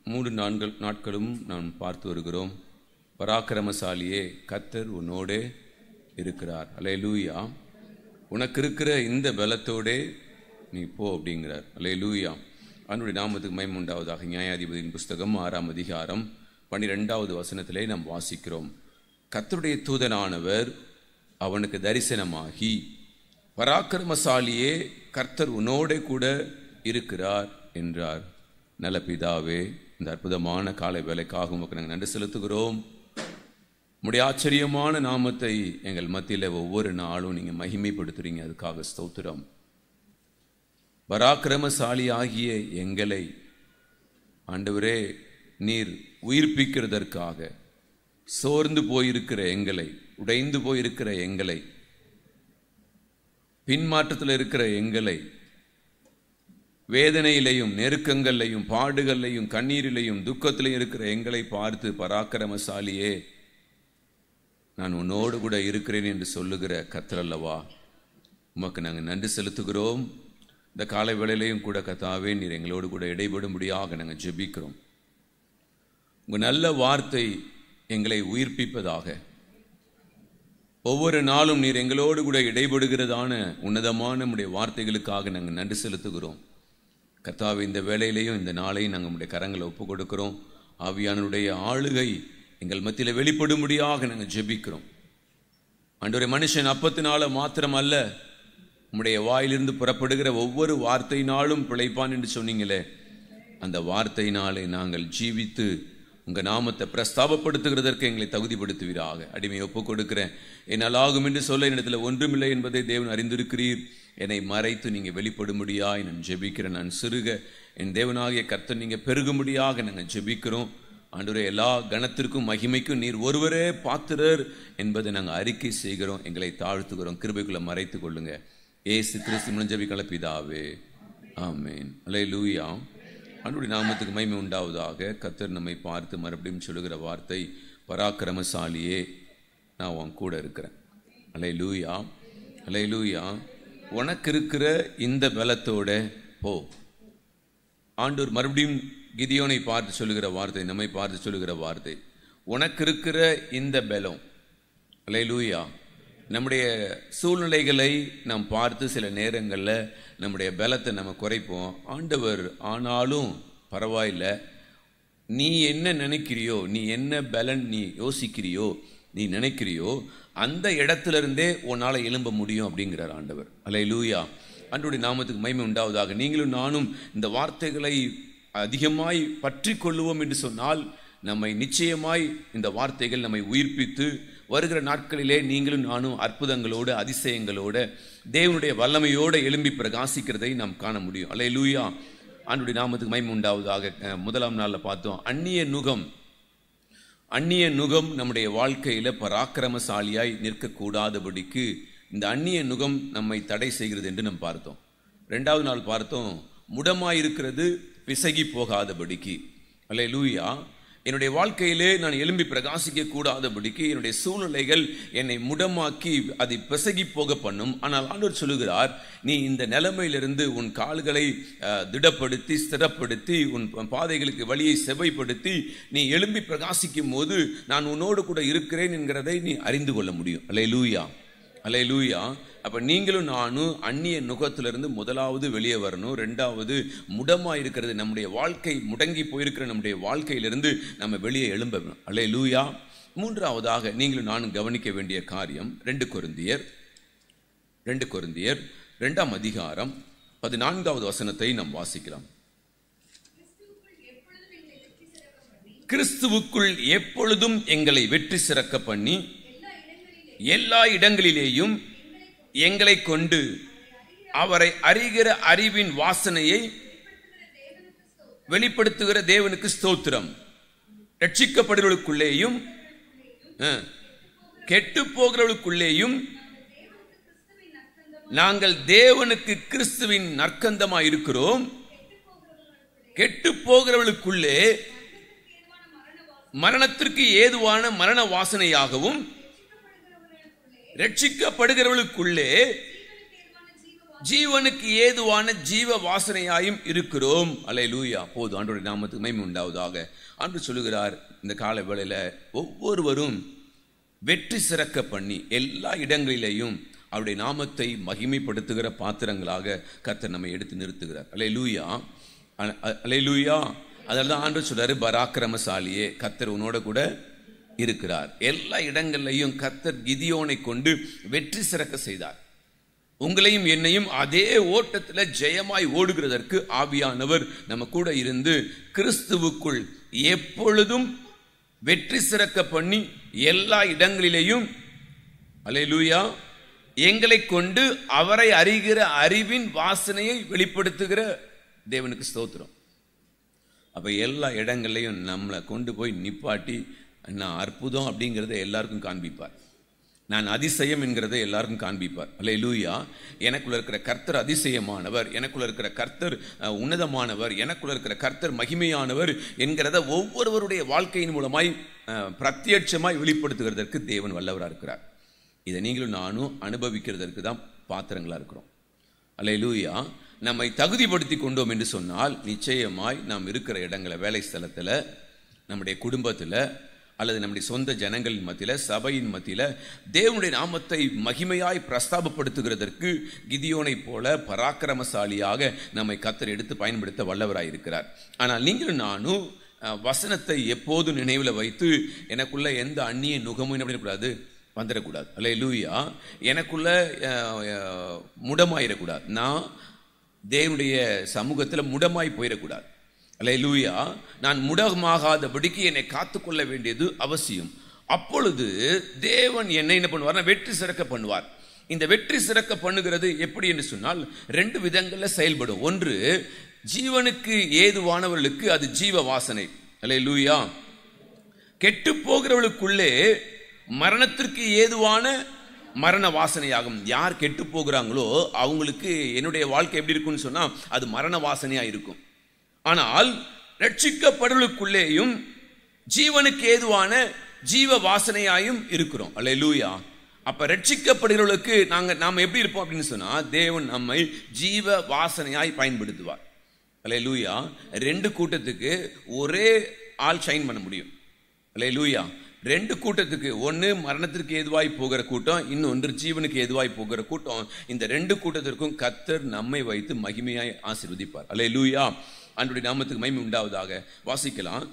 3-4 நாட்களும் நாம் பார்த்து வருகிறோம். பராக்கிரமசாலியே, கர்த்தர் உன்னோடே இருக்கிறார். அல்லேலூயா. உனக்கு இருக்கிற இந்த பலத்தோடே நீ போ அப்படிங்கிறார். அல்லேலூயா. அவனுடைய நாமத்துக்கு மகிமை உண்டாவதாக. நியாயாதிபதியின் புஸ்தகம் 6ஆம் அதிகாரம் 12வது வசனத்திலே நாம் வாசிக்கிறோம். கர்த்தருடைய தூதனானவர் அவனுக்கு தரிசனமாகி, பராக்கிரமசாலியே, கர்த்தர் உன்னோடே கூட இருக்கிறார் என்றார். நல்ல பிதாவே, இந்த அற்புதமான காலை வேலைக்காக உமக்கு நாங்கள் நன்றி செலுத்துகிறோம். உம்முடைய ஆச்சரியமான நாமத்தை எங்கள் மத்தியில் ஒவ்வொரு நாளும் நீங்கள் மகிமைப்படுத்துறீங்க. அதுக்காக ஸ்தோத்திரம். பராக்கிரமசாலி ஆகிய எங்களை ஆண்டவரே நீர் உயிர்ப்பிக்கிறதற்காக, சோர்ந்து போயிருக்கிற எங்களை, உடைந்து போயிருக்கிற எங்களை, பின்மாற்றத்தில் இருக்கிற எங்களை, வேதனையிலையும் நெருக்கங்களையும் பாடுகளையும் கண்ணீரிலையும் துக்கத்திலையும் இருக்கிற எங்களை பார்த்து, பராக்கிரமசாலியே நான் உன்னோடு கூட இருக்கிறேன் என்று சொல்லுகிற கர்த்தர் அல்லவா, உமக்கு நாங்கள் நன்றி செலுத்துகிறோம். இந்த காலை வேளையிலையும் கூட கர்த்தாவே நீர் எங்களோடு கூட இடைபடும்படியாக நாங்கள் ஜெபிக்கிறோம். உங்கள் நல்ல வார்த்தை எங்களை உயிர்ப்பிப்பதாக. ஒவ்வொரு நாளும் நீர் எங்களோடு கூட இடைபடுகிறதான உன்னதமான நம்முடைய வார்த்தைகளுக்காக நாங்கள் நன்றி செலுத்துகிறோம். கர்த்தாவே, இந்த வேளையிலையும் இந்த நாளையும் நாங்கள் நம்முடைய கரங்களை ஒப்புக் கொடுக்கிறோம். ஆவியானவருடைய ஆளுகை எங்கள் மத்தியில் வெளிப்படும்படியாக நாங்கள் ஜெபிக்கிறோம். ஆண்டவரே, மனுஷன் அப்பத்தினால மாத்திரம் அல்ல, உம்முடைய வாயிலிருந்து புறப்படுகிற ஒவ்வொரு வார்த்தையினாலும் பிழைப்பான் என்று சொன்னீங்களே, அந்த வார்த்தையினாலே நாங்கள் ஜீவித்து உங்கள் நாமத்தை பிரஸ்தாபப்படுத்துகிறதற்கு எங்களை தகுதிப்படுத்துவீராக. அடிமை ஒப்புக் கொடுக்கிறேன். என்னால் ஆகும் என்று சொல்ல என்னிடத்தில் ஒன்றுமில்லை என்பதை தேவன் அறிந்திருக்கிறீர். என்னை மறைத்து நீங்கள் வெளிப்படும்படியாய் நான் ஜெபிக்கிறேன். நான் சிறுக என் தேவனாகிய கர்த்தர் நீங்கள் பெருகும்படியாக நாங்கள் ஜெபிக்கிறோம். ஆண்டவரே, எல்லா கணத்திற்கும் மகிமைக்கும் நீர் ஒருவரே பாத்திரர் என்பதை நாங்கள் அறிக்கை செய்கிறோம். எங்களை தாழ்த்துகிறோம். கிருபைக்குள்ள மறைத்து கொள்ளுங்க. ஏசு கிறிஸ்து மூலம் ஜெபிக்கிற பிதாவே, ஆமேன். அல்லேலூயா. ஆண்டவருடைய நாமத்துக்கு மகிமை உண்டாவதாக. கர்த்தர் நம்மை பார்த்து மறுபடியும் சொல்லுகிற வார்த்தை, பராக்கிரமசாலியே நான் உன் கூட இருக்கிறேன். அல்லேலூயா, அல்லேலூயா. உனக்கு இருக்கிற இந்த பலத்தோட போ. ஆண்டவர் மறுபடியும் கிதியோனை பார்த்து சொல்லுகிற வார்த்தை, நம்மை பார்த்து சொல்லுகிற வார்த்தை, உனக்கு இருக்கிற இந்த பலம். அல்லேலூயா. நம்முடைய சூழ்நிலைகளை நாம் பார்த்து சில நேரங்களில் நம்முடைய பலத்தை நம்ம குறைப்போம். ஆண்டவர் ஆனாலும் பரவாயில்லை, நீ என்ன நினைக்கிறியோ, நீ என்ன பலன் நீ யோசிக்கிறியோ, நீ நினைக்கிறியோ, அந்த இடத்துல இருந்தே உன்னால் எழும்ப முடியும் அப்படிங்கிறார் ஆண்டவர். அல்லேலூயா. ஆண்டவருடைய நாமத்துக்கு மகிமை உண்டாவதாக. நீங்களும் நானும் இந்த வார்த்தைகளை அதிகமாய் பற்றி கொள்ளுவோம் என்று சொன்னால், நம்மை நிச்சயமாய் இந்த வார்த்தைகள் நம்மை உயிர்ப்பித்து வருகிற நாட்களிலே நீங்களும் நானும் அற்புதங்களோடு அதிசயங்களோடு தேவனுடைய வல்லமையோடு எழும்பி பிரகாசிக்கிறதை நாம் காண முடியும். அல்லேலூயா. ஆண்டவருடைய நாமத்துக்கு மகிமை உண்டாவதாக. முதலாம் நாளில் பார்த்தோம், அந்நிய நுகம். அந்நிய நுகம் நம்முடைய வாழ்க்கையில் பராக்கிரமசாலியாய் நிற்கக்கூடாதபடிக்கு இந்த அந்நிய நுகம் நம்மை தடை செய்கிறது என்று நாம் பார்த்தோம். 2வது நாள் பார்த்தோம், முடமாயிருக்கிறது பிசகி போகாதபடிக்கு. அல்லேலூயா. என்னுடைய வாழ்க்கையிலே நான் எழும்பி பிரகாசிக்க கூடாதபடிக்கு என்னுடைய சூழ்நிலைகள் என்னை முடமாக்கி அதை பிசகி போக பண்ணும். ஆனால் ஆண்டவர் சொல்லுகிறார், நீ இந்த நிலைமையிலிருந்து உன் கால்களை திடப்படுத்தி ஸ்திரப்படுத்தி உன் பாதைகளுக்கு வழியை செவைப்படுத்தி நீ எழும்பி பிரகாசிக்கும் போது நான் உன்னோடு கூட இருக்கிறேன் என்கிறதை நீ அறிந்து கொள்ள முடியும். அல்லேலூயா, அல்லேலூயா. அப்போ நீங்களும் நானும் அந்நிய நுகத்திலிருந்து முதலாவது வெளியே வரணும். 2வது முடமாக இருக்கிறது நம்முடைய வாழ்க்கை, முடங்கி போயிருக்கிற நம்முடைய வாழ்க்கையிலிருந்து நம்ம வெளியே எழும்பணும். அல்லேலூயா. 3வதாக நீங்களும் நானும் கவனிக்க வேண்டிய காரியம் 2 கொரிந்தியர் 2ஆம் அதிகாரம் 14வது வசனத்தை நாம் வாசிக்கலாம். கிறிஸ்துவுக்குள் எப்பொழுதும் எங்களை வெற்றி சிறக்க பண்ணி எல்லா இடங்களிலேயும் எங்களை கொண்டு அவரை அறிகிற அறிவின் வாசனையை வெளிப்படுத்துகிற தேவனுக்கு ஸ்தோத்திரம். ரட்சிக்கப்படுகிறவர்களுக்குள்ளேயும் கெட்டு போகிறவர்களுக்குள்ளேயும் நாங்கள் தேவனுக்கு கிறிஸ்துவின் நற்கந்தமாய் இருக்கிறோம். கெட்டு போகிறவர்களுக்குள்ளே மரணத்திற்கு ஏதுவான மரண வாசனையாகவும், ரட்சிக்கப்படுகிறவர்களுக்குள்ளே ஜீவனுக்கு ஏதுவான ஜீவ வாசனையாயும் இருக்கிறோம். அல்லேலூயா. போது ஆண்டவருடைய நாமத்துக்கு மகிமை உண்டாவதாக. ஆண்டவர் சொல்லுகிறார், இந்த கால வேளையில ஒவ்வொருவரும் வெற்றி சிறக்க பண்ணி எல்லா இடங்களிலேயும் அவருடைய நாமத்தை மகிமைப்படுத்துகிற பாத்திரங்களாக கர்த்தர் நம்மை எடுத்து நிறுத்துகிறார். அல்லேலூயா, அல்லேலூயா. அதனால தான் ஆண்டவர் சொல்றாரு, பராக்கிரமசாலியே, கர்த்தர் உன்னோட கூட இருக்கிறார். எல்லா இடங்கள்லையும் கர்த்தர் கிதியோனை கொண்டு வெற்றி சிறக்க செய்தார். உங்களையும் என்னையும் அதே ஓட்டத்தில் ஜெயமாய் ஓடுகிறதற்கு ஆவியானவர் நம்ம கூட இருந்து கிறிஸ்துவுக்குள் எப்பொழுதும் வெற்றி சிறக்க பண்ணி எல்லா இடங்களிலேயும் அல்லேலூயா எங்களை கொண்டு அவரை அறிகிற அறிவின் வாசனையை வெளிப்படுத்துகிற தேவனுக்கு ஸ்தோத்திரம். அப்ப எல்லா இடங்கள்லையும் நம்மளை கொண்டு போய் நிப்பாட்டி நான் அற்புதம் அப்படிங்கிறத எல்லாருக்கும் காண்பிப்பார். நான் அதிசயம் என்கிறதை எல்லாருக்கும் காண்பிப்பார். அல்லேலூயா. எனக்குள்ள இருக்கிற கர்த்தர் அதிசயமானவர், எனக்குள்ள இருக்கிற கர்த்தர் உன்னதமானவர், எனக்குள்ள இருக்கிற கர்த்தர் மகிமையானவர் என்கிறத ஒவ்வொருவருடைய வாழ்க்கையின் மூலமாய் பிரத்யட்சமாய் வெளிப்படுத்துகிறதற்கு தேவன் வல்லவராக இருக்கிறார். இதை நீங்களும் நானும் அனுபவிக்கிறதற்கு தான் பாத்திரங்களா இருக்கிறோம். அல்லேலூயா. நம்மை தகுதிப்படுத்தி கொண்டோம் என்று சொன்னால் நிச்சயமாய் நாம் இருக்கிற இடங்களை, வேலை ஸ்தலத்தில், நம்முடைய குடும்பத்தில், அல்லது நம்முடைய சொந்த ஜனங்களின் மத்தியில், சபையின் மத்தியில் தேவனுடைய நாமத்தை மகிமையாய் பிரஸ்தாபப்படுத்துகிறதற்கு கிதியோனை போல பராக்கிரமசாலியாக நம்மை கர்த்தர் எடுத்து பயன்படுத்த வல்லவராய் இருக்கிறார். ஆனால் நீங்களும் நானும் வசனத்தை எப்போதும் நினைவில் வைத்து எனக்குள்ள எந்த அந்நிய நுகமும் என்ன பண்ணக்கூடாது, வந்துடக்கூடாது. அல்லேலூயா. எனக்குள்ள முடமாயிடக்கூடாது. நான் தேவனுடைய சமூகத்தில் முடமாய் போயிடக்கூடாது. அல்லேலூயா. நான் முடமாகாதபடிக்கு என்னை காத்துக்கொள்ள வேண்டியது அவசியம். அப்பொழுது தேவன் என்னை என்ன பண்ணுவார், வெற்றி சிறக்க பண்ணுவார். இந்த வெற்றி சிறக்க பண்ணுகிறது எப்படி என்று சொன்னால் 2 விதங்களில் செயல்படும். ஒன்று, ஜீவனுக்கு ஏதுவானவர்களுக்கு அது ஜீவ வாசனை. அல்லேலூயா. கெட்டு போகிறவர்களுக்குள்ளே மரணத்திற்கு ஏதுவான மரண வாசனையாகும். யார் கெட்டு போகிறாங்களோ அவங்களுக்கு என்னுடைய வாழ்க்கை எப்படி இருக்குன்னு சொன்னா அது மரண வாசனையா இருக்கும். ஆனால் ரட்சிக்கப்படுவதற்குள்ளேயும் ஜீவனுக்கு ஏதுவான ஜீவ வாசனையாயும் இருக்கிறோம். அல்லேலூயா. அப்ப ரட்சிக்கப்படுகிறவர்களுக்கு நாம எப்படி இருப்போம் அப்படின்னு சொன்னா தேவன் நம்மை ஜீவ வாசனையாய் பயன்படுத்துவார். அல்லேலூயா. 2 கூட்டத்துக்கு ஒரே ஆள் ஷைன் பண்ண முடியும். அல்லேலூயா. 2 கூட்டத்துக்கு, ஒன்று மரணத்திற்கு ஏதுவாய் போகிற கூட்டம், இன்னொன்று ஜீவனுக்கு ஏதுவாய் போகிற கூட்டம். இந்த 2 கூட்டத்திற்கும் கர்த்தர் நம்மை வைத்து மகிமையாய் ஆசீர்வதிப்பார். அல்லேலூயா. ஆண்டவருடைய நாமத்துக்கு மகிமை உண்டாவதாக. வாசிக்கலாம்.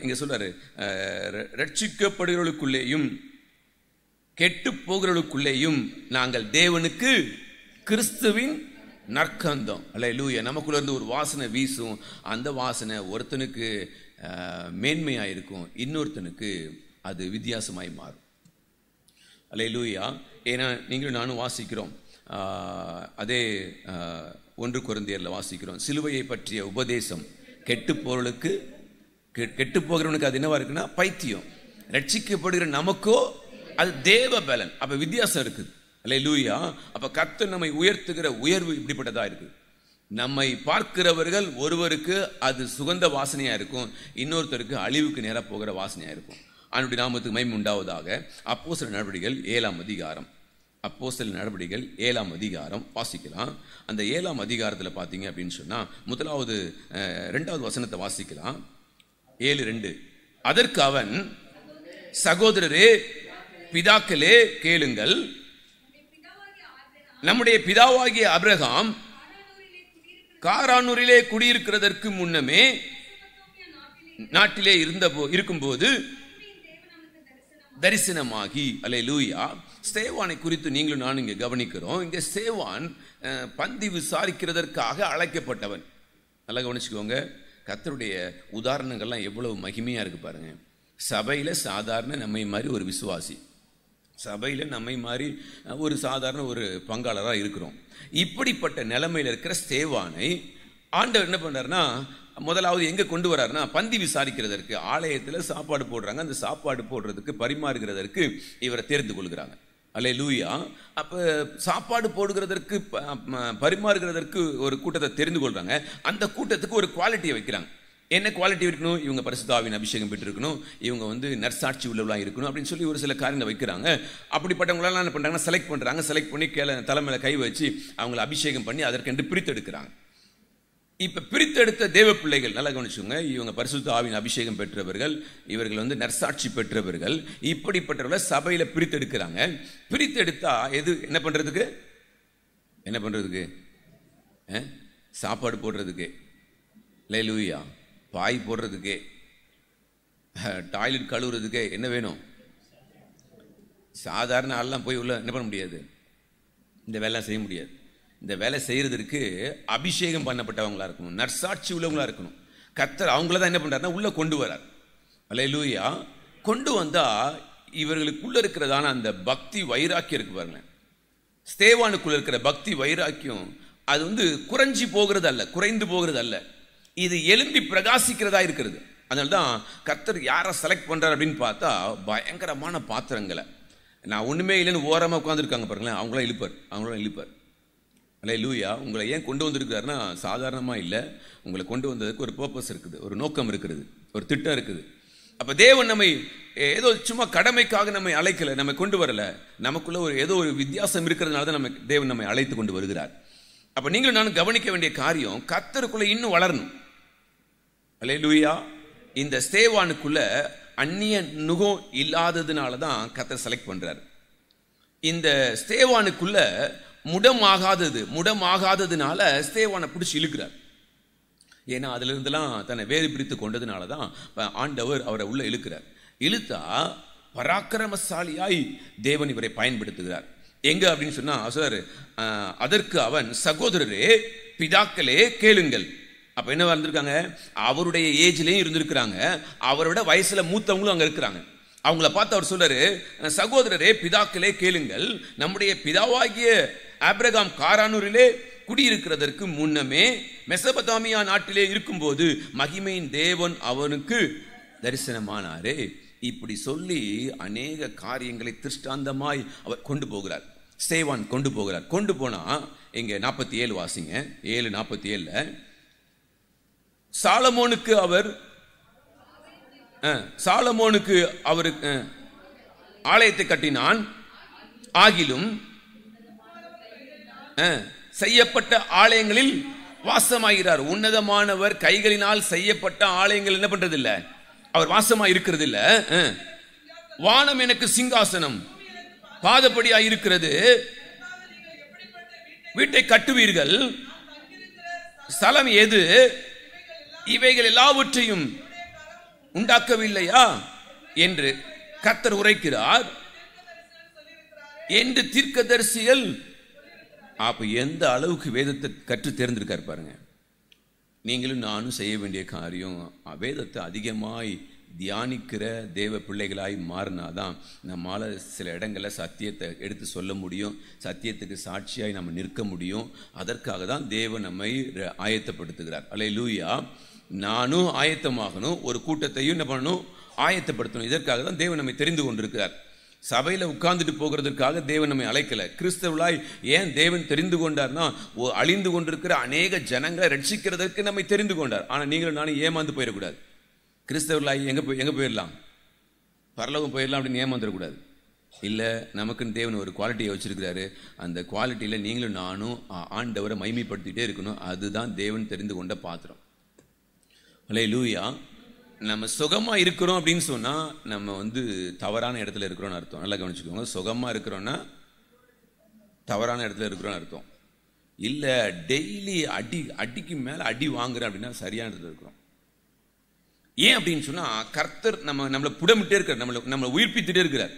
இங்க சொல்றாரு, ரட்சிக்கப்படுகிறவர்களுக்குள்ளேயும் கெட்டு போகிறவர்களுக்குள்ளேயும் நாங்கள் தேவனுக்கு கிறிஸ்துவின் நற்கந்தம். அல்லேலூயா. நமக்குள்ள இருந்து ஒரு வாசனை வீசும். அந்த வாசனை ஒருத்தனுக்கு மேன்மையாக இருக்கும், இன்னொருத்தனுக்கு அது வித்தியாசமாய் மாறும். அல்லேலூயா. ஏன்னா நீங்களும் நானும் வாசிக்கிறோம், அதே 1 கொரிந்தியரில் வாசிக்கிறோம், சிலுவையை பற்றிய உபதேசம் கெட்டு போகிறவனுக்கு அது என்னவா இருக்குன்னா பைத்தியம், ரட்சிக்கப்படுகிற நமக்கோ அது தேவ பலன். அப்ப வித்தியாசம் இருக்குது. அல்லேலூயா. அப்ப கர்த்தர் நம்மை உயர்த்துகிற உயர்வு இப்படிப்பட்டதா இருக்குது. நம்மை பார்க்கிறவர்கள் ஒருவருக்கு அது சுகந்த வாசனையா இருக்கும், இன்னொருத்தருக்கு அழிவுக்கு நேராக போகிற வாசனையா இருக்கும். அவனுடைய நாமத்துக்கு மகிமை உண்டாவதாக. அப்போஸ்தலர் நடவடிக்கைகள் 7ஆம் அதிகாரம், அப்போஸ்தலர் நடவடிக்கைகள் 7ஆம் அதிகாரம் வாசிக்கலாம். அந்த 7ஆம் அதிகாரத்தில் பார்த்தீங்க அப்படின்னு சொன்னா 2வது வசனத்தை வாசிக்கலாம். 7:2. அதற்கு அவன், சகோதரரே பிதாக்களே கேளுங்கள், நம்முடைய பிதாவாகிய ஆபிரகாம் காரானூரிலே குடியிருக்கிறதற்கு முன்னமே நாட்டிலே இருக்கும்போது தரிசனமாகி. அல்லேலூயா. ஸ்தேவானை குறித்து நீங்களும் நானும் இங்கே கவனிக்கிறோம். இங்கே ஸ்தேவான் பந்தி விசாரிக்கிறதற்காக அழைக்கப்பட்டவன். நல்லா கவனிச்சுக்கோங்க. கர்த்தருடைய உதாரணங்கள்லாம் எவ்வளவு மகிமையா இருக்கு பாருங்க. சபையில சாதாரண நம்மை மாதிரி ஒரு விசுவாசி, சபையில நம்மை மாதிரி ஒரு சாதாரண ஒரு பங்காளராக இருக்கிறோம். இப்படிப்பட்ட நிலைமையில் இருக்கிற ஸ்தேவானை ஆண்டவர் என்ன பண்றாருன்னா, முதலாவது எங்க கொண்டு வர்றாருன்னா பந்தி விசாரிக்கிறதற்கு. ஆலயத்தில் சாப்பாடு போடுறாங்க, அந்த சாப்பாடு போடுறதுக்கு பரிமாறுகிறதற்கு இவரை தேர்ந்து கொள்கிறாங்க. அல்லேலூயா. அப்ப சாப்பாடு போடுகிறதற்கு பரிமாறுகிறதற்கு ஒரு கூட்டத்தை தெரிந்து கொள்றாங்க. அந்த கூட்டத்துக்கு ஒரு குவாலிட்டியை வைக்கிறாங்க. என்ன குவாலிட்டி இருக்கணும்? இவங்க பரிசுத்த ஆவியின் அபிஷேகம் பெற்றிருக்கணும், இவங்க நற்சாட்சி உள்ளவர்களாக இருக்கணும் அப்படின்னு சொல்லி ஒரு சில காரியங்களை வைக்கிறாங்க. அப்படிப்பட்டவங்களெல்லாம் என்ன பண்ணுறாங்கன்னா செலக்ட் பண்ணுறாங்க. செலக்ட் பண்ணி தலைமையில கை வச்சு அவங்களை அபிஷேகம் பண்ணி அதற்கென்று பிரித்தெடுக்கிறாங்க. இப்ப பிரித்தெடுத்த தேவ பிள்ளைகள் நல்லா கவனிச்சுங்க, இவங்க பரிசுத்த ஆவியின் அபிஷேகம் பெற்றவர்கள், இவர்கள் நற்சாட்சி பெற்றவர்கள். இப்படிப்பட்டவர்களை சபையில பிரித்தெடுக்கிறாங்க. பிரித்தெடுத்தா என்ன பண்றதுக்கு? சாப்பாடு போடுறதுக்கு, அல்லேலூயா, பாய் போடுறதுக்கு, டாய்லெட் கழுவுறதுக்கு என்ன வேணும்? சாதாரண ஆள்லாம் போய் உள்ள என்ன பண்ண முடியாது, இந்த வேலை செய்ய முடியாது. இந்த வேலை செய்யறதுக்கு அபிஷேகம் பண்ணப்பட்டவங்களா இருக்கணும், நற்சாட்சி உள்ளவங்களா இருக்கணும். கர்த்தர் அவங்கள தான் என்ன பண்றாருன்னா உள்ள கொண்டு வரார். அல்லேலூயா. கொண்டு வந்தா இவர்களுக்குள்ள இருக்கிறதான அந்த பக்தி வைராக்கியம் இருக்கு பாருங்க, ஸ்தேவானுக்குள்ள இருக்கிற பக்தி வைராக்கியம் அது குறைஞ்சி போகிறது அல்ல, குறைந்து போகிறது அல்ல, இது எழும்பி பிரகாசிக்கிறதா இருக்கிறது. அதனால்தான் கர்த்தர் யாரை செலக்ட் பண்றாரு அப்படின்னு பார்த்தா பயங்கரமான பாத்திரங்களை, நான் ஒண்ணுமே இல்லைன்னு ஓரமா உட்காந்துருக்காங்க பாருங்களேன், அவங்களாம் இழுப்பார். அல்லேலூயா. உங்களை ஏன் கொண்டு வந்திருக்கிறாருன்னா சாதாரணமா இல்லை, உங்களை கொண்டு வந்ததுக்கு ஒரு பர்பஸ் இருக்குது, ஒரு நோக்கம் இருக்குது, ஒரு திட்டம் இருக்குது. அப்ப தேவன் நம்மை ஏதோ சும்மா கடமைக்காக நம்மை அழைக்கல, நம்மை கொண்டு வரல, நமக்குள்ள ஏதோ ஒரு வித்தியாசம் இருக்கிறதுனால தான் தேவன் நம்மை அழைத்து கொண்டு வருகிறார். அப்ப நீங்களும் நானும் கவனிக்க வேண்டிய காரியம், கர்த்தருக்குள்ள இன்னும் வளரணும். அல்லேலூயா. இந்த ஸ்தேவானுக்குள்ள அந்நிய நுகம் இல்லாததுனால தான் கர்த்தர் செலக்ட் பண்றாரு. இந்த ஸ்தேவானுக்குள்ள முடமாகாததுனால ஸ்தேவானை பிடிச்சி இழுக்கிறார். ஏன்னா அதுல இருந்தெல்லாம் தன்னை வேறு பிரித்து கொண்டதுனால தான் ஆண்டவர் அவரை உள்ள இழுக்கிறார். இழுத்தா பராக்கிரமசாலியாய் தேவன் இவரை பயன்படுத்துகிறார். எங்க அப்படின்னு சொன்னா சார், அதற்கு அவன், சகோதரரே பிதாக்களே கேளுங்கள். அப்ப என்ன வந்திருக்காங்க, அவருடைய ஏஜ்லயும் இருந்திருக்கிறாங்க, அவரோட வயசுல மூத்தவங்களும் அங்க இருக்கிறாங்க. அவங்கள பார்த்து அவர் சொல்றாரு, சகோதரரே பிதாக்களே கேளுங்கள், நம்முடைய பிதாவாகிய ஆபிரகாம் காரானூரிலே குடியிருக்கிறதற்கு முன்னமே மெசபதாமியா நாட்டிலே இருக்கும்போது மகிமையின் தேவன் அவனுக்கு தரிசனமானாரே. இப்படி சொல்லி அநேக காரியங்களை திருஷ்டாந்தமாய் அவர் கொண்டு போகிறார். ஸ்தேவான் கொண்டு போகிறார். கொண்டு போனா இங்க 47 வாசிங்க, 7:47. சாலமோனுக்கு அவருக்கு ஆலயத்தை கட்டினான், ஆகிலும் செய்யப்பட்ட ஆலயங்களில் வாசமாகிறார். உன்னதமானவர் கைகளினால் செய்யப்பட்ட ஆலயங்கள் என்ன பண்றது இல்ல, அவர் வாசமா இருக்கிறது இல்ல. வானம் எனக்கு சிங்காசனம், பாதப்படியாய் இருக்கிறது, வீட்டை கட்டுவீர்கள், ஸ்தலம் எது, இவைகள் எல்லாவற்றையும் உண்டாக்கவில்லையா என்று கர்த்தர் உரைக்கிறார் என்று தீர்க்கதரிசிகள். அப்ப எந்த அளவுக்கு வேதத்தை கற்று தேர்ந்திருக்கார் பாருங்க. நீங்களும் நானும் செய்ய வேண்டிய காரியம், வேதத்தை அதிகமாய் தியானிக்கிற தேவ பிள்ளைகளாய் மாறினாதான் நம்மால சில இடங்களில் சத்தியத்தை எடுத்து சொல்ல முடியும், சத்தியத்துக்கு சாட்சியாய் நம்ம நிற்க முடியும். அதற்காக தான் தேவன் நம்மை ஆயத்தப்படுத்துகிறார். அல்லேலூயா. நானும் ஆயத்தமாகணும், ஒரு கூட்டத்தையும் என்ன பண்ணணும், ஆயத்தப்படுத்தணும். இதற்காக தான் தேவன் நம்மை தெரிந்து கொண்டிருக்கிறார். சபையில உட்கார்ந்துட்டு போகிறதுக்காக தேவன் நம்மை அழைக்கல. கிறிஸ்தவர்களாய் ஏன் தேவன் தெரிந்து கொண்டார்னா, அழிந்து கொண்டிருக்கிற அநேக ஜனங்களை ரட்சிக்கிறதுக்கு நம்மை தெரிந்து கொண்டார். ஆனா நீங்களும் நானும் ஏமாந்து போயிடக்கூடாது. கிறிஸ்தவர்களாய் எங்க போயிடலாம், பரலோகம் போயிடலாம் அப்படின்னு ஏமாந்துடக்கூடாது. இல்ல, நமக்குன்னு தேவன் ஒரு குவாலிட்டியை வச்சிருக்கிறாரு. அந்த குவாலிட்டியில நீங்களும் நானும் ஆண்டவரை மகிமைப்படுத்திட்டே இருக்கணும். அதுதான் தேவன் தெரிந்து கொண்ட பாத்திரம். அல்லேலூயா. நம்ம சுகமா இருக்கிறோம் அப்படின்னு சொன்னா நம்ம தவறான இடத்துல இருக்கிறோம்னு அர்த்தம். நல்லா கவனிச்சுக்கோங்க. சுகமா இருக்கிறோம்னா தவறான இடத்துல இருக்கிறோம்னு அர்த்தம் இல்ல. டெய்லி அடிக்கு மேல அடி வாங்குறோம் அப்படின்னா சரியான இடத்துல இருக்கிறோம். ஏன் அப்படின்னு சொன்னா, கர்த்தர் நம்மளை புடமிட்டே இருக்கிறார், நம்மளை உயிர்ப்பித்துட்டே இருக்கிறார்,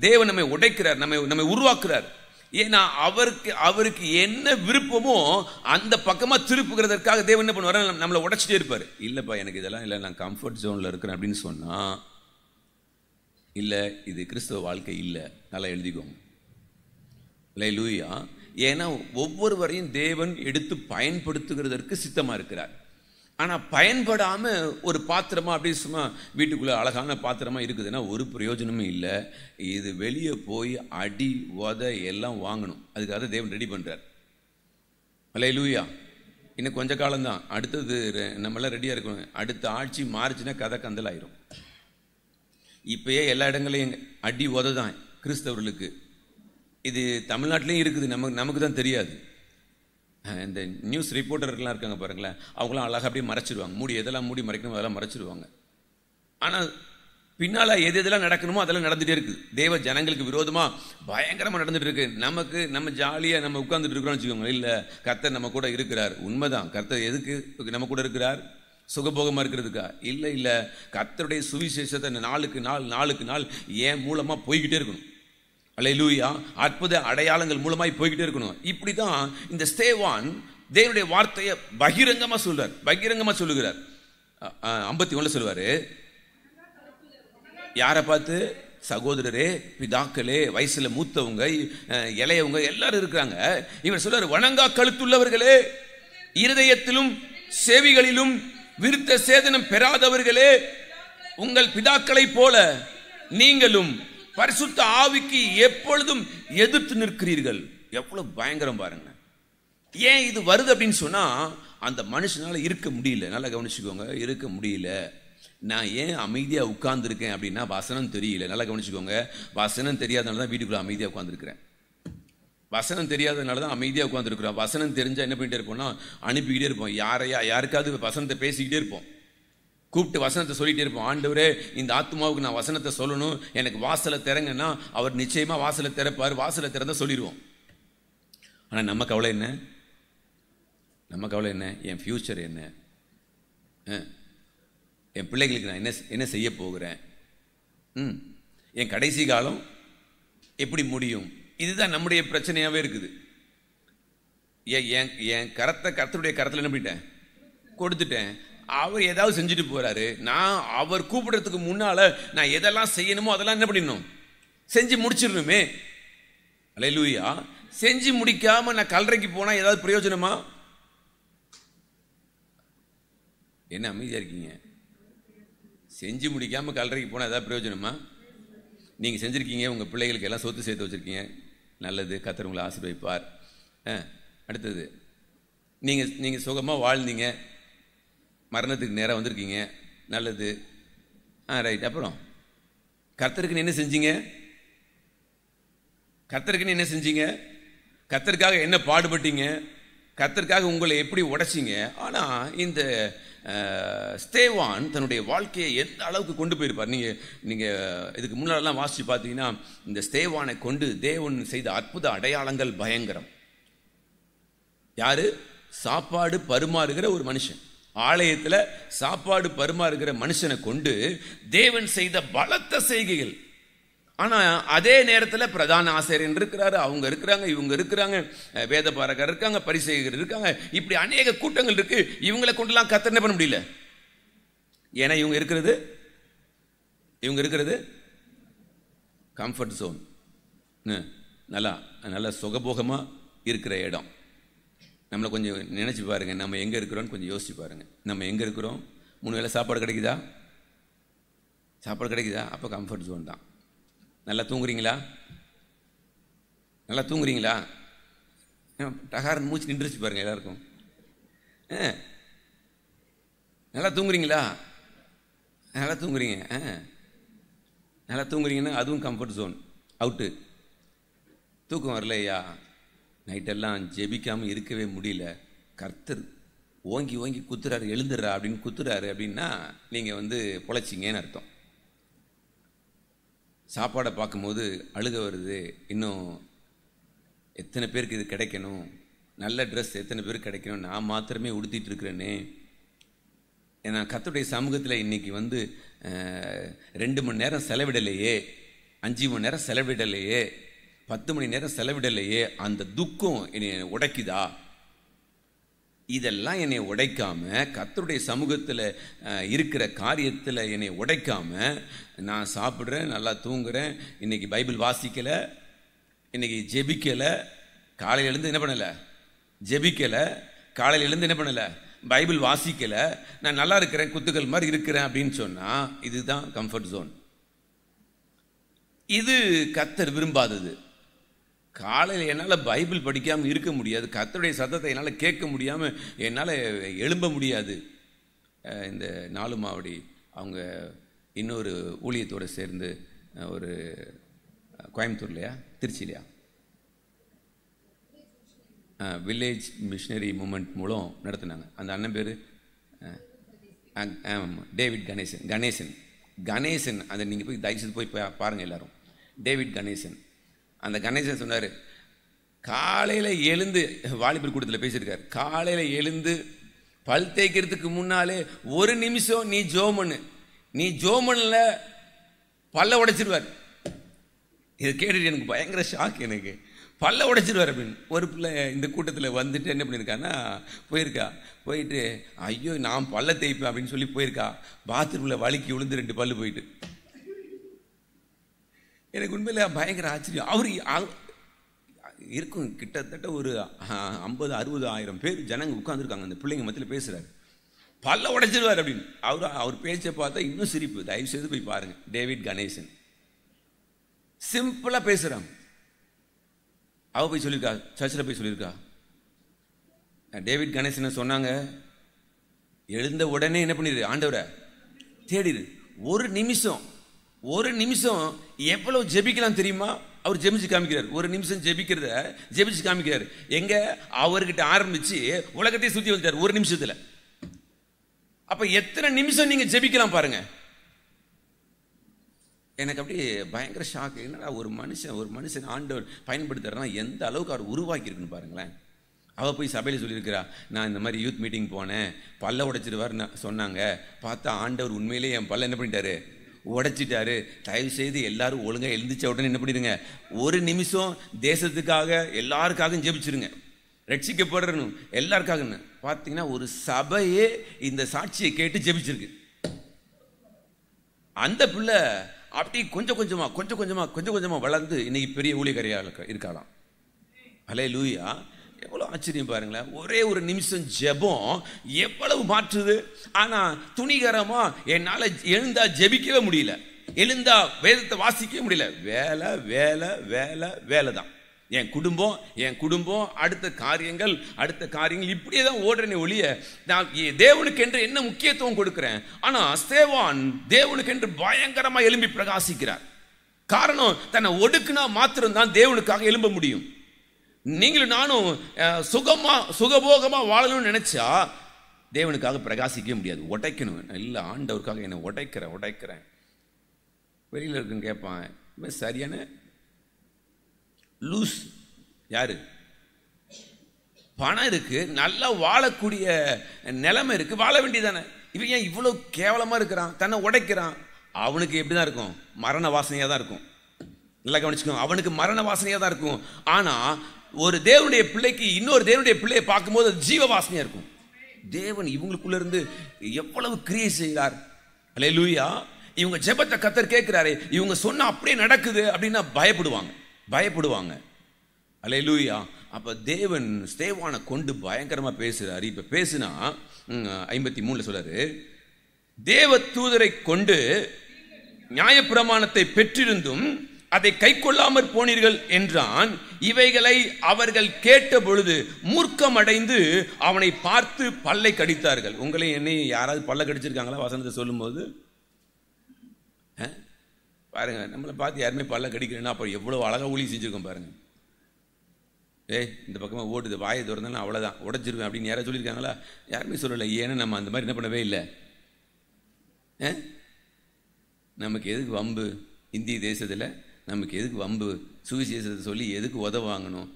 தேவன் நம்மை உடைக்கிறார், நம்மை உருவாக்குறார். ஏன்னா அவருக்கு என்ன விருப்பமோ அந்த பக்கமா திருப்புகிறதற்காக தேவன் என்ன பண்ணுவாரு, நம்மளை உடைச்சிட்டே இருப்பாரு. இல்லப்பா எனக்கு இதெல்லாம் இல்லை, நான் கம்ஃபர்ட் ஜோன்ல இருக்கிறேன் அப்படின்னு சொன்னா இல்ல, இது கிறிஸ்தவ வாழ்க்கை இல்லை. நல்லா எழுதிக்கோங்க. அல்லேலூயா. ஏன்னா ஒவ்வொருவரையும் தேவன் எடுத்து பயன்படுத்துகிறதற்கு சித்தமா இருக்கிறார். ஆனா பயன்படாம ஒரு பாத்திரமா அப்படி சும்மா வீட்டுக்குள்ள அழகான பாத்திரமா இருக்குதுன்னா ஒரு பிரயோஜனமும் இல்லை. இது வெளியே போய் அடி உதை எல்லாம் வாங்கணும். அதுக்காக தேவன் ரெடி பண்றார். அல்லேலூயா. இன்னும் கொஞ்ச காலம்தான், அடுத்தது நம்மளாம் ரெடியாக இருக்கணும். அடுத்த ஆட்சி மாறுச்சுன்னா கதை கந்தல் ஆயிரும். இப்பயே எல்லா இடங்களையும் அடி உததான் கிறிஸ்தவர்களுக்கு. இது தமிழ்நாட்டிலையும் இருக்குது, நமக்கு தான் தெரியாது. இந்த நியூஸ் ரிப்போர்ட்டர்லாம் இருக்காங்க பாருங்களேன், அவங்களாம் அழகாக அப்படியே மறைச்சிடுவாங்க, எதெல்லாம் மூடி மறைக்கணும் அதெல்லாம் மறைச்சிடுவாங்க. ஆனால் பின்னால் எதெல்லாம் நடக்கணுமோ அதெல்லாம் நடந்துகிட்டே இருக்குது. தேவ ஜனங்களுக்கு விரோதமாக பயங்கரமாக நடந்துட்டு இருக்கு. நம்ம ஜாலியாக நம்ம உட்கார்ந்துட்டு இருக்கிறோம்னு வச்சுக்கோங்க. இல்லை, கர்த்தர் நம்ம கூட இருக்கிறார். உண்மைதான், கர்த்தர் எதுக்கு நம்ம கூட இருக்கிறார்? சுகபோகமாக இருக்கிறதுக்கா? இல்லை, கர்த்தருடைய சுவிசேஷத்தை நாளுக்கு நாள் ஏன் மூலமாக போய்கிட்டே இருக்கணும். அல்லேலூயா. அற்புத அடையாளங்கள் மூலமாய் போய்கிட்டே இருக்கணும். இப்படி தான் இந்த ஸ்தேவான் தேவனுடைய வார்த்தையை பகிரங்கமாக சொல்லுகிறார். 51 சொல்லுவார், யாரை பார்த்து? சகோதரரே, பிதாக்களே, வயசுல மூத்தவங்க, இளையவங்க எல்லாரும் இருக்கிறாங்க. இவர் சொல்றாரு, வணங்கா கழுத்துள்ளவர்களே, இருதயத்திலும் செவிகளிலும் விருத்த சேதனம் பெறாதவர்களே, உங்கள் பிதாக்களை போல நீங்களும் பரிசுத்த ஆவிக்கு எப்பொழுதும் எதிர்த்து நிற்கிறீர்கள். எவ்வளவு பயங்கரம் பாருங்க. ஏன் இது வருது அப்படின்னு சொன்னா, அந்த மனுஷனால இருக்க முடியல. நல்லா கவனிச்சுக்கோங்க, இருக்க முடியல. நான் ஏன் அமைதியா உட்கார்ந்துருக்கேன் அப்படின்னா, வசனம் தெரியல. நல்லா கவனிச்சுக்கோங்க, வசனம் தெரியாதனால தான் வீட்டுக்குள்ள அமைதியா உட்கார்ந்துருக்கிறேன். வசனம் தெரியாதனால தான் அமைதியா உட்கார்ந்துருக்கிறோம். வசனம் தெரிஞ்சா என்ன பண்ணிட்டே இருப்போம்னா, அனுப்பிக்கிட்டே இருப்போம். யாருக்காவது வசனத்தை பேசிக்கிட்டே இருப்போம், கூப்பிட்டு வசனத்தை சொல்லிட்டே இருப்போம். ஆண்டவரே, இந்த ஆத்மாவுக்கு நான் வசனத்தை சொல்லணும், எனக்கு வாசலை திறங்கன்னா அவர் நிச்சயமா வாசலை திறப்பார். வாசலை திறந்தா சொல்லிடுவோம். ஆனா நம்ம கவலை என்ன? என் ஃபியூச்சர் என்ன? என் பிள்ளைகளுக்கு நான் என்ன செய்ய போகிறேன்? என் கடைசி காலம் எப்படி முடியும்? இதுதான் நம்முடைய பிரச்சனையாவே இருக்குது. என் கர்த்தருடைய கரத்தில் என்ன பண்ணிட்டேன்? கொடுத்துட்டேன். அவர் ஏதாவது செஞ்சுட்டு போறாரு. நான் அவர் கூப்பிடுறதுக்கு முன்னால நான் எதெல்லாம் செய்யணுமோ அதெல்லாம் என்ன பண்ணிடணும்? செஞ்சு முடிச்சிடணுமே. அல்லேலூயா. செஞ்சு முடிக்காம நான் கல்லறைக்கு போனா ஏதாவது பிரயோஜனமா? என்ன அமைதியா இருக்கீங்க? செஞ்சு முடிக்காம கல்லறைக்கு போனா ஏதாவது பிரயோஜனமா? நீங்க செஞ்சிருக்கீங்க, உங்க பிள்ளைகளுக்கு எல்லாம் சொத்து சேர்த்து வச்சிருக்கீங்க. நல்லது, கர்த்தர் உங்களை ஆசீர்வதிப்பார். அடுத்தது, நீங்க சுகமா வாழ்ந்தீங்க, மரணத்துக்கு நேரம் வந்திருக்கீங்க. நல்லது, ரைட். அப்புறம் கர்த்தருக்கு என்ன செஞ்சீங்க? கர்த்தருக்காக என்ன பாடுபட்டீங்க? கர்த்தருக்காக உங்களை எப்படி உடைச்சிங்க? ஆனா இந்த ஸ்தேவான் தன்னுடைய வாழ்க்கையை எந்த அளவுக்கு கொண்டு போயிருப்பார். நீங்க இதுக்கு முன்னாடிலாம் வாசிச்சு பார்த்தீங்கன்னா, இந்த ஸ்தேவானை கொண்டு தேவன் செய்த அற்புத அடையாளங்கள் பயங்கரம். யாரு? சாப்பாடு பரிமாறுகிற ஒரு மனுஷன், ஆலயத்தில் சாப்பாடு பரிமாறுகிற மனுஷனை கொண்டு தேவன் செய்த பலத்த செய்கைகள். ஆனா அதே நேரத்தில் பிரதான ஆசிரியர் இருக்கிறாரு, அவங்க இருக்கிறாங்க, இவங்க இருக்கிறாங்க, வேத பாரகர் இருக்காங்க, பரிசேயகர் இருக்காங்க, இப்படி அநேக கூட்டங்கள் இருக்கு. இவங்களை கொண்டுலாம் கர்த்தர் என்ன பண்ண முடியல. ஏன்னா இவங்க இருக்கிறது கம்ஃபர்ட் ஜோன், நல்லா சுகபோகமா இருக்கிற இடம். நம்மளை கொஞ்சம் நினைச்சு பாருங்க, நம்ம எங்க இருக்கிறோம்னு கொஞ்சம் யோசிச்சு பாருங்க. நம்ம எங்க இருக்கிறோம்? 3 வேளை சாப்பாடு கிடைக்குதா? அப்போ கம்ஃபர்ட் ஜோன் தான். நல்லா தூங்குறீங்களா? டகாரன் மூச்சு நின்றுச்சு பாருங்க எல்லாருக்கும். நல்லா தூங்குறீங்களா? நல்லா தூங்குறீங்கன்னா அதுவும் கம்ஃபர்ட் ஜோன் அவுட்டு. தூக்கம் வரலையா? நைட்டெல்லாம் ஜெபிக்காமல் இருக்கவே முடியல, கர்த்தர் ஓங்கி குத்துறாரு, எழுந்துடுறா அப்படின்னு குத்துறாரு அப்படின்னா நீங்கள் பொழைச்சிங்கன்னு அர்த்தம். சாப்பாடை பார்க்கும்போது அழுக வருது, இன்னும் எத்தனை பேருக்கு இது கிடைக்கணும், நல்ல ட்ரெஸ் எத்தனை பேருக்கு கிடைக்கணும், நான் மாத்திரமே உடுத்திட்டு இருக்கிறேனே. ஏன்னா கர்த்தருடைய சமூகத்தில் இன்னைக்கு 2 மணி நேரம் செலவிடலையே, 5 மணி நேரம் செலவிடலையே, 10 மணி நேரம் செலவிடலையே, அந்த துக்கம் என்னை உடைக்குதா? இதெல்லாம் என்னை உடைக்காம, கர்த்தருடைய சமூகத்தில் இருக்கிற காரியத்தில் என்னை உடைக்காம, நான் சாப்பிட்றேன், நல்லா தூங்குறேன், இன்னைக்கு பைபிள் வாசிக்கலை, இன்னைக்கு ஜெபிக்கலை, காலையில் எழுந்து என்ன பண்ணலை, ஜெபிக்கலை, காலையில் எழுந்து என்ன பண்ணலை, பைபிள் வாசிக்கலை, நான் நல்லா இருக்கிறேன், குத்துக்கள் மாதிரி இருக்கிறேன் அப்படின்னு சொன்னா, இதுதான் கம்ஃபர்ட் ஜோன். இது கர்த்தர் விரும்பாதது. காலையில் என்னால் பைபிள் படிக்காமல் இருக்க முடியாது, கர்த்தருடைய சத்தத்தை என்னால் கேட்க முடியாமல் என்னால் எழும்ப முடியாது. இந்த 4 மாவடி அவங்க இன்னொரு ஊழியத்தோடு சேர்ந்து ஒரு கோயம்புத்தூர்லையா திருச்சிலையா வில்லேஜ் மிஷனரி மூமெண்ட் மூலம் நடத்தினாங்க. அந்த அண்ணன் பேர் டேவிட் கணேசன். அதை நீங்கள் போய் தயவுசெய்து போய் பாருங்கள் எல்லோரும். டேவிட் கணேசன். அந்த கணேசன் சொன்னார், காலையில் எழுந்து வாலிபர் கூட்டத்தில் பேசியிருக்கார், காலையில் எழுந்து பல் தேய்க்கிறதுக்கு முன்னாலே 1 நிமிஷம் நீ ஜோமன்ல பல்ல உடைச்சிருவார். இதை கேட்டுட்டு எனக்கு பயங்கர ஷாக். எனக்கு பல்ல உடைச்சிருவார் அப்படின்னு. ஒரு பிள்ளை இந்த கூட்டத்தில் வந்துட்டு என்ன பண்ணியிருக்கான்னா போயிட்டு ஐயோ நான் பல்ல தேய்ப்பேன் அப்படின்னு சொல்லி போயிருக்கா. பாத்ரூமில் வலிக்கு விழுந்து 2 பல்லு போயிட்டு. எனக்கு உண்மையில் பயங்கர ஆச்சரியம். அவர் இருக்கும் கிட்டத்தட்ட ஒரு 50-60 பேர் ஜனங்க உட்காந்துருக்காங்க. அந்த பிள்ளைங்க மத்தியில் பேசுகிறார், பல்ல உடைச்சிருவார் அப்படின்னு. அவர் பேச்சை பார்த்தா இன்னும் சிரிப்பு. தயவு செய்து போய் பாருங்க. டேவிட் கணேசன் சிம்பிளாக பேசுகிறாங்க. அவ போய் சொல்லியிருக்கா, சர்ச்சில் போய் சொல்லியிருக்கா. டேவிட் கணேசன் சொன்னாங்க, எழுந்த உடனே என்ன பண்ணிடு, ஆண்டவரை தேடிடு. 1 நிமிஷம் எவ்வளவு ஜெபிக்கலாம் தெரியுமா? அவர் ஜெபிச்சு காமிக்கிறார். 1 நிமிஷம் ஜெபிச்சு காமிக்கிறார். எங்க அவர்கிட்ட ஆரம்பிச்சு உலகத்தையே சுத்தி வந்துட்டார் 1 நிமிஷத்துல. அப்ப எத்தனை நிமிஷம் நீங்க ஜெபிக்கலாம் பாருங்க. எனக்கு அப்படியே பயங்கர ஷாக். என்னடா ஒரு மனுஷன் ஆண்டவர் பயன்படுத்துறா எந்த அளவுக்கு அவர் உருவாக்கி இருக்குன்னு பாருங்களேன். அவள் போய் சபையில் சொல்லியிருக்கிறா, நான் இந்த மாதிரி யூத் மீட்டிங் போனேன், பல்ல உடைச்சிடுவார்னு சொன்னாங்க, பார்த்தா ஆண்டவர் உண்மையிலே என் பல்ல என்ன பண்ணிட்டாரு, உடைச்சிட்டாரு. தயவு செய்து எல்லாரும் ஒழுங்காக எழுந்திரிச்ச உடனே என்ன பண்ணிடுங்க, 1 நிமிஷம் தேசத்துக்காக எல்லாருக்காகவும் ஜெபிச்சிருங்க, ரட்சிக்கப்படுறணும் எல்லாருக்காகன்னு. பார்த்தீங்கன்னா ஒரு சபையே இந்த சாட்சியை கேட்டு ஜெபிச்சிருக்கு. அந்த பிள்ளை அப்படி கொஞ்சம் கொஞ்சமா வளர்ந்து இன்னைக்கு பெரிய ஊழியக்காரியாக இருக்கலாம். அல்லேலூயா. எவ்வளவு ஆச்சரியம் பாருங்களேன். ஒரே 1 நிமிஷம் ஜெபம் எவ்வளவு மாற்றுது. ஆனா துணிகரமா என்னால எழுந்தா ஜெபிக்கவே முடியல, எழுந்தா வேதத்தை வாசிக்கவே முடியல. வேலை வேலை வேலை வேலை தான். என் குடும்பம் அடுத்த காரியங்கள் இப்படியே தான் ஓடுறேனே ஒழிய நான் தேவனுக்கு என்று என்ன முக்கியத்துவம் கொடுக்கிறேன். ஆனா ஸ்தேவான் தேவனுக்கு என்று பயங்கரமா எழும்பி பிரகாசிக்கிறார். காரணம், தன்னை ஒடுக்குனா மாத்திரம்தான் தேவனுக்காக எழும்ப முடியும். நீங்களும் நானும் சுகபோகமா வாழணும்னு நினைச்சா தேவனுக்காக பிரகாசிக்க முடியாது. உடைக்கணும். இல்லை, ஆண்டவருக்காக என்னை உடைக்கிறேன். வெளியில இருக்குன்னு கேட்பான், சரியான லூஸ். யாரு? பணம் இருக்கு, நல்லா வாழக்கூடிய நிலைமை இருக்கு, வாழ வேண்டியதானே. இவன் ஏன் இவ்வளவு கேவலமா இருக்கிறான், தன்னை உடைக்கிறான்? அவனுக்கு எப்படிதான் இருக்கும், மரண வாசனையா தான் இருக்கும். நல்லா கவனிச்சுக்கோங்க, அவனுக்கு மரண வாசனையா தான் இருக்கும். ஆனா ஒரு தேவனுடைய பிள்ளைக்கு இன்னொரு தேவனுடைய பிள்ளையை பார்க்கும்போது ஜீவ வாசனையா இருக்கும். தேவன் இவங்களுக்குள்ள இருந்து எவ்வளவு கிரியை செய்கிறார். அல்லேலூயா. இவங்க ஜெபத்தை கர்த்தர் கேட்கிறாரு, இவங்க சொன்னா அப்படியே நடக்குது அப்படின்னா பயப்படுவாங்க. அல்லேலூயா. அப்ப தேவன் ஸ்தேவானை கொண்டு பயங்கரமா பேசுறாரு. இப்ப பேசுனா 53 சொல்றாரு, தேவ தூதரை கொண்டு நியாயப்பிரமாணத்தை பெற்றிருந்தும் அதை கை கொள்ளாமற் போனீர்கள் என்றான். இவைகளை அவர்கள் கேட்ட பொழுது மூர்க்கமடைந்து அவனை பார்த்து பல்லை கடித்தார்கள். உங்களை என்னை யாராவது பல்ல கடிச்சிருக்காங்களா? வசனத்தை சொல்லும் போது பாருங்க, நம்மளை பார்த்து யாருமே பல்ல கடிக்கிறேன்னா அப்போ எவ்வளவு அழகா ஊழி செஞ்சிருக்கோம் பாருங்க. இந்த பக்கமா ஓட்டுது, வாயை திறந்தாலும் அவ்வளவுதான், உடைச்சிருவேன் அப்படின்னு யாராவது சொல்லியிருக்காங்களா? யாருமே சொல்லலை. ஏன்னா நம்ம அந்த மாதிரி என்ன பண்ணவே இல்லை. நமக்கு எதுக்கு வம்பு? இந்திய தேசத்தில் நமக்கு எதுக்கு வம்பு? சுவிசேஷத்தை சொல்லி எதுக்கு உதவாங்கணும்?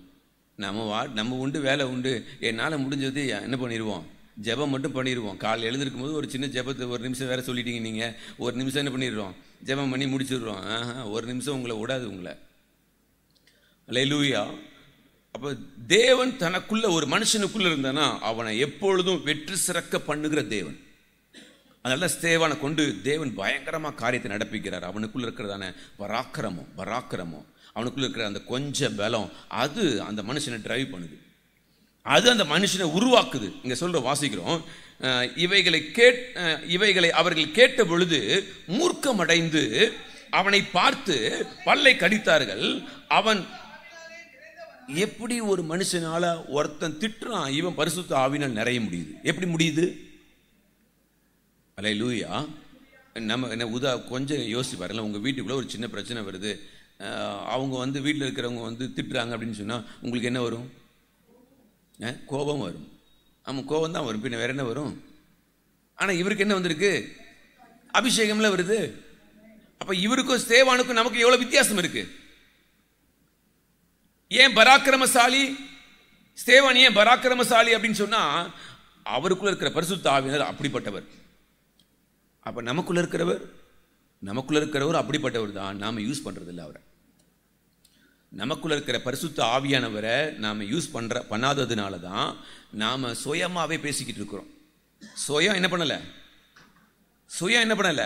நம்ம உண்டு, வேலை உண்டு. என்னால் முடிஞ்சது என்ன பண்ணிடுவோம், ஜெபம் மட்டும் பண்ணிடுவோம். காலையில் எழுந்திருக்கும் போது ஒரு சின்ன ஜெபத்தை 1 நிமிஷம் வேற சொல்லிட்டீங்க நீங்கள், 1 நிமிஷம் என்ன பண்ணிடுறோம், ஜெபம் பண்ணி முடிச்சிடுறோம். 1 நிமிஷம் உங்களை விடாது உங்களை. அல்லேலூயா. அப்போ தேவன் தனக்குள்ள ஒரு மனுஷனுக்குள்ள இருந்தானா அவனை எப்பொழுதும் வெற்றி சிறக்க பண்ணுகிற தேவன். அதனால ஸ்தேவானை கொண்டு தேவன் பயங்கரமா காரியத்தை நடப்பிக்கிறார். அவனுக்குள்ள இருக்கிறதான பராக்கிரமம், அவனுக்குள்ள இருக்கிற அந்த கொஞ்ச பலம், அது அந்த மனுஷனை டிரைவ் பண்ணுது, அது அந்த மனுஷனை உருவாக்குது. இங்க சொல்ற வாசிக்கிறோம், இவைகளை அவர்கள் கேட்ட பொழுது மூர்க்கமடைந்து அவனை பார்த்து பல்லை கடித்தார்கள். அவன் எப்படி ஒரு மனுஷனால ஒருத்தன் திட்டுறான் இவன் பரிசுத்த ஆவினால் நிறைய முடியுது? எப்படி முடியுது? அல்லேலூயா. நம்ம என்ன கொஞ்சம் யோசிச்சு பாருங்களேன். உங்கள் வீட்டுக்குள்ளே ஒரு சின்ன பிரச்சனை வருது, அவங்க வீட்டில் இருக்கிறவங்க திட்டுறாங்க அப்படின்னு சொன்னால் உங்களுக்கு என்ன வரும்? கோபம் வரும். ஆமாம், கோபம் தான் வரும். பின்ன வேற என்ன வரும்? ஆனால் இவருக்கு என்ன வந்திருக்கு? அபிஷேகம்ல வருது. அப்போ இவருக்கும் ஸ்தேவானுக்கும் நமக்கு எவ்வளோ வித்தியாசம் இருக்கு? ஏன் பராக்கிரமசாலி ஸ்தேவான் ஏன் பராக்கிரமசாலி அப்படின்னு சொன்னா அவருக்குள்ள இருக்கிற பரிசுத்த ஆவியானவர் அப்படிப்பட்டவர். அப்ப நமக்குள்ள இருக்கிறவர் அப்படிப்பட்டவர் தான். நாம யூஸ் பண்றது இல்லை அவரை. நமக்குள்ள இருக்கிற பரிசுத்த ஆவியானவரை நாம யூஸ் பண்ணாததுனால தான் நாம சுயமாவே பேசிக்கிட்டு இருக்கிறோம். சுயம் என்ன பண்ணல?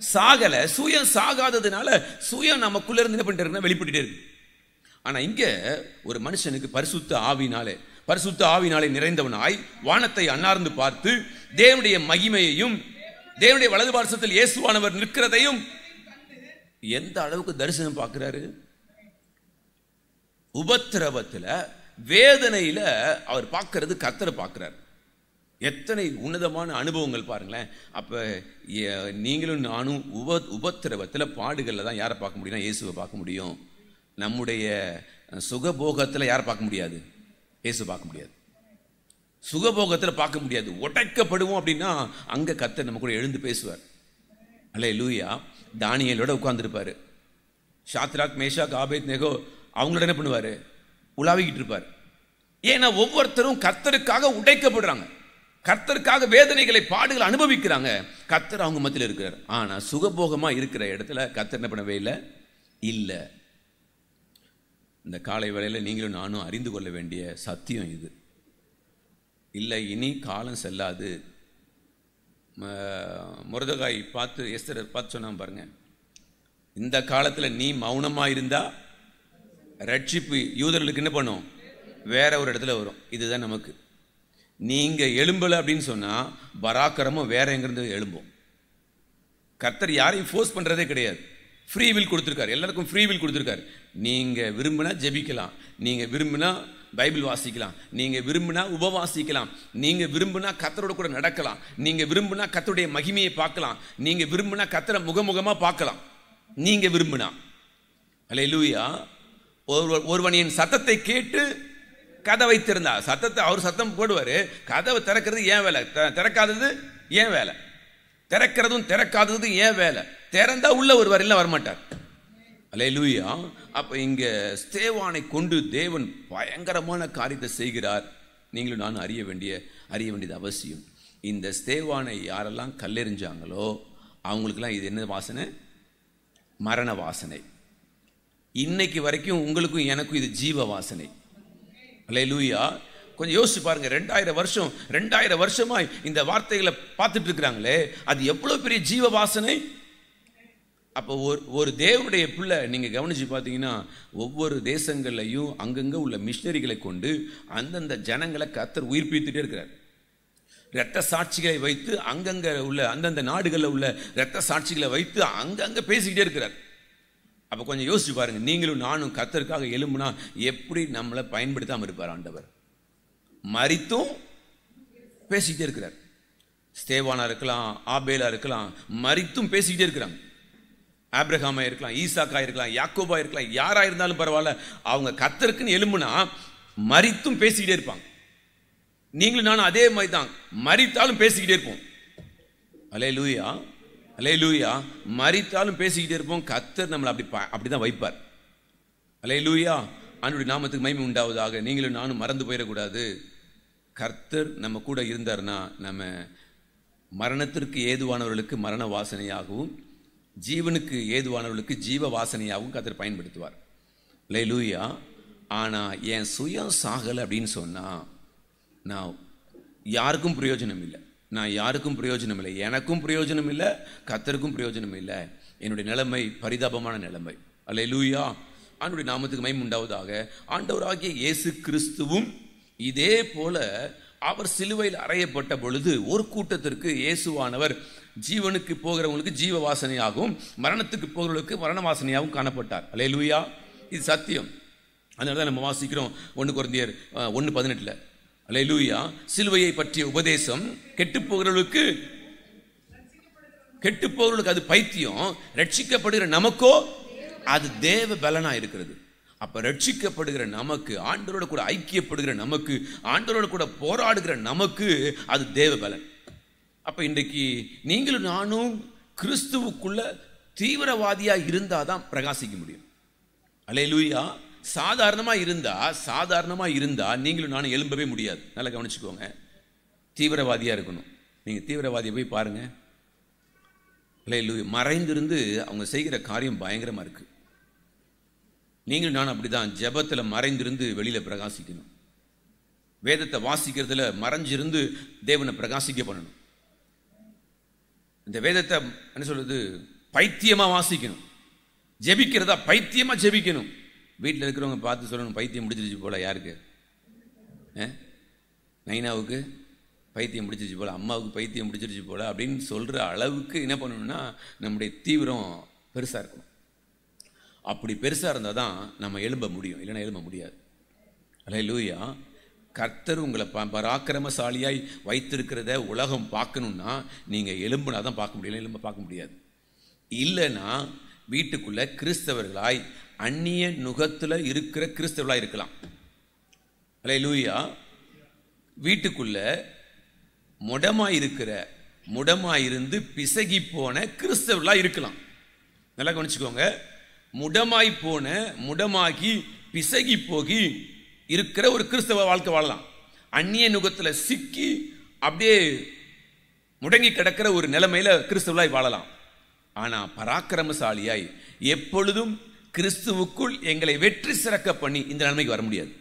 சாகல. சுயம் சாகாததுனால சுயம் நமக்குள்ள இருந்து என்ன பண்ணிட்டு வெளிப்பட்டு இருக்கு. ஆனா இங்க ஒரு மனுஷனுக்கு பரிசுத்த ஆவினாலே நிறைந்தவனாய் வானத்தை அண்ணார்ந்து பார்த்து தேவனுடைய மகிமையையும் தேவனுடைய வலது பார்சத்தில் இயேசுவானவர் நிற்கிறதையும் எந்த அளவுக்கு தரிசனம் பார்க்கிறாரு? உபத்திரவத்துல, வேதனையில அவர் பார்க்கிறது கர்த்தரை பார்க்கிறார். எத்தனை உன்னதமான அனுபவங்கள் பாருங்களேன். அப்ப நீங்களும் நானும் உபத்திரவத்துல, பாடுகள்ல தான் யாரை பார்க்க முடியும்னா இயேசுவை பார்க்க முடியும். நம்முடைய சுகபோகத்தில் யாரை பார்க்க முடியாது? இயேசு பார்க்க முடியாது. சுகபோகத்தில் பார்க்க முடியாது. உடைக்கப்படுவோம் அப்படின்னா அங்கே கர்த்தர் நம்ம கூட எழுந்து பேசுவார். அல்லேலூயா. தானியேலோட உட்கார்ந்துருப்பாரு. ஷாத்ராக், மேஷாக், ஆபேத்நேகோ அவங்களோட என்ன பண்ணுவார்? உலாவிக்கிட்டு இருப்பார். ஏன்னா ஒவ்வொருத்தரும் கர்த்தருக்காக உடைக்கப்படுறாங்க, கர்த்தருக்காக வேதனைகளை, பாடுகளை அனுபவிக்கிறாங்க. கர்த்தர் அவங்க மத்தியில் இருக்கிறார். ஆனால் சுகபோகமாக இருக்கிற இடத்துல கர்த்தர் என்ன பண்ணவே இல்லை. இந்த காலை வேளையில் நீங்களும் நானும் அறிந்து கொள்ள வேண்டிய சத்தியம் இது. இல்லை, இனி காலம் செல்லாது. மொர்தெகாய் பார்த்து எஸ்தரை பார்த்து சொன்னான் பாருங்க, இந்த காலத்தில் நீ மௌனமாக இருந்தா ரட்சிப்பு யூதர்களுக்கு என்ன பண்ணும்? வேற ஒரு இடத்துல வரும். இதுதான் நமக்கு. நீங்க எழும்பல அப்படின்னு சொன்னா பராக்கிரமும் வேற எங்கிருந்து எழும்பும். கர்த்தர் யாரையும் ஃபோர்ஸ் பண்றதே கிடையாது. ஃப்ரீ வில் கொடுத்துருக்காரு. எல்லாருக்கும் ஃப்ரீ வில் கொடுத்துருக்காரு. நீங்க விரும்பினா ஜெபிக்கலாம், நீங்க விரும்பினா பைபிள் வாசிக்கலாம், நீங்க விரும்பினா உபவாசிக்கலாம், நீங்க விரும்பினா கர்த்தரோட கூட நடக்கலாம், நீங்க விரும்பினா கர்த்தருடைய மகிமையை பார்க்கலாம், நீங்க விரும்பினா கர்த்தரை முகமுகமா பார்க்கலாம். நீங்க விரும்பினா. அல்லேலூயா. ஒருவனின் சத்தத்தை கேட்டு கதவை திறந்தா, அவர் சத்தம் போடுவாரு, கதவை திறக்கிறது ஏன் வேலை, திறக்காதது ஏன் வேலை, திறக்கிறதும் திறக்காதது ஏன் வேலை. திறந்தா உள்ள வருவார், இல்லை வரமாட்டார். அல்லேலூயா. அப்ப இங்க ஸ்தேவானை கொண்டு தேவன் பயங்கரமான காரியத்தை செய்கிறார். நீங்களும் நானும் அறிய வேண்டியது அவசியம். இந்த ஸ்தேவானை யாரெல்லாம் கல்லெறிஞ்சாங்களோ அவங்களுக்கெல்லாம் இது என்ன வாசனை? மரண வாசனை. இன்னைக்கு வரைக்கும் உங்களுக்கும் எனக்கும் இது ஜீவ வாசனை. அல்லேலூயா. கொஞ்சம் யோசிச்சு பாருங்க. 2000 வருஷமாய் இந்த வார்த்தைகளை பார்த்துட்டு இருக்கிறாங்களே, அது எவ்வளவு பெரிய ஜீவ வாசனை. அப்போ ஒரு தேவனுடைய பிள்ளை நீங்க கவனிச்சு பார்த்தீங்கன்னா ஒவ்வொரு தேசங்கள்லையும் அங்கங்க உள்ள மிஷனரிகளை கொண்டு அந்தந்த ஜனங்களை கர்த்தர் உயிர்ப்பித்துட்டே இருக்கிறார். இரத்த சாட்சிகளை வைத்து அங்கங்க உள்ள அந்தந்த நாடுகளில் உள்ள இரத்த சாட்சிகளை வைத்து அங்கங்க பேசிக்கிட்டே இருக்கிறார். அப்போ கொஞ்சம் யோசிச்சு பாருங்க. நீங்களும் நானும் கர்த்தருக்காக எழும்புனா எப்படி நம்மளை பயன்படுத்தாம இருப்பார் ஆண்டவர்? மரித்தும் பேசிக்கிட்டே இருக்கிறார். ஸ்தேவானா இருக்கலாம், ஆபேலா இருக்கலாம், மரித்தும் பேசிக்கிட்டே இருக்கிறாங்க. ஆபிரகாமா இருக்கலாம், ஈசாக்கா இருக்கலாம், யாக்கோபா இருக்கலாம், யாரா இருந்தாலும் பரவாயில்ல, அவங்க கர்த்தருக்குன்னு எழும்புனா மரித்தும் பேசிக்கிட்டே இருப்பாங்க. நீங்களும் நானும் அதே மாதிரி தான், மரித்தாலும் பேசிக்கிட்டே இருப்போம். அல்லேலூயா, அல்லேலூயா. மரித்தாலும் பேசிக்கிட்டே இருப்போம். கர்த்தர் நம்மளை அப்படிதான் வைப்பார். அல்லேலூயா. ஆண்டவருடைய நாமத்துக்கு மகிமை உண்டாவதாக. நீங்களும் நானும் மறந்து போயிடக்கூடாது. கர்த்தர் நம்ம கூட இருந்தார்னா நம்ம மரணத்திற்கு ஏதுவானவர்களுக்கு மரண வாசனையாகவும் ஜீவனுக்கு ஏதுவானவர்களுக்கு ஜீவ வாசனையாகவும் கர்த்தர் பயன்படுத்துவார். அல்லேலூயா. ஆனால் என் சுயம் சாகலை அப்படின்னு சொன்னால் நான் யாருக்கும் பிரயோஜனம் இல்லை. எனக்கும் பிரயோஜனம் இல்லை, கர்த்தருக்கும் பிரயோஜனம் இல்லை. என்னுடைய நிலைமை பரிதாபமான நிலைமை. அல்லேலூயா. ஆண்டவருடைய நாமத்துக்கு மகிமை உண்டாவதாக. ஆண்டவராகிய இயேசு கிறிஸ்துவும் இதே போல அவர் சிலுவையில் அறையப்பட்ட பொழுது ஒரு கூட்டத்திற்கு இயேசுவானவர் ஜீவனுக்கு போகிறவங்களுக்கு ஜீவ வாசனையாகவும் மரணத்துக்கு போகிறவர்களுக்கு மரண வாசனையாகவும் காணப்பட்டார். அல்லேலூயா. இது சத்தியம். அதனால தான் நம்ம வாசிக்கிறோம் 1 கொரிந்தியர் 1:18. அல்லேலூயா. சிலுவையை பற்றிய உபதேசம் கெட்டுப்போகிறவர்களுக்கு அது பைத்தியம், ரட்சிக்கப்படுகிற நமக்கோ அது தேவ பலனா இருக்கிறது. அப்ப ரட்சிக்கப்படுகிற நமக்கு, ஆண்டவரோட கூட ஐக்கியப்படுகிற நமக்கு, ஆண்டவரோட கூட போராடுகிற நமக்கு அது தேவ பலன். அப்ப இன்றைக்கு நீங்களும் நானும் கிறிஸ்துவுக்குள்ள தீவிரவாதியா இருந்தாதான் பிரகாசிக்க முடியும். அல்லேலூயா. சாதாரணமா இருந்தா நீங்களும் நானும் எழும்பவே முடியாது. நல்லா கவனிச்சுக்கோங்க. தீவிரவாதியா இருக்கணும். நீங்க தீவிரவாதியை போய் பாருங்க. அல்லேலூயா. மறைந்திருந்து அவங்க செய்கிற காரியம் பயங்கரமா இருக்கு. நீங்களும் நானும் அப்படிதான் ஜெபத்துல மறைந்திருந்து வெளியில பிரகாசிக்கணும். வேதத்தை வாசிக்கிறதுல மறைஞ்சிருந்து தேவனை பிரகாசிக்க பண்ணணும். இந்த வேதத்தை என்ன சொல்றது, பைத்தியமா வாசிக்கணும். ஜெபிக்கிறதா பைத்தியமா ஜெபிக்கணும். வீட்டில் இருக்கிறவங்க பார்த்து சொல்லணும், பைத்தியம் முடிச்சிருச்சு போல. யாருக்கு? நைனாவுக்கு பைத்தியம் முடிச்சிருச்சு போல, அம்மாவுக்கு பைத்தியம் முடிச்சிருச்சு போல அப்படின்னு சொல்ற அளவுக்கு என்ன பண்ணணும்னா நம்முடைய தீவிரம் பெருசா இருக்கணும். அப்படி பெருசா இருந்தால் தான் நம்ம எழும்ப முடியும், இல்லைன்னா எழும்ப முடியாது. அல்லேலூயா. கர்த்தர் உங்களை பராக்கிரமசாலியாய் வைத்திருக்கிறத உலகம் பார்க்கணும்னா நீங்க எழும்புனா தான் பார்க்க முடியல, எழும்ப பார்க்க முடியாது. இல்லைன்னா வீட்டுக்குள்ள கிறிஸ்தவர்களாய் அந்நிய நுகத்துல இருக்கிற கிறிஸ்தவர்களாய் இருக்கலாம். அல்லேலூயா. வீட்டுக்குள்ள முடமாயிருந்து பிசகி போன கிறிஸ்தவர்களாய் இருக்கலாம். நல்லா கவனிச்சுக்கோங்க. முடமாகி பிசகி போகி இருக்கிற ஒரு கிறிஸ்தவ வாழ்க்கை வாழலாம். அந்நிய நுகத்துல சிக்கி அப்படியே முடங்கி கிடக்கிற ஒரு நிலைமையில கிறிஸ்தவர்களாய் வாழலாம். ஆனா பராக்கிரமசாலியாய் எப்பொழுதும் கிறிஸ்துவுக்குள் எங்களை வெற்றி சிறக்க பண்ணி இந்த நிலைமைக்கு வர முடியாது.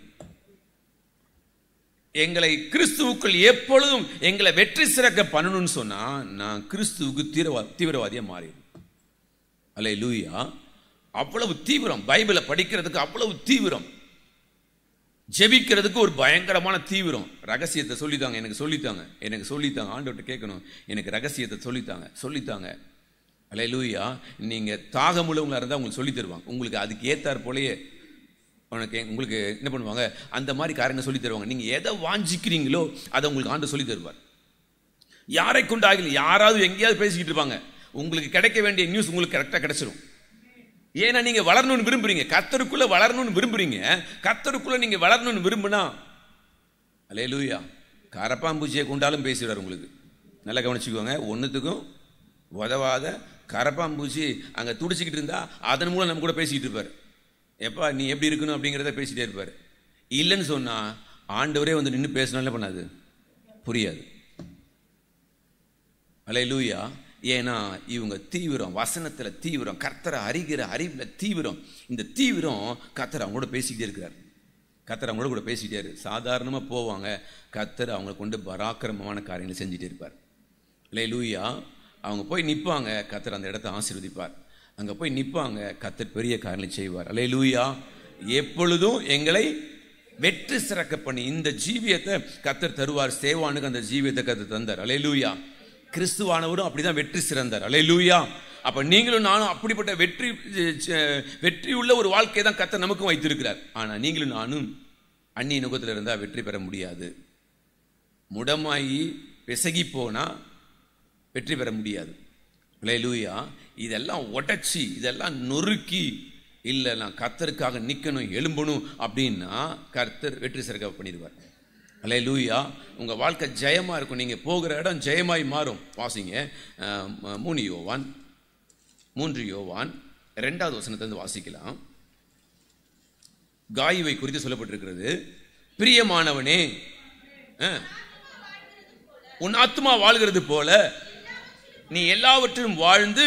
எங்களை கிறிஸ்துவுக்குள் எப்பொழுதும் எங்களை வெற்றி சிறக்க பண்ணணும்னு சொன்னா நான் கிறிஸ்துவுக்கு தீவிரவாதியா மாறிடும். அல்லேலூயா. அவ்வளவு தீவிரம். பைபிளை படிக்கிறதுக்கு அவ்வளவு தீவிரம், ஜெபிக்கிறதுக்கு ஒரு பயங்கரமான தீவிரம். ரகசியத்தை சொல்லித்தாங்க, எனக்கு சொல்லித்தாங்க. ஆண்டவர்கிட்ட கேட்கணும், எனக்கு ரகசியத்தை சொல்லித்தாங்க. அல்லேலூயா. நீங்க தாகமுள்ளவங்களா இருந்தால் உங்களுக்கு சொல்லி தருவாங்க. உங்களுக்கு அதுக்கு ஏத்தார் போலயே உங்களுக்கு என்ன பண்ணுவாங்க, அந்த மாதிரி காரியங்கள் சொல்லி தருவாங்க. நீங்க எதை வாஞ்சிக்கிறீங்களோ அதை உங்களுக்கு ஆண்டு சொல்லி தருவார். யாரை கொண்டு ஆகல, யாராவது எங்கேயாவது பேசிக்கிட்டு இருப்பாங்க. உங்களுக்கு கிடைக்க வேண்டிய நியூஸ் உங்களுக்கு கரெக்டாக கிடைச்சிடும். ஏன்னா நீங்க வளரணும்னு விரும்புறீங்க, கர்த்தருக்குள்ள வளரணும்னு விரும்புறீங்க. கர்த்தருக்குள்ள நீங்க வளரணும்னு விரும்புனா அல்லேலூயா கரப்பாம்பூச்சியை கொண்டாலும் பேசிடுவார் உங்களுக்கு. நல்லா கவனிச்சுக்கோங்க. ஒன்றுத்துக்கும் உதவாத கரப்பாம்பூச்சி அங்கே துடிச்சிக்கிட்டு இருந்தா அதன் மூலம் நம்ம கூட பேசிக்கிட்டு இருப்பார். எப்பா நீ எப்படி இருக்கணும் அப்படிங்கிறத பேசிட்டே இருப்பார். இல்லைன்னு சொன்னா ஆண்டவரே வந்து நின்று பேசினாலே பண்ணாது, புரியாது. அல்லேலூயா. ஏன்னா இவங்க தீவிரம், வசனத்துல தீவிரம், கர்த்தரை அறிகிற அறிவுல தீவிரம். இந்த தீவிரம் கர்த்தர் அவங்களோட பேசிக்கிட்டே இருக்கிறார். சாதாரணமா போவாங்க, கர்த்தர் அவங்களை கொண்டு பராக்கிரமமான காரியங்களை செஞ்சுட்டே இருப்பார். அல்லேலூயா. அவங்க போய் நிற்பாங்க, கர்த்தர் அந்த இடத்தை ஆசீர்வதிப்பார். அங்க போய் நிற்பாங்க, கர்த்தர் பெரிய காரியங்களை செய்வார். அல்லேலூயா. எப்பொழுதும் எங்களை வெற்றி சிறக்க பண்ணி இந்த ஜீவியத்தை கர்த்தர் தருவார். சேவானுக்கு அந்த ஜீவியத்தை கர்த்தர் தந்தார். அல்லேலூயா. கிறிஸ்துவானவரும் அப்படிதான் வெற்றி சிறந்தார். அல்லேலூயா. அப்ப நீங்களும் நானும் அப்படிப்பட்ட வெற்றி உள்ள ஒரு வாழ்க்கையை தான் கர்த்தர் நமக்கும் வைத்திருக்கிறார். ஆனா நீங்களும் நானும் அந்நிய நுகத்தில் இருந்தா வெற்றி பெற முடியாது. முடமாயி பிசகி போனா வெற்றி பெற முடியாது. அல்லேலூயா. இதெல்லாம் உடைச்சி, இதெல்லாம் நொறுக்கி, இல்லை நான் கர்த்தருக்காக நிற்கணும், எழும்பணும் அப்படின்னா கர்த்தர் வெற்றி சிறக்க பண்ணிடுவார். அல்லேலூயா. உங்க வாழ்க்கை ஜெயமா இருக்கும். நீங்க போகிற இடம் ஜெயமாய் மாறும். வாசிங்க 3 யோவான் 2வது வசனத்திலிருந்து வாசிக்கலாம். காயுவை குறித்து சொல்லப்பட்டிருக்கிறது. பிரியமானவனே, உன் ஆத்துமா வாழ்கிறது போல நீ எல்லாவற்றிலும் வாழ்ந்து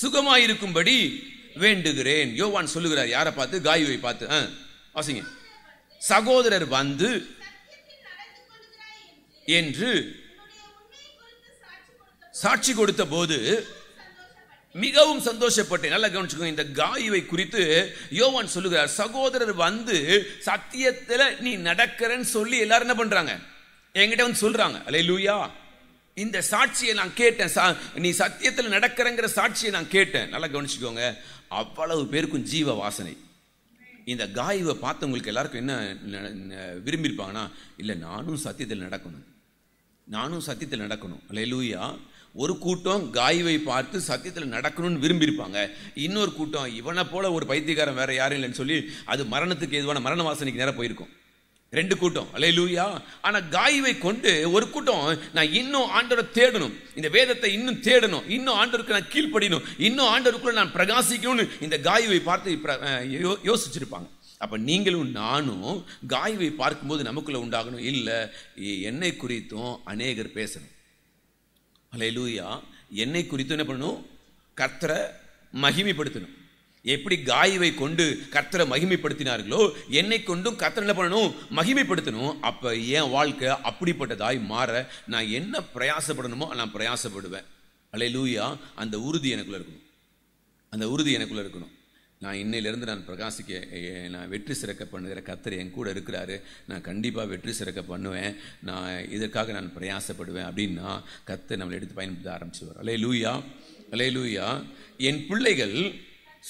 சுகமாயிருக்கும்படி வேண்டுகிறேன். யோவான் சொல்லுகிறார். யாரை பார்த்து? காயுவை பார்த்து. வாசிங்க. சகோதரர் வந்து என்று சாட்சி கொடுத்த போது மிகவும் சந்தோஷப்பட்டேன். நல்லா கவனிச்சுக்கோங்க. இந்த காயுவை குறித்து யோவான் சொல்லுகிறார். சகோதரர் வந்து சத்தியத்துல நீ நடக்கிறன்னு சொல்லி எல்லாரும் என்ன பண்றாங்க, என்கிட்ட வந்து சொல்றாங்க. அல்லேலூயா. இந்த சாட்சியை நான் கேட்டேன். நீ சத்தியத்தில் நடக்கிறங்கிற சாட்சியை நான் கேட்டேன். நல்லா கவனிச்சுக்கோங்க. அவ்வளவு பேருக்கும் ஜீவ வாசனை. இந்த காய்வை பார்த்தவங்களுக்கு எல்லாருக்கும் என்ன விரும்பியிருப்பாங்கன்னா, இல்லை நானும் சத்தியத்தில் நடக்கணும், நானும் சத்தியத்தில் நடக்கணும். அல்லேலூயா. ஒரு கூட்டம் காய்வை பார்த்து சத்தியத்தில் நடக்கணும்னு விரும்பியிருப்பாங்க. இன்னொரு கூட்டம் இவனை போல ஒரு பைத்தியக்காரன் வேற யாரும் இல்லைன்னு சொல்லி அது மரணத்துக்கு எதுவான மரண வாசனைக்கு நேரம் போயிருக்கும். ரெண்டு கூட்டம். அல்லேலூயா. ஆனா காய்வை கொண்டு ஒரு கூட்டம் நான் இன்னும் ஆண்டவரை தேடணும், இந்த வேதத்தை இன்னும் தேடணும், இன்னும் ஆண்டவருக்கு நான் கீழ்ப்படியணும், இன்னும் ஆண்டவருக்குள்ள நான் பிரகாசிக்கணும்னு இந்த காய்வை பார்த்து யோசிச்சிருப்பாங்க. அப்ப நீங்களும் நானும் காய்வை பார்க்கும்போது நமக்குள்ள உண்டாகணும், இல்லை என்னை குறித்தும் அநேகர் பேசணும். அல்லேலூயா. என்னை குறித்து என்ன பண்ணணும்? கர்த்தரை மகிமைப்படுத்தணும். எப்படி காய்வை கொண்டு கர்த்தரை மகிமைப்படுத்தினார்களோ என்னை கொண்டும் கர்த்தரை என்ன பண்ணணும்? மகிமைப்படுத்தணும். அப்ப என் வாழ்க்கை அப்படிப்பட்டதாய் மாற நான் என்ன பிரயாசப்படணுமோ நான் பிரயாசப்படுவேன். அல்லேலூயா. அந்த உறுதி எனக்குள்ள இருக்கணும், அந்த உறுதி எனக்குள்ள இருக்கணும். நான் இன்னையிலிருந்து நான் பிரகாசிக்க, நான் வெற்றி சிறக்க பண்ணுகிற கர்த்தர் என் கூட இருக்கிறாரு, நான் கண்டிப்பாக வெற்றி சிறக்க பண்ணுவேன், நான் இதற்காக நான் பிரயாசப்படுவேன் அப்படின்னா கர்த்தர் நம்மளை எடுத்து பயன்படுத்த ஆரம்பிச்சுவார். அல்லேலூயா. அல்லேலூயா. என் பிள்ளைகள்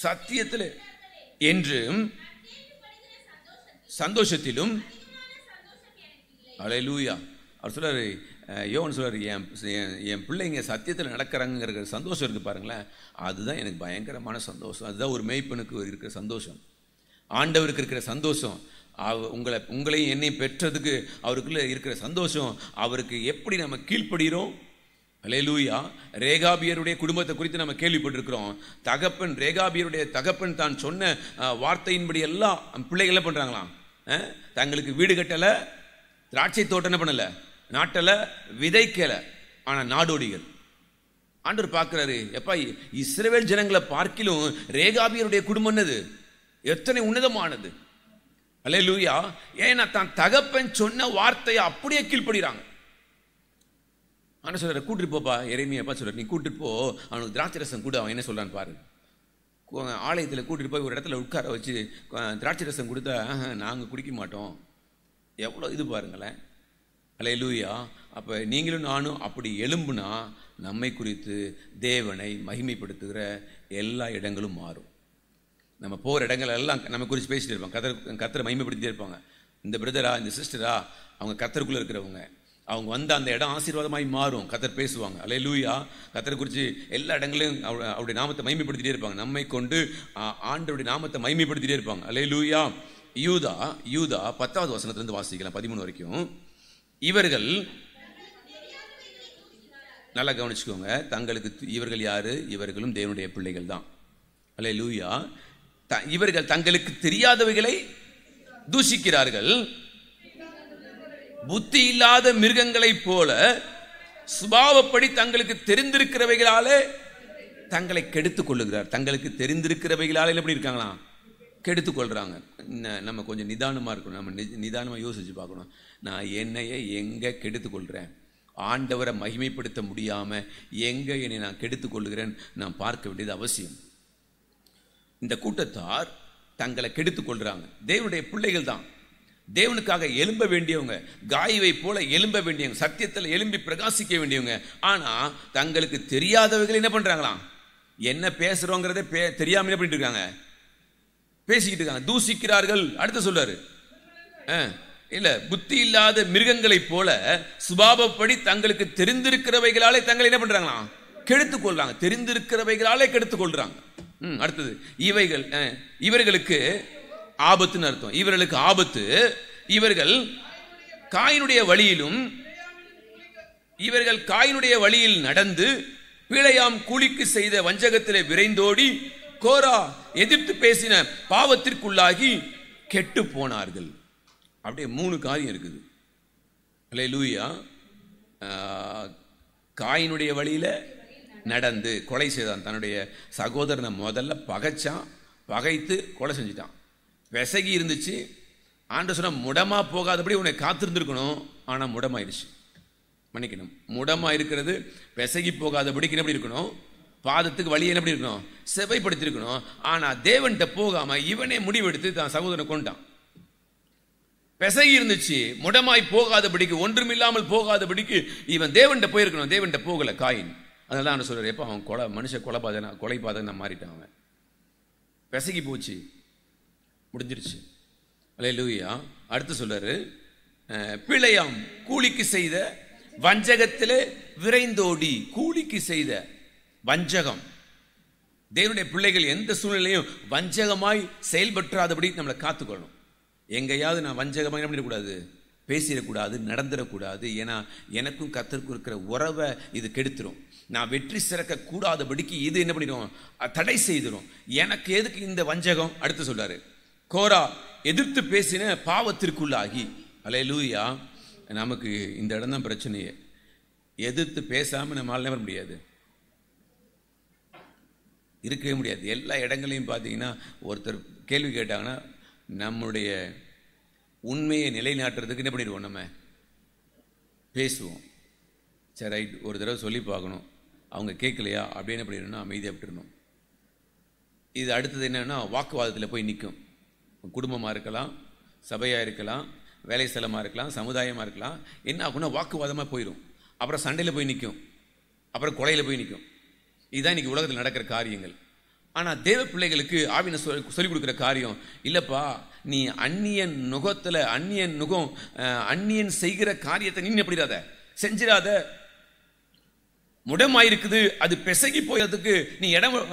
சத்தியத்தில் என்றும் சந்தோஷத்திலும். அல்லேலூயா. அவர் சொல்றாரு, யோவான் சொல்றாரு, என் பிள்ளைங்க சத்தியத்தில் நடக்கிறாங்கிற சந்தோஷம் இருக்கு பாருங்களேன், அதுதான் எனக்கு பயங்கரமான சந்தோஷம். அதுதான் ஒரு மேய்ப்பனுக்கு இருக்கிற சந்தோஷம், ஆண்டவருக்கு இருக்கிற சந்தோஷம். உங்களையும் என்னையும் பெற்றதுக்கு அவருக்குள்ள இருக்கிற சந்தோஷம். அவருக்கு எப்படி நம்ம கீழ்ப்படுகிறோம். அல்லேலூயா. ரேகாபியருடைய குடும்பத்தை குறித்து நம்ம கேள்விப்பட்டிருக்கிறோம். தகப்பன், ரேகாபியருடைய தகப்பன் தான் சொன்ன வார்த்தையின்படி எல்லாம் பிள்ளைகள் என்ன பண்றாங்களாம்? தங்களுக்கு வீடு கட்டல, திராட்சை தோட்டம் என்ன பண்ணல, நாட்டல, விதைக்கல, ஆனா நாடோடிகள். ஆண்டவர் பார்க்கிறாரு, எப்பா இஸ்ரவேல் ஜனங்களை பார்க்கிலும் ரேகாபியருடைய குடும்பம் என்னது, எத்தனை உன்னதமானது. அல்லேலூயா. ஏன்னா தான் தகப்பன் சொன்ன வார்த்தையை அப்படியே கீழ்ப்படுகிறாங்க. ஆனா சொல்ற, கூட்டிட்டு போப்பா எரேமியா, அப்பா சொல்ற, நீ கூட்டிட்டு போ, அவனுக்கு திராட்சை ரசம் கூட. அவன் என்ன சொல்றான்னு பாரு. ஆலயத்தில் கூட்டிட்டு போய் ஒரு இடத்துல உட்கார வச்சு திராட்சை ரசம் கொடுத்தா நாங்கள் குடிக்க மாட்டோம். எவ்வளோ இது பாருங்களேன். அல்லேலூயா. அப்போ நீங்களும் நானும் அப்படி எழும்புனா நம்மை குறித்து தேவனை மகிமைப்படுத்துகிற எல்லா இடங்களும் மாறும். நம்ம போகிற இடங்கள் எல்லாம் நம்ம குறித்து பேசிட்டு இருப்பாங்க, கர்த்தரை மகிமைப்படுத்திட்டே இருப்பாங்க. இந்த பிரதரா, இந்த சிஸ்டரா, அவங்க கர்த்தருக்குள்ளே இருக்கிறவங்க, அவங்க வந்து அந்த இடம் ஆசீர்வாதமாய் மாறும். கர்த்தர் பேசுவாங்க. அல்லேலூயா. கர்த்தரை குறித்து எல்லா இடங்களையும் அவருடைய நாமத்தை மகிமைப்படுத்திட்டே இருப்பாங்க. நம்மை கொண்டு ஆண்டவருடைய நாமத்தை மகிமைப்படுத்திட்டே இருப்பாங்க. அல்லேலூயா. யூதா 10வது வசனத்திலிருந்து வாசிக்கலாம் 13 வரைக்கும். இவர்கள் நல்லா கவனிச்சுக்கோங்க, தங்களுக்கு இவர்கள் யாரு? இவர்களும் தேவனுடைய பிள்ளைகள் தான். அல்லேலூயா. இவர்கள் தங்களுக்கு தெரியாதவைகளை தூஷிக்கிறார்கள், புத்தி இல்லாத மிருகங்களைப் போல சுபாவப்படி தங்களுக்கு தெரிந்திருக்கிறவைகளாலே தங்களை கெடுத்துக் கொள்ளுகிறார். தங்களுக்கு தெரிந்திருக்கிறவைகளாலே எப்படி இருக்காங்களாம்? கெடுத்துக் கொள்றாங்க. நம்ம கொஞ்சம் நிதானமா இருக்கணும், நம்ம நிதானமா யோசிச்சு பார்க்கணும். நான் என்னையே எங்க கெடுத்துக் கொள்றேன்? ஆண்டவரை மகிமைப்படுத்த முடியாம எங்க என்னை நான் கெடுத்துக் கொள்ளுகிறேன் நான் பார்க்க வேண்டியது அவசியம். இந்த கூட்டத்தார் தங்களை கெடுத்துக் கொள்றாங்க. தேவனுடைய பிள்ளைகள் தான், தேவனுக்காக எழும்ப வேண்டியவங்க, காய்வை போல எழும்ப வேண்டியவங்க, சத்தியத்தில் எழும்பி பிரகாசிக்க வேண்டியவங்க. ஆனா தங்களுக்கு தெரியாதவர்கள் என்ன பண்றாங்களாம்? என்ன பேசுறோங்கிறதே தெரியாம என்ன பண்ணிட்டு இருக்காங்க? பேசிக்கிட்டு இருக்காங்க, தூசிக்கிறார்கள். அடுத்து சொல்றாரு, இல்ல புத்தி இல்லாத மிருகங்களை போல சுபாவப்படி தங்களுக்கு தெரிந்திருக்கிறவைகளாலே தங்களை என்ன பண்றாங்களாம்? கெடுத்துக் கொள்றாங்க. தெரிந்திருக்கிறவைகளாலே கெடுத்துக் கொள்றாங்க. அடுத்தது, இவர்களுக்கு ஆபத்துன்னு அர்த்தம். இவர்களுக்கு ஆபத்து. இவர்கள் காயினுடைய வழியில் நடந்து பிழையாம் கூலிக்கு செய்த வஞ்சகத்திலே விரைந்தோடி கோரா எதிர்த்து பேசின பாவத்திற்குள்ளாகி கெட்டு போனார்கள். அப்படியே 3 காரியம் இருக்குது. அல்லேலூயா. காயினுடைய வழியில நடந்து கொலை செய்தான். தன்னுடைய சகோதரனை முதல்ல பகைத்து கொலை செஞ்சுட்டான். விசகி இருந்துச்சு. ஆண்டவர் சொன்ன முடமா போகாதபடி உன்னை காத்திருந்திருக்கணும், ஆனா முடமாயிருச்சு. மன்னிக்கணும், முடமா இருக்கிறது விசகி போகாதபடிக்கு எப்படி இருக்கணும்? பாதத்துக்கு வழியை எப்படி இருக்கணும்? செவைப்படுத்திருக்கணும். ஆனா தேவன்கிட்ட போகாம இவனே முடிவெடுத்து தான் சகோதரனை கொண்டான். பெசகி இருந்துச்சு, முடமாய் போகாதபடிக்கு, ஒன்றுமில்லாமல் போகாதபடிக்கு இவன் தேவன்கிட்ட போயிருக்கணும். தேவன்கிட்ட போகல காயின். அதனால தான் சொல்றாரு, எப்ப அவன் மனுஷ கொலைபாதகனா மாறிட்டான். அவன் பெசகி போச்சு. முடிஞ்சிருச்சு. அல்லேலூயா. அடுத்து சொல்றாரு, பிழையாம் கூலிக்கு செய்த வஞ்சகத்திலே விரைந்தோடி. கூலிக்கு செய்த வஞ்சகம். தேவனுடைய பிள்ளைகள் எந்த சூழ்நிலையும் வஞ்சகமாய் செயல்பற்றாதபடி நம்மளை காத்துக்கொள்ளணும். எங்கேயாவது நான் வஞ்சகமாக என்ன பண்ணிடக்கூடாது, பேசிடக்கூடாது, நடந்துடக்கூடாது. ஏன்னா எனக்கும் கர்த்தருக்கும் இருக்கிற உறவை இது கெடுத்துரும். நான் வெற்றி சிறக்க கூடாதபடிக்கு இது என்ன பண்ணிடும், தடை செய்திடும். எனக்கு எதுக்கு இந்த வஞ்சகம்? அடுத்து சொல்றாரு, கோரா எதிர்த்து பேசின பாவத்திற்குள்ளாகி. அல்லேலூயா. நமக்கு இந்த இடம் தான் பிரச்சனையே. எதிர்த்து பேசாமல் நம்மளால வர முடியாது, இருக்கவே முடியாது. எல்லா இடங்களையும் பார்த்தீங்கன்னா ஒருத்தர் கேள்வி கேட்டாங்கன்னா நம்முடைய உண்மையை நிலைநாட்டுறதுக்கு என்ன பண்ணிடுவோம், நம்ம பேசுவோம். சரி ரைட், ஒரு தடவை சொல்லி பார்க்கணும், அவங்க கேட்கலையா அப்படின்னு என்ன பண்ணிடணும், அமைதியாக விட்டுருணும். இது அடுத்தது என்னன்னா வாக்குவாதத்தில் போய் நிற்கும். குடும்பமாக இருக்கலாம், சபையாக இருக்கலாம், வேலை ஸ்தலமாக இருக்கலாம், சமுதாயமாக இருக்கலாம். என்ன ஆகும்னா வாக்குவாதமாக போயிடும். அப்புறம் சண்டையில் போய் நிற்கும், அப்புறம் கொலையில் போய் நிற்கும். இதுதான் இன்னைக்கு உலகத்தில் நடக்கிற காரியங்கள். ஆனால் தேவ பிள்ளைகளுக்கு ஆவின சொல்லிக் கொடுக்குற காரியம் இல்லைப்பா, நீ அந்நியன் நுகத்தில் அந்நியன் செய்கிற காரியத்தை நீ எப்படிடாத செஞ்சிடாத. முடமாயிருக்குது, அது பெசகி போயதுக்கு நீ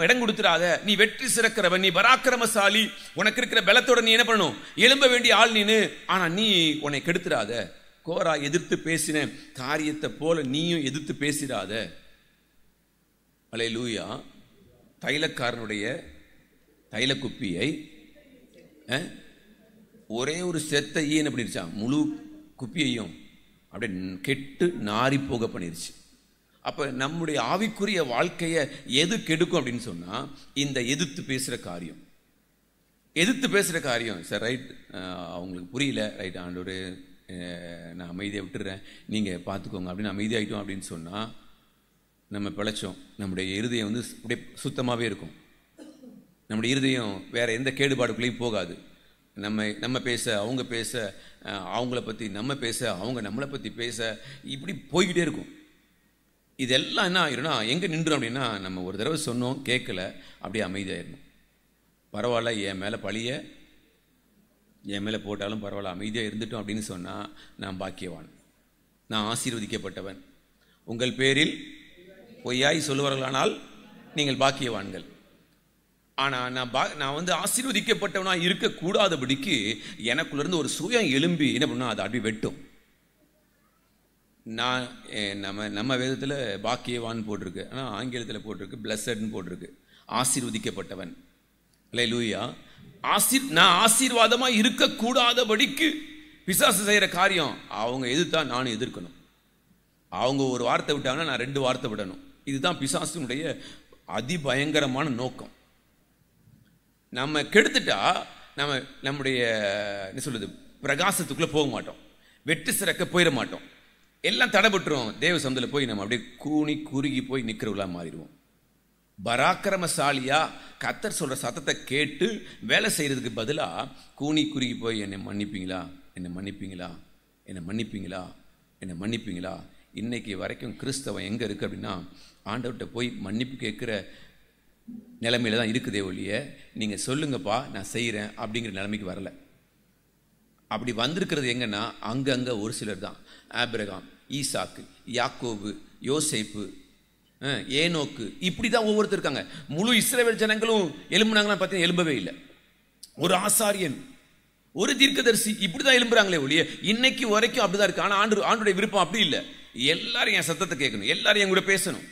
இடம் கொடுத்துடாத. நீ வெற்றி சிறக்கிறவன், நீ பராக்கிரமசாலி, உனக்கு இருக்கிற பலத்தோட நீ என்ன பண்ணணும், எழும்ப வேண்டிய ஆள் நீனு. ஆனா நீ உன்னை கெடுத்துடாத. கோரா எதிர்த்து பேசின காரியத்தை போல நீயும் எதிர்த்து பேசிடாத. அல்லேலூயா. தைலக்காரனுடைய தைல குப்பியை ஒரே ஒரு செத்த ஈயன் பண்ணிருச்சா, முழு குப்பியையும் அப்படியே கெட்டு நாரி போக பண்ணிருச்சு. அப்ப நம்முடைய ஆவிக்குரிய வாழ்க்கையை எது கெடுக்கும் அப்படின்னு சொன்னா இந்த எதிர்த்து பேசுற காரியம். எதிர்த்து பேசுற காரியம். சார் ரைட், அவங்களுக்கு புரியல, ரைட் ஆண்டவரே நான் அமைதியாக விட்டுறேன், நீங்க பார்த்துக்கோங்க அப்படின்னு அமைதியாயிட்டோம் அப்படின்னு சொன்னா நம்ம பிழைச்சோம். நம்முடைய இருதயம் வந்து அப்படியே சுத்தமாகவே இருக்கும். நம்முடைய இருதயம் வேற எந்த கேடுபாடுகளையும் போகாது. நம்ம பேச, அவங்க பேச, அவங்கள பற்றி நம்ம பேச, அவங்க நம்மளை பற்றி பேச, இப்படி போய்கிட்டே இருக்கும். இதெல்லாம் என்ன ஆயிரும்னா எங்கே நின்றும் அப்படின்னா, நம்ம ஒரு தடவை சொன்னோம் கேட்கல, அப்படியே அமைதியாயிடணும். பரவாயில்ல, என் மேலே பழிய என் மேலே போட்டாலும் பரவாயில்ல, அமைதியாக இருந்துட்டோம் அப்படின்னு சொன்னால் நான் பாக்கியவான், நான் ஆசீர்வதிக்கப்பட்டவன். உங்கள் பேரில் பொய்யாய் சொல்லுவார்களானால் நீங்கள் பாக்கியவான்கள். ஆனால் நான் வந்து ஆசீர்வதிக்கப்பட்டவனா இருக்கக்கூடாதபடிக்கு எனக்குள்ளேருந்து ஒரு சுயம் எழும்பி என்ன பண்ணால் அதை அப்படி வெட்டும். நான் நம்ம வேதத்தில் பாக்கியவான் போட்டிருக்கு, ஆனால் ஆங்கிலத்தில் போட்டிருக்கு பிளஸட்னு போட்டிருக்கு, ஆசீர்வதிக்கப்பட்டவன். அல்லேலூயா. நான் ஆசீர்வாதமாக இருக்கக்கூடாதபடிக்கு பிசாசு செய்கிற காரியம், அவங்க எதிர்த்தா நானும் எதிர்க்கணும். அவங்க ஒரு வார்த்தை விட்டாங்கன்னா நான் 2 வார்த்தை விடணும். இதுதான் பிசாசுனுடைய அதிபயங்கரமான நோக்கம். நம்ம கெடுத்துட்டா நம்முடைய என்ன சொல்லுது, பிரகாசத்துக்குள்ளே போக மாட்டோம், வெற்றி சிறக்க போயிட மாட்டோம், எல்லாம் தடைபட்டுரும். தேவ சந்தில் போய் நம்ம அப்படியே கூனி குறுகி போய் நிற்கிறவங்களா மாறிடுவோம். பராக்கிரமசாலியா கர்த்தர் சொல்ற சத்தத்தை கேட்டு வேலை செய்யறதுக்கு பதிலாக கூனி குறுகி போய் என்னை மன்னிப்பீங்களா, என்னை மன்னிப்பீங்களா, என்னை மன்னிப்பீங்களா, என்னை மன்னிப்பீங்களா. இன்னைக்கு வரைக்கும் கிறிஸ்தவம் எங்கே இருக்குது அப்படின்னா, ஆண்டவர்கிட்ட போய் மன்னிப்பு கேட்குற நிலைமையில தான் இருக்குதே ஒழிய, நீங்கள் சொல்லுங்கப்பா நான் செய்கிறேன் அப்படிங்கிற நிலைமைக்கு வரல. அப்படி வந்திருக்கிறது எங்கன்னா அங்கங்கே ஒரு சிலர் தான். ஆபிரகாம், ஈசாக்கு, யாக்கோபு, யோசேப்பு, ஏனோக்கு, இப்படி தான் ஒவ்வொருத்தர் இருக்காங்க. முழு இஸ்ரவேல் ஜனங்களும் எலும்புனாங்கன்னா பார்த்தீங்கன்னா எலும்பவே இல்லை. ஒரு ஆசாரியன், ஒரு தீர்க்கதரிசி, இப்படி தான் எழும்புறாங்களே ஒழிய இன்னைக்கு வரைக்கும் அப்படிதான் இருக்கு. ஆனால் ஆண்டுடைய விருப்பம் அப்படி இல்லை. எல்லாரும் என் சத்தத்தை கேட்கணும், எல்லாரும் என் கூட பேசணும்.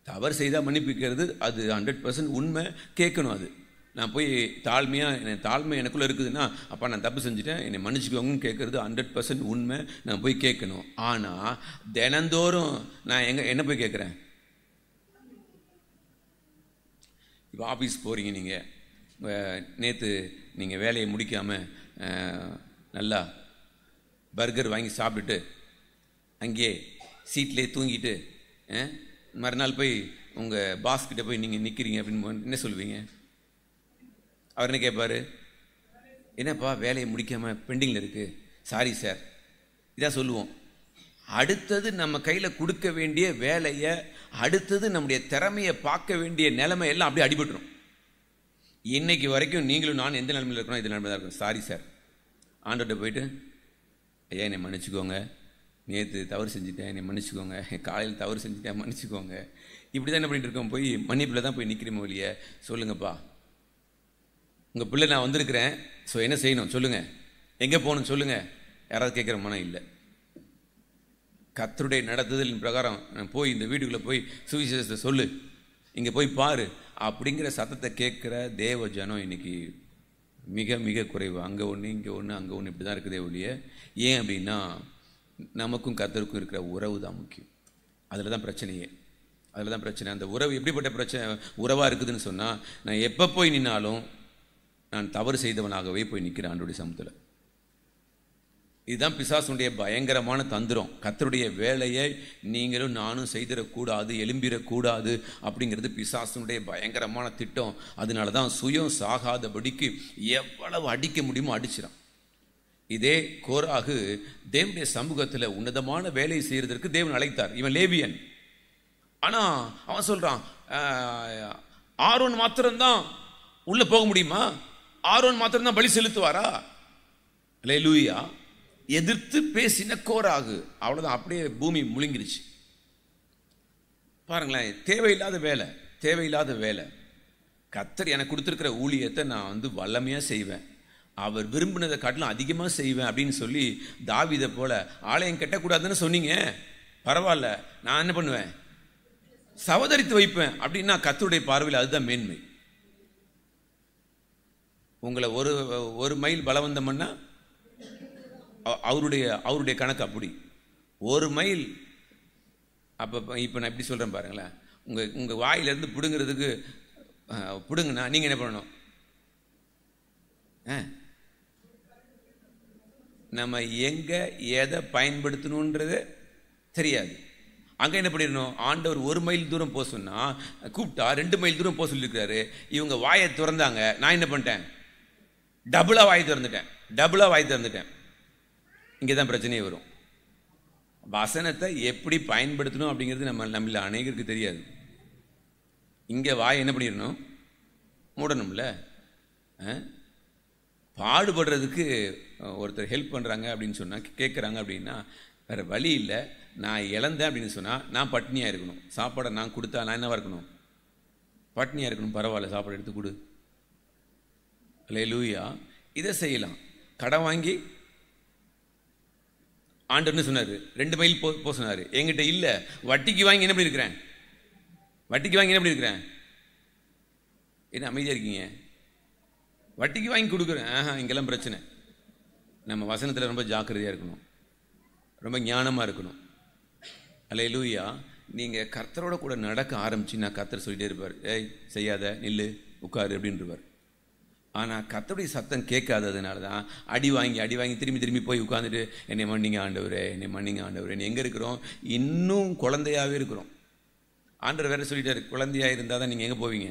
தவறு செய்தால் மன்னிப்பிக்கிறது அது 100% உண்மை, கேட்கணும். அது நான் போய் தாழ்மை எனக்குள்ளே இருக்குதுன்னா, அப்பா நான் தப்பு செஞ்சுட்டேன் என்னை மன்னிச்சுக்கோங்கன்னு கேட்கறது 100% உண்மை, நான் போய் கேட்கணும். ஆனால் தினந்தோறும் நான் என்ன போய் கேட்குறேன்? இப்போ ஆஃபீஸ் போகிறீங்க, நீங்கள் நேற்று நீங்கள் வேலையை முடிக்காமல் நல்லா பர்கர் வாங்கி சாப்பிட்டுட்டு அங்கேயே சீட்லேயே தூங்கிட்டு மறுநாள் போய் உங்கள் பாஸ்கிட்ட போய் நீங்கள் நிற்கிறீங்க அப்படின்னு என்ன சொல்லுவீங்க? அவர் என்ன கேட்பார்? என்னப்பா வேலையை முடிக்காமல் பெண்டிங்கில் இருக்குது, சாரி சார், இதான் சொல்லுவோம். அடுத்தது நம்ம கையில் கொடுக்க வேண்டிய வேலையை, அடுத்தது நம்முடைய திறமையை பார்க்க வேண்டிய நிலைமை எல்லாம் அப்படியே அடிபட்டுரும். இன்னைக்கு வரைக்கும் நீங்களும் நான் எந்த நிலைமையில் இருக்கணும், இது நிலைமையில் இருக்கணும். சாரி சார், ஆண்டவர்கிட்ட போயிட்டு ஐயா என்னை மன்னிச்சுக்கோங்க, நேற்று தவறு செஞ்சுட்டேன், என்னை மன்னிச்சுக்கோங்க, காலையில் தவறு செஞ்சுட்டேன், மன்னிச்சுக்கோங்க. இப்படி தான் என்ன பண்ணிட்டு இருக்கோம், போய் மன்னிப்பில் தான் போய் நிற்கிறேன். ஒழிய சொல்லுங்கப்பா உங்கள் பிள்ளை நான் வந்திருக்கிறேன், ஸோ என்ன செய்யணும் சொல்லுங்கள், எங்கே போகணும் சொல்லுங்கள், யாராவது கேட்குற மனம் இல்லை. கர்த்தருடைய நடத்துதலின் பிரகாரம் போய் இந்த வீட்டுக்குள்ளே போய் சுவிசேஷத்தை சொல்லு, இங்கே போய் பாரு அப்படிங்கிற சத்தத்தை கேட்குற தேவ ஜனம் இன்னைக்கு மிக மிக குறைவு. அங்கே ஒன்று இங்கே ஒன்று அங்கே ஒன்று இப்படி தான் இருக்குதே ஒழிய. ஏன் அப்படின்னா நமக்கும் கர்த்தருக்கும் இருக்கிற உறவு தான் முக்கியம். அதில் தான் பிரச்சனையே, அதில் தான் பிரச்சனை. அந்த உறவு எப்படிப்பட்ட பிரச்சனை உறவாக இருக்குதுன்னு சொன்னால், நான் எப்போ போய் நின்னாலும் நான் தவறு செய்தவனாகவே போய் நிற்கிறேன் ஆண்டவருடைய சமூகத்தில். இதுதான் பிசாசுடைய பயங்கரமான தந்திரம். கர்த்தருடைய வேலையை நீங்களும் நானும் செய்திடக்கூடாது, எழும்பிடக்கூடாது அப்படிங்கிறது பிசாசுடைய பயங்கரமான திட்டம். அதனால தான் சுயம் சாகாதபடிக்கு எவ்வளவு அடிக்க முடியுமோ அடிச்சிடான். இதே கோராகு தேவனுடைய சமூகத்தில் உன்னதமான வேலையை செய்யறதற்கு தேவன் அழைத்தார். இவன் லேவியன். ஆனால் அவன் சொல்றான், ஆரோன் மாத்திரம்தான் உள்ள போக முடியுமா, ஆரோன் மாத்திரம்தான் பலி செலுத்துவாரா? அல்லேலூயா. எதிர்த்து பேசின கோராகு. அவ்வளோதான், அப்படியே பூமி முழுங்கிருச்சு. பாருங்களேன், தேவையில்லாத வேலை, தேவையில்லாத வேலை. கர்த்தர் எனக்கு கொடுத்துருக்கிற ஊழியத்தை நான் வல்லமையாக செய்வேன், அவர் விரும்பினதை காட்டிலும் அதிகமாக செய்வேன் அப்படின்னு சொல்லி தாவீதை போல ஆலயம் கட்டக்கூடாதுன்னு சொன்னீங்க, பரவாயில்ல, நான் என்ன பண்ணுவேன், சவதரித்து வைப்பேன் அப்படின்னா கர்த்தருடைய பார்வையில் அதுதான் மேன்மை. உங்களை ஒரு மைல் பலவந்தம் பண்ணா அவருடைய கணக்கு அப்படி. ஒரு மைல். அப்போ இப்போ நான் எப்படி சொல்கிறேன் பாருங்களேன், உங்கள் வாயிலிருந்து பிடுங்கிறதுக்கு பிடுங்கண்ணா நீங்கள் என்ன பண்ணணும், நம்ம எங்கே எதை பயன்படுத்தணுன்றது தெரியாது. அங்கே என்ன பண்ணிடணும், ஆண்டவர் 1 மைல் தூரம் போக சொன்னால் கூப்பிட்டா 2 மைல் தூரம் போக சொல்லியிருக்காரு. இவங்க வாயை திறந்தாங்க, நான் என்ன பண்ணிட்டேன், டபுளாக வாய் திறந்துட்டேன். இங்கே தான் பிரச்சனையே வரும். வசனத்தை எப்படி பயன்படுத்தணும் அப்படிங்கிறது நம்மள அநேகருக்கு தெரியாது. இங்கே வாய் என்ன பண்ணிடணும், மூடணும்ல. பாடுபடுறதுக்கு ஒருத்தர் ஹெல்ப் பண்ணுறாங்க அப்படின்னு சொன்னால், கேட்குறாங்க அப்படின்னா வேறு வழி இல்லை, நான் இழந்தேன் அப்படின்னு சொன்னால் நான் பட்னியாக இருக்கணும். சாப்பாடை நான் கொடுத்தா நான் என்னவா இருக்கணும், பட்னியாக இருக்கணும். பரவாயில்ல, சாப்பாடு எடுத்து கொடு. அல்லேலூயா. இதை செய்யலாம். கடன் வாங்கி ஆண்டவர்னு சொன்னார், 2 மைல் போக சொன்னார். என்கிட்ட இல்லை, வட்டிக்கு வாங்கி என்ன பண்ணியிருக்கிறேன், என்ன அமைதியாக இருக்கீங்க, வட்டிக்கு வாங்கி கொடுக்குறேன். இங்கெல்லாம் பிரச்சனை. நம்ம வசனத்தில் ரொம்ப ஜாக்கிரதையாக இருக்கணும், ரொம்ப ஞானமாக இருக்கணும். அல்லேலூயா. நீங்கள் கர்த்தரோட கூட நடக்க ஆரம்பிச்சின்னா கர்த்தர் சொல்லிட்டே இருப்பார், ஏய் செய்யாத, நில்லு, உட்காரு அப்படின்றவார். ஆனால் கர்த்தருடைய சத்தம் கேட்காததுனால தான் அடி வாங்கி திரும்பி போய் உட்காந்துட்டு என்னை மன்னிங்க ஆண்டவரே, நீ எங்கே இருக்கிறோம், இன்னும் குழந்தையாகவே இருக்கிறோம். ஆண்டவர் வேற சொல்லிட்டாரு, குழந்தையாக இருந்தால் தான் நீங்கள் எங்கே போவீங்க,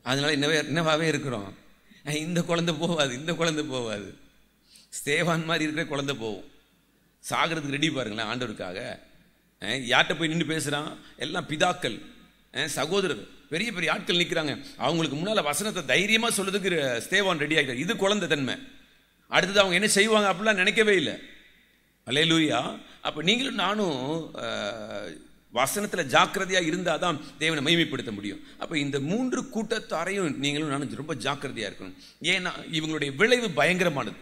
அதனால என்னவாகவே இருக்கிறோம். இந்த குழந்தை போவாது, ஸ்தேவான் மாதிரி இருக்கிற குழந்தை போகும். சாகிறதுக்கு ரெடி பாருங்களேன் ஆண்டவருக்காக. யார்கிட்ட போய் நின்று பேசுகிறான், எல்லாம் பிதாக்கள், சகோதரர், பெரிய பெரிய ஆட்கள் நிற்கிறாங்க. அவங்களுக்கு முன்னால் வசனத்தை தைரியமாக சொல்றதுக்கு ஸ்தேவான் ரெடி ஆகிட்டார். இது குழந்தை தன்மை. அடுத்தது அவங்க என்ன செய்வாங்க அப்படிலாம் நினைக்கவே இல்லை. அல்லேலூயா. அப்போ நீங்களும் நானும் வசனத்தில் ஜாக்கிரதையாக இருந்தால் தான் தேவனை மகிமைப்படுத்த முடியும். அப்போ இந்த 3 கூட்டத்தாரையும் நீங்களும் நானும் ரொம்ப ஜாக்கிரதையாக இருக்கணும். ஏன்னா இவங்களுடைய விளைவு பயங்கரமானது.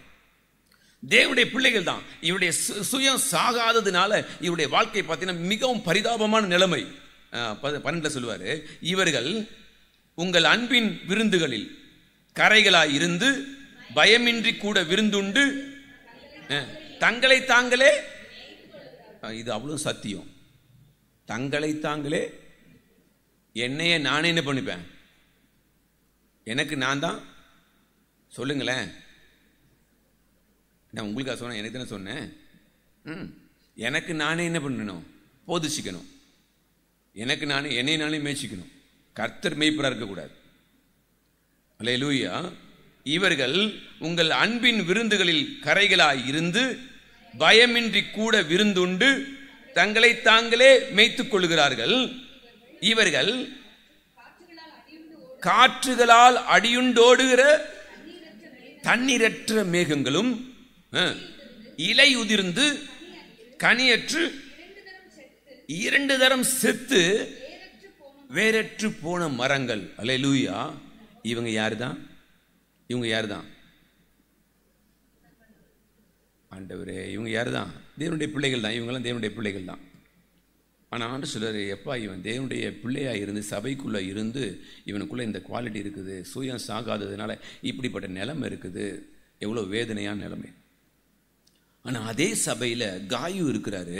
தேவனுடைய பிள்ளைகள் தான். இவருடைய சுயம் சாகாததுனால இவருடைய வாழ்க்கை பார்த்தீங்கன்னா மிகவும் பரிதாபமான நிலைமை. 12 சொல்லுவார், இவர்கள் உங்கள் அன்பின் விருந்துகளில் கரைகளாய் இருந்து பயமின்றி கூட விருந்துண்டு தங்களை தாங்களே, இது அவ்வளவு சத்தியம், தங்களை தாங்களே, என்னைய நானே என்ன பண்ணிப்பேன், எனக்கு நான் தான், சொல்லுங்களேன். நான் உங்களுக்காக சொன்னேன், எனக்கு தானே சொன்னேன். எனக்கு நானே என்ன பண்ணணும், போதிச்சிக்கணும். எனக்கு நானே என்னை நானே மேய்ச்சிக்கணும். கர்த்தர் மேய்ப்பராக இருக்கக்கூடாது. அல்லேலூயா. இவர்கள் உங்கள் அன்பின் விருந்துகளில் கரைகளாய் இருந்து பயமின்றி கூட விருந்துண்டு தங்களை தாங்களே மேய்த்துக் கொள்கிறார்கள். இவர்கள் காற்றுகளால் அடியுண்டோடுகிற தண்ணீரற்ற மேகங்களும் இலை உதிர்ந்து கனியற்று 2 தரம் செத்து வேறற்று போன மரங்கள். அல்லேலூயா. இவங்க யாருதான்? ஆண்டவரே, இவங்க யாருதான்? தேவனுடைய பிள்ளைகள் தான். இவங்கெல்லாம் தேவனுடைய பிள்ளைகள் தான். ஆனால் ஆண்டு சொல்றாரு, எப்பா இவன் தேவனுடைய பிள்ளையா இருந்து சபைக்குள்ள இருந்து இவனுக்குள்ள இந்த குவாலிட்டி இருக்குது, சுயம் சாகாததுனால இப்படிப்பட்ட நிலைமை இருக்குது. எவ்வளோ வேதனையான நிலைமை. ஆனால் அதே சபையில் காயு இருக்கிறாரு.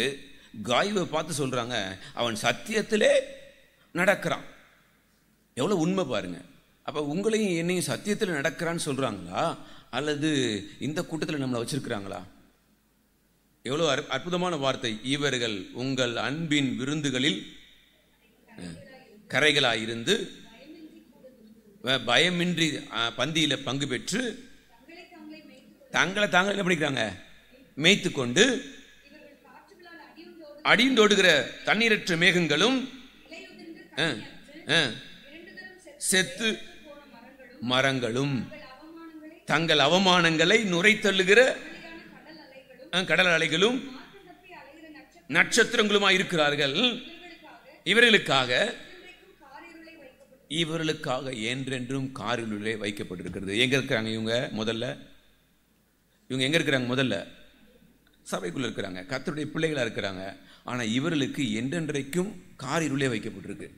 காயுவை பார்த்து சொல்றாங்க, அவன் சத்தியத்திலே நடக்கிறான். எவ்வளோ உண்மை பாருங்க. அப்போ உங்களையும் என்னையும் சத்தியத்தில் நடக்கிறான்னு சொல்றாங்களா, அல்லது இந்த கூட்டத்தில் நம்மளை வச்சிருக்கிறாங்களா? எவ்வளோ அற்புதமான வார்த்தை. இவர்கள் உங்கள் அன்பின் விருந்துகளில் கரைகளாயிருந்து பயமின்றி பந்தியில பங்கு பெற்று தங்களை தாங்களே படிக்கிறாங்க மேய்த்து கொண்டு அடிந்தோடுகிற தண்ணீரற்ற மேகங்களும் செத்து மரங்களும் தங்கள் அவமானங்களை நுரை தள்ளுகிற கடல் அலைகளும் நட்சத்திரங்களுமாய் இருக்கிறார்கள். இவர்களுக்காக என்றென்றும் காரிருளே வைக்கப்பட்டிருக்கிறது. எங்க இருக்கிறாங்க இவங்க? இவங்க எங்க இருக்கிறாங்க? முதல்ல சபைக்குள்ள இருக்கிறாங்க, கர்த்தருடைய பிள்ளைகளா இருக்கிறாங்க. ஆனா இவர்களுக்கு என்றென்றைக்கும் காரிருளே வைக்கப்பட்டிருக்கு.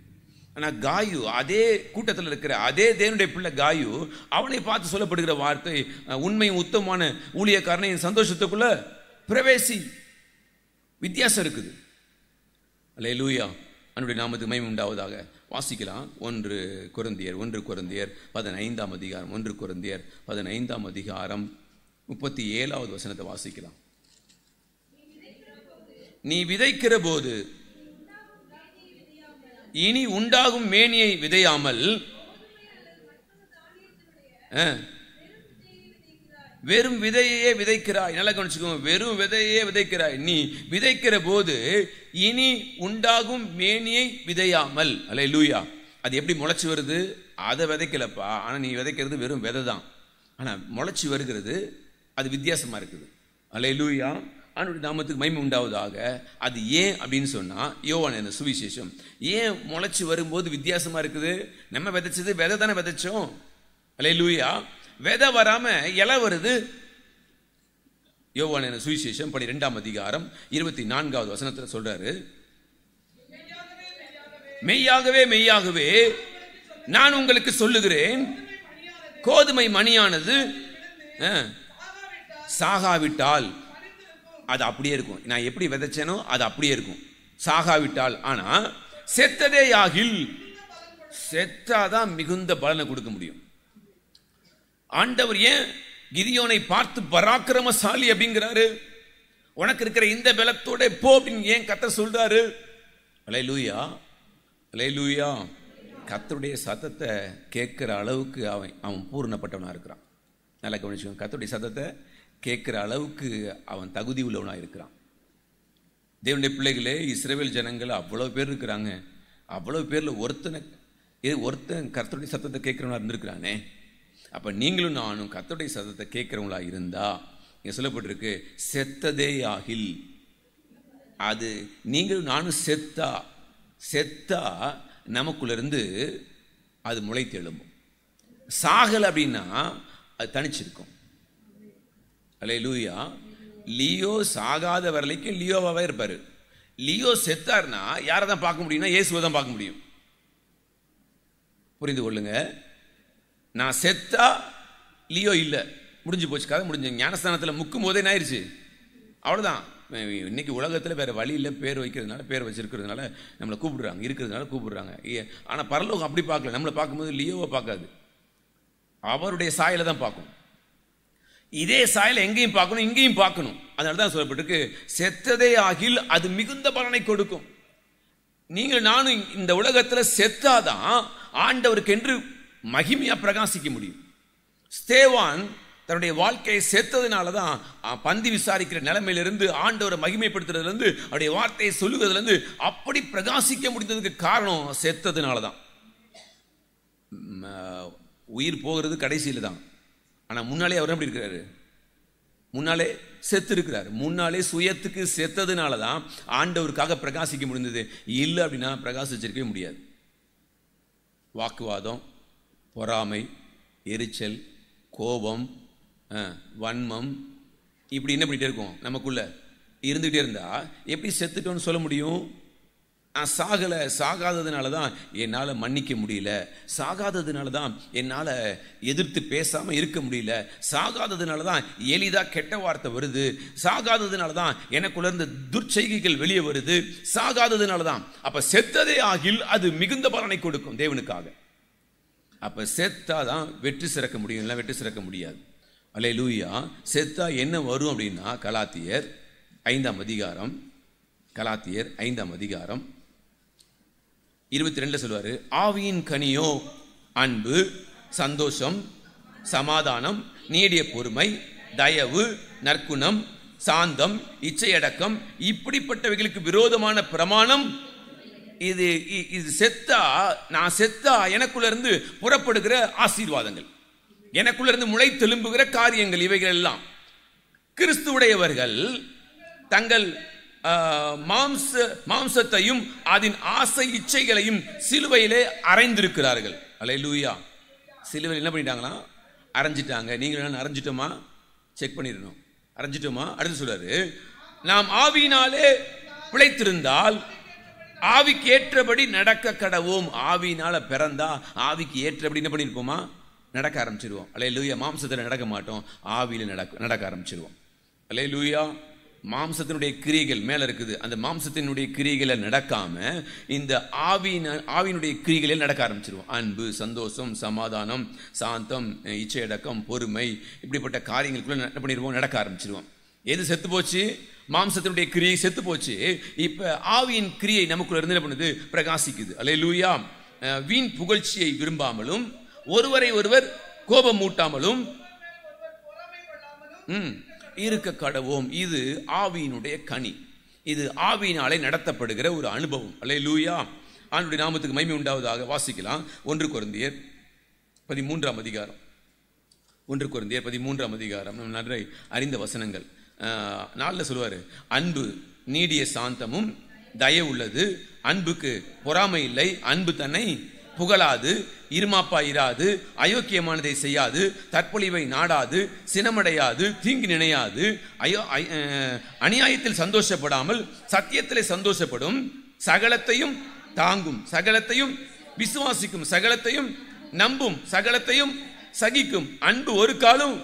ஆனா காயு, அதே கூட்டத்தில் இருக்கிற அதே தேவனுடைய பிள்ளை காயு, அவனை பார்த்து சொல்லப்படுகிற வார்த்தை, உண்மையும் உத்தமமான ஊழியக்காரனை சந்தோஷத்துக்குள்ள பிரவேசி. வித்தியாசம் இருக்குது. அல்லேலூயா. அவனுடைய நாமத்துக்கு மகிமை உண்டாவதாக. வாசிக்கலாம். 1 கொரிந்தியர் 15ஆம் அதிகாரம். 1 கொரிந்தியர் 15ஆம் அதிகாரம் 37வது வசனத்தை வாசிக்கலாம். நீ விதைக்கிற போது இனி உண்டாகும் மேனியை விதையாமல் வெறும் விதையே விதைக்கிறாய். நல்லா கவனிச்சுக்கோங்க. வெறும் விதையே விதைக்கிறாய். நீ விதைக்கிற போது இனி உண்டாகும் மேனியை விதையாமல். அல்லேலூயா. அது எப்படி முளைச்சி வருது? அதை விதைக்கலப்பா. ஆனா நீ விதைக்கிறது வெறும் விதை தான். ஆனா முளைச்சி வருகிறது, அது வித்தியாசமா இருக்குது. அல்லேலூயா. அவனுடைய நாமத்துக்கு மகிமை உண்டாவதாக. அது ஏன் அப்படின்னு சொன்னா, யோவான் சுவிசேஷம் ஏன் முளைச்சி வரும்போது வித்தியாசமா இருக்குது? நம்ம விதைச்சது விதை தானே விதைச்சோம். அல்லேலூயா. விதை வராம இலை வருது. யோவான் சுவிசேஷம் 12ஆம் அதிகாரம் 24வது வசனத்தில் சொல்றாரு, மெய்யாகவே மெய்யாகவே நான் உங்களுக்கு சொல்லுகிறேன், கோதுமை மணியானது சாகாவிட்டால் அது அப்படியே இருக்கும். நான் எப்படி விதைச்சேனோ அது அப்படியே இருக்கும், சாகாவிட்டால். ஆனா செத்ததே ஆகில், செத்தாதான் மிகுந்த பலனை கொடுக்க முடியும். ஆண்டவர் ஏன் கிதியோனை பார்த்து பராக்கிரமசாலி அப்படிங்கிறாரு? உனக்கு இருக்கிற இந்த பலத்தோட போ அப்படின்னு ஏன் கர்த்தர் சொல்றாரு? அல்லேலூயா. அல்லேலூயா. கர்த்தருடைய சத்தத்தை கேட்கிற அளவுக்கு அவன் பூர்ணப்பட்டவனா இருக்கிறான். நல்லா கவனிச்சுக்கோங்க. கர்த்தருடைய சத்தத்தை கேட்கிற அளவுக்கு அவன் தகுதி உள்ளவனா இருக்கிறான். தேவனுடைய பிள்ளைகளே, இஸ்ரவேல் ஜனங்கள் அவ்வளவு பேர் இருக்கிறாங்க. அவ்வளவு பேர்ல ஒருத்தன் கர்த்தருடைய சத்தத்தை கேட்கிறவனா இருந்திருக்கிறானே. அப்ப நீங்களும் நானும் கர்த்தருடைய சத்தத்தை கேட்கிறவங்களா இருந்தா, இங்க சொல்லப்பட்டிருக்கு, செத்ததே ஆகில். அது நீங்களும் நானும் செத்தா நமக்குள்ள இருந்து அது முளைத்து எழும்பும். சாகல் அப்படின்னா அது தனிச்சிருக்கும். அல்லேலூயா. லியோ சாகாத வரைக்கும் லியோவாவே இருப்பாரு. லியோ செத்தார்னா யாரை தான் பார்க்க முடியும்னா இயேசுவை தான் பார்க்க முடியும். புரிந்து கொள்ளுங்க. நான் செத்தா லியோ இல்லை, முடிஞ்சு போச்சு, கதை முடிஞ்சு. ஞானஸ்தானத்தில் முக்கும் போதே என்ன ஆயிடுச்சு, அவ்வளோதான். இன்னைக்கு உலகத்தில் வேற வழி இல்லை, பேர் வைக்கிறதுனால, பேர் வச்சிருக்கிறதுனால நம்மளை கூப்பிடுறாங்க, இருக்கிறதுனால கூப்பிடுறாங்க. ஆனால் பரலோகம் அப்படி பார்க்கல. நம்மளை பார்க்கும்போது லியோவை பார்க்காது, அவருடைய சாயலை தான் பார்க்கும். இதே சாயலை எங்கேயும் பார்க்கணும், இங்கேயும் பார்க்கணும். அதனால தான் சொல்லப்பட்டிருக்கு, செத்ததே ஆகில் அது மிகுந்த பலனை கொடுக்கும். நீங்கள் நானும் இந்த உலகத்தில் செத்தாதான் ஆண்டவருக்கு என்று மகிமையா பிரகாசிக்க முடியும். ஸ்தேவான் தன்னுடைய வாழ்க்கையை செத்ததுனால தான் பந்தி விசாரிக்கிற நிலைமையிலிருந்து, ஆண்டவரை மகிமைப்படுத்துறதுலேருந்து, அவருடைய வார்த்தையை சொல்லுவதிலிருந்து அப்படி பிரகாசிக்க முடிந்ததுக்கு காரணம் செத்ததுனால தான். உயிர் போகிறது கடைசியில் தான். ஆனால் முன்னாலே அவர் எப்படி இருக்கிறாரு? முன்னாலே செத்து இருக்கிறார். முன்னாலே சுயத்துக்கு செத்ததுனால தான் ஆண்டவருக்காக பிரகாசிக்க முடிந்தது. இல்லை அப்படின்னா பிரகாசிச்சிருக்கவே முடியாது. வாக்குவாதம், பொறாமை, எரிச்சல், கோபம், வன்மம், இப்படி என்ன பண்ணிட்டே இருக்கும் நமக்குள்ள இருந்துகிட்டே இருந்தா எப்படி செத்துட்டோன்னு சொல்ல முடியும்? நான் சாகலை. சாகாததுனால தான் என்னால் மன்னிக்க முடியல. சாகாததுனால தான் என்னால் எதிர்த்து பேசாமல் இருக்க முடியல. சாகாததுனால தான் எளிதாக கெட்ட வார்த்தை வருது. சாகாததுனால தான் எனக்குள்ள இருந்து துர்ச்செய்கைகள் வெளியே வருது. சாகாததுனால தான். அப்போ செத்ததே ஆகில் அது மிகுந்த பலனை கொடுக்கும் தேவனுக்காக. அப்போ செத்தாதான் வெற்றி சிறக்க முடியும், இல்லை வெற்றி சிறக்க முடியாது. அல்லேலூயா. செத்தா என்ன வரும் அப்படின்னா கலாத்தியர் 5ஆம் அதிகாரம், கலாத்தியர் 5ஆம் அதிகாரம் 22 சொல்வாரு, ஆவியின் கனியோ அன்பு, சந்தோஷம், சமாதானம், நீடிய பொறுமை, தயவு, நற்குணம், சாந்தம், இச்சையடக்கம், இப்படிப்பட்டவைகளுக்கு விரோதமான பிரமாணம் இது. செத்தா, நான் செத்தா எனக்குள்ள இருந்து புறப்படுகிற ஆசீர்வாதங்கள், எனக்குள்ள இருந்து முளை தெலும்புகிற காரியங்கள், இவைகள் எல்லாம் கிறிஸ்துவுடையவர்கள் தங்கள் மாம்சத்தையும் அதன் ஆசை இச்சைகளையும் சிலுவையிலே அறைந்திருக்கிறார்கள். அல்லேலூயா. சிலுவையில் என்ன பண்ணிட்டாங்களா? அரைஞ்சிட்டாங்க. நீங்கள் அரைஞ்சிட்டோமா? செக் பண்ணிடணும். அரைஞ்சிட்டோமா? அடுத்து சொல்றாரு, நாம் ஆவியினாலே பிழைத்திருந்தால் ஆவிக்கு ஏற்றபடி நடக்க கடவோம். ஆவியினால பிறந்தா ஆவிக்கு ஏற்றபடி என்ன பண்ணிருப்போமா? நடக்க ஆரம்பிச்சிருவோம். அல்லேலூயா. மாம்சத்தில் நடக்க மாட்டோம், ஆவியில நடக்க ஆரம்பிச்சிருவோம். அல்லேலூயா. மாம்சத்தினுடைய கிரியைகள் மேல இருக்குது. அந்த மாம்சத்தினுடைய கிரியைகளை நடக்காம இந்த ஆவியினுடைய கிரியைகளில் நடக்க ஆரம்பிச்சிருவோம். அன்பு, சந்தோஷம், சமாதானம், சாந்தம், இச்சையடக்கம், பொறுமை, இப்படிப்பட்ட காரியங்களுக்குள்ள என்ன பண்ணிடுவோம்? நடக்க ஆரம்பிச்சிருவோம். எது செத்து போச்சு? மாம்சத்தினுடைய கிரியை செத்து போச்சு. இப்ப ஆவியின் கிரியை நமக்குள்ள இருந்து என்ன பண்ணுது? பிரகாசிக்குது. அல்லேலூயா. வீண் புகழ்ச்சியை விரும்பாமலும், ஒருவரை ஒருவர் கோபம் மூட்டாமலும் இருக்க கடவோம். இது ஆவியினுடைய கனி. இது ஆவியினாலே நடத்தப்படுகிற ஒரு அனுபவம். அல்லேலூயா. ஆண்டவருடைய நாமத்துக்கு மகிமை உண்டாவதாக. வாசிக்கலாம். 1 கொரிந்தியர் 13ஆம் அதிகாரம். 1 கொரிந்தியர் 13ஆம் அதிகாரம். நம்ம நன்றை அறிந்த வசனங்கள். 4 சொல்லுவாரு, அன்பு நீடிய சாந்தமும் தயவு உள்ளது, அன்புக்கு பொறாமை இல்லை, அன்பு தன்னை புகழாது, இருமாப்பா இராது, அயோக்கியமானதை செய்யாது, தற்பொழிவை நாடாது, சினமடையாது, தீங்கு நினையாது, அநியாயத்தில் சந்தோஷப்படாமல் சத்தியத்திலே சந்தோஷப்படும், சகலத்தையும் தாங்கும், சகலத்தையும் விசுவாசிக்கும், சகலத்தையும் நம்பும், சகலத்தையும் சகிக்கும். அன்பு ஒரு காலம்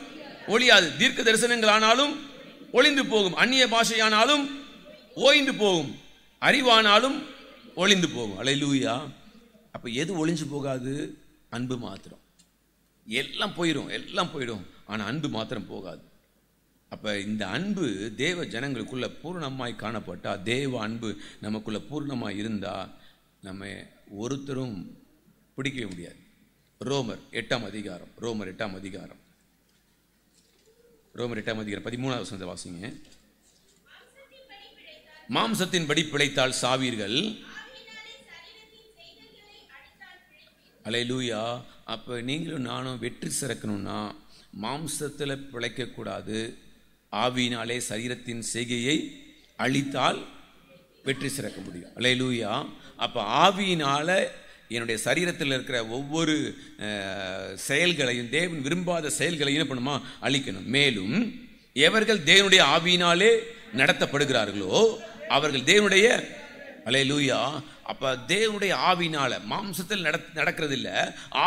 ஒழியாது. தீர்க்க தரிசனங்கள் ஆனாலும் ஒளிந்து போகும், அந்நிய பாஷையானாலும் ஓய்ந்து போகும், அறிவானாலும் ஒளிந்து போகும். அல்லேலூயா. அப்ப எது ஒளிஞ்சு போகாது? அன்பு மாத்திரம். எல்லாம் போயிடும், எல்லாம் போயிடும், ஆனா அன்பு மாத்திரம் போகாது. அப்ப இந்த அன்பு தேவ ஜனங்களுக்குள்ள பூர்ணமாய் காணப்பட்டா, தேவ அன்பு நமக்குள்ள பூர்ணமாய் இருந்தா நம்ம ஒருத்தரும் பிடிக்கவே முடியாது. ரோமர் 8ஆம் அதிகாரம், ரோமர் 8ஆம் அதிகாரம் 13ஆவது வசனத்தை வாசிங்க. மாம்சத்தின்படி பிழைத்தால் சாவீர்கள். அல்லேலூயா. அப்போ நீங்களும் நானும் வெற்றி சிறக்கணும்னா மாம்சத்தில் பிழைக்கக்கூடாது. ஆவியினாலே சரீரத்தின் செய்கையை அழித்தால் வெற்றி சிறக்க முடியும். அல்லேலூயா. அப்போ ஆவியினால என்னுடைய சரீரத்தில் இருக்கிற ஒவ்வொரு செயல்களையும், தேவன் விரும்பாத செயல்களையும் என்ன பண்ணுமா? அழிக்கணும். மேலும் எவர்கள் தேவனுடைய ஆவியினாலே நடத்தப்படுகிறார்களோ அவர்கள் தேவனுடைய, அல்லேலூயா. அப்ப தேவனுடைய ஆவியினால, மாம்சத்தில் நடக்கிறது இல்ல,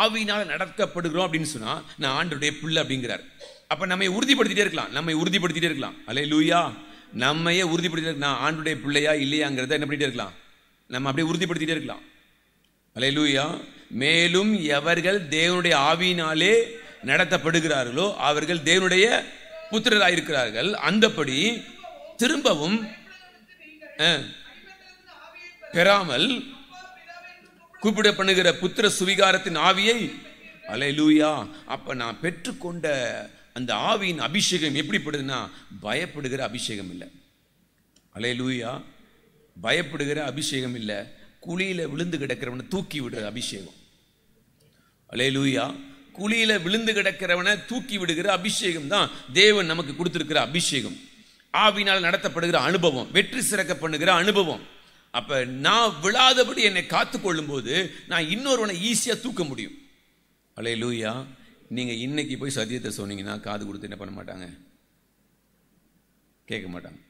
ஆவியினால நடக்கப்படுகிறோம் அப்படின்னு சொன்னா நான் ஆண்டவருடைய பிள்ளை அப்படிங்கிறார். அப்ப நம்மை உறுதிப்படுத்திட்டே இருக்கலாம். அல்லேலூயா. நம்மையே உறுதிப்படுத்திட்டே, நான் ஆண்டவருடைய பிள்ளையா இல்லையாங்கிறத என்ன பண்ணிட்டே இருக்கலாம்? நம்ம அப்படியே உறுதிப்படுத்திட்டே இருக்கலாம். அல்லேலூயா. மேலும் எவர்கள் தேவனுடைய ஆவியினாலே நடத்தப்படுகிறார்களோ அவர்கள் தேவனுடைய புத்திரராயிருக்கிறார்கள். அந்தபடி திரும்பவும் பெறாமல் கூப்பிட பண்ணுகிற புத்திர சுவிகாரத்தின் ஆவியை, அல்லேலூயா. அப்ப நான் பெற்றுக்கொண்ட அந்த ஆவியின் அபிஷேகம் எப்படிப்படுதுன்னா பயப்படுகிற அபிஷேகம் இல்லை. அல்லேலூயா. பயப்படுகிற அபிஷேகம் இல்லை. குழியில விழுந்து கிடக்கிறவனை தூக்கி விடுற அபிஷேகம். அல்லேலூயா. குழியில விழுந்து கிடக்கிறவனை தூக்கி விடுகிற அபிஷேகம் தான் தேவன் நமக்கு கொடுத்திருக்கிற அபிஷேகம். ஆவினால் நடத்தப்படுகிற அனுபவம், வெற்றி சிறக்க பண்ணுகிற அனுபவம். அப்ப நான் விழாதபடி என்னை காத்துக்கொள்ளும் போது நான் இன்னொருவனை ஈஸியா தூக்க முடியும். அல்லேலூயா. நீங்க இன்னைக்கு போய் சத்தியத்தை சொன்னீங்கன்னா காது கொடுத்து என்ன பண்ண மாட்டாங்க, கேட்க மாட்டாங்க.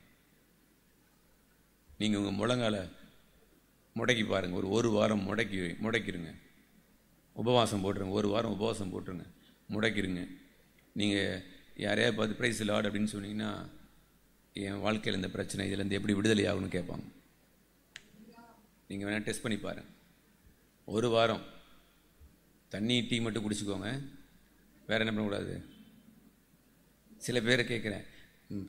நீங்க உங்க முழங்கால முடக்கி பாருங்க, ஒரு வாரம் முடக்கிருங்க, உபவாசம் போட்டுருங்க, ஒரு வாரம் உபவாசம் போட்டுருங்க, முடக்கிருங்க. நீங்கள் யாரையா பார்த்து பிரைஸ் லார்ட் அப்படின்னு சொன்னீங்கன்னா, என் வாழ்க்கையில் இந்த பிரச்சனை இதுலேருந்து எப்படி விடுதலை ஆகும்னு கேட்பாங்க. நீங்கள் வேணால் டெஸ்ட் பண்ணி பாருங்கள். ஒரு வாரம் தண்ணி டீ மட்டும் குடிச்சுக்கோங்க, வேறு என்ன பண்ணக்கூடாது. சில பேரை கேட்குறேன்,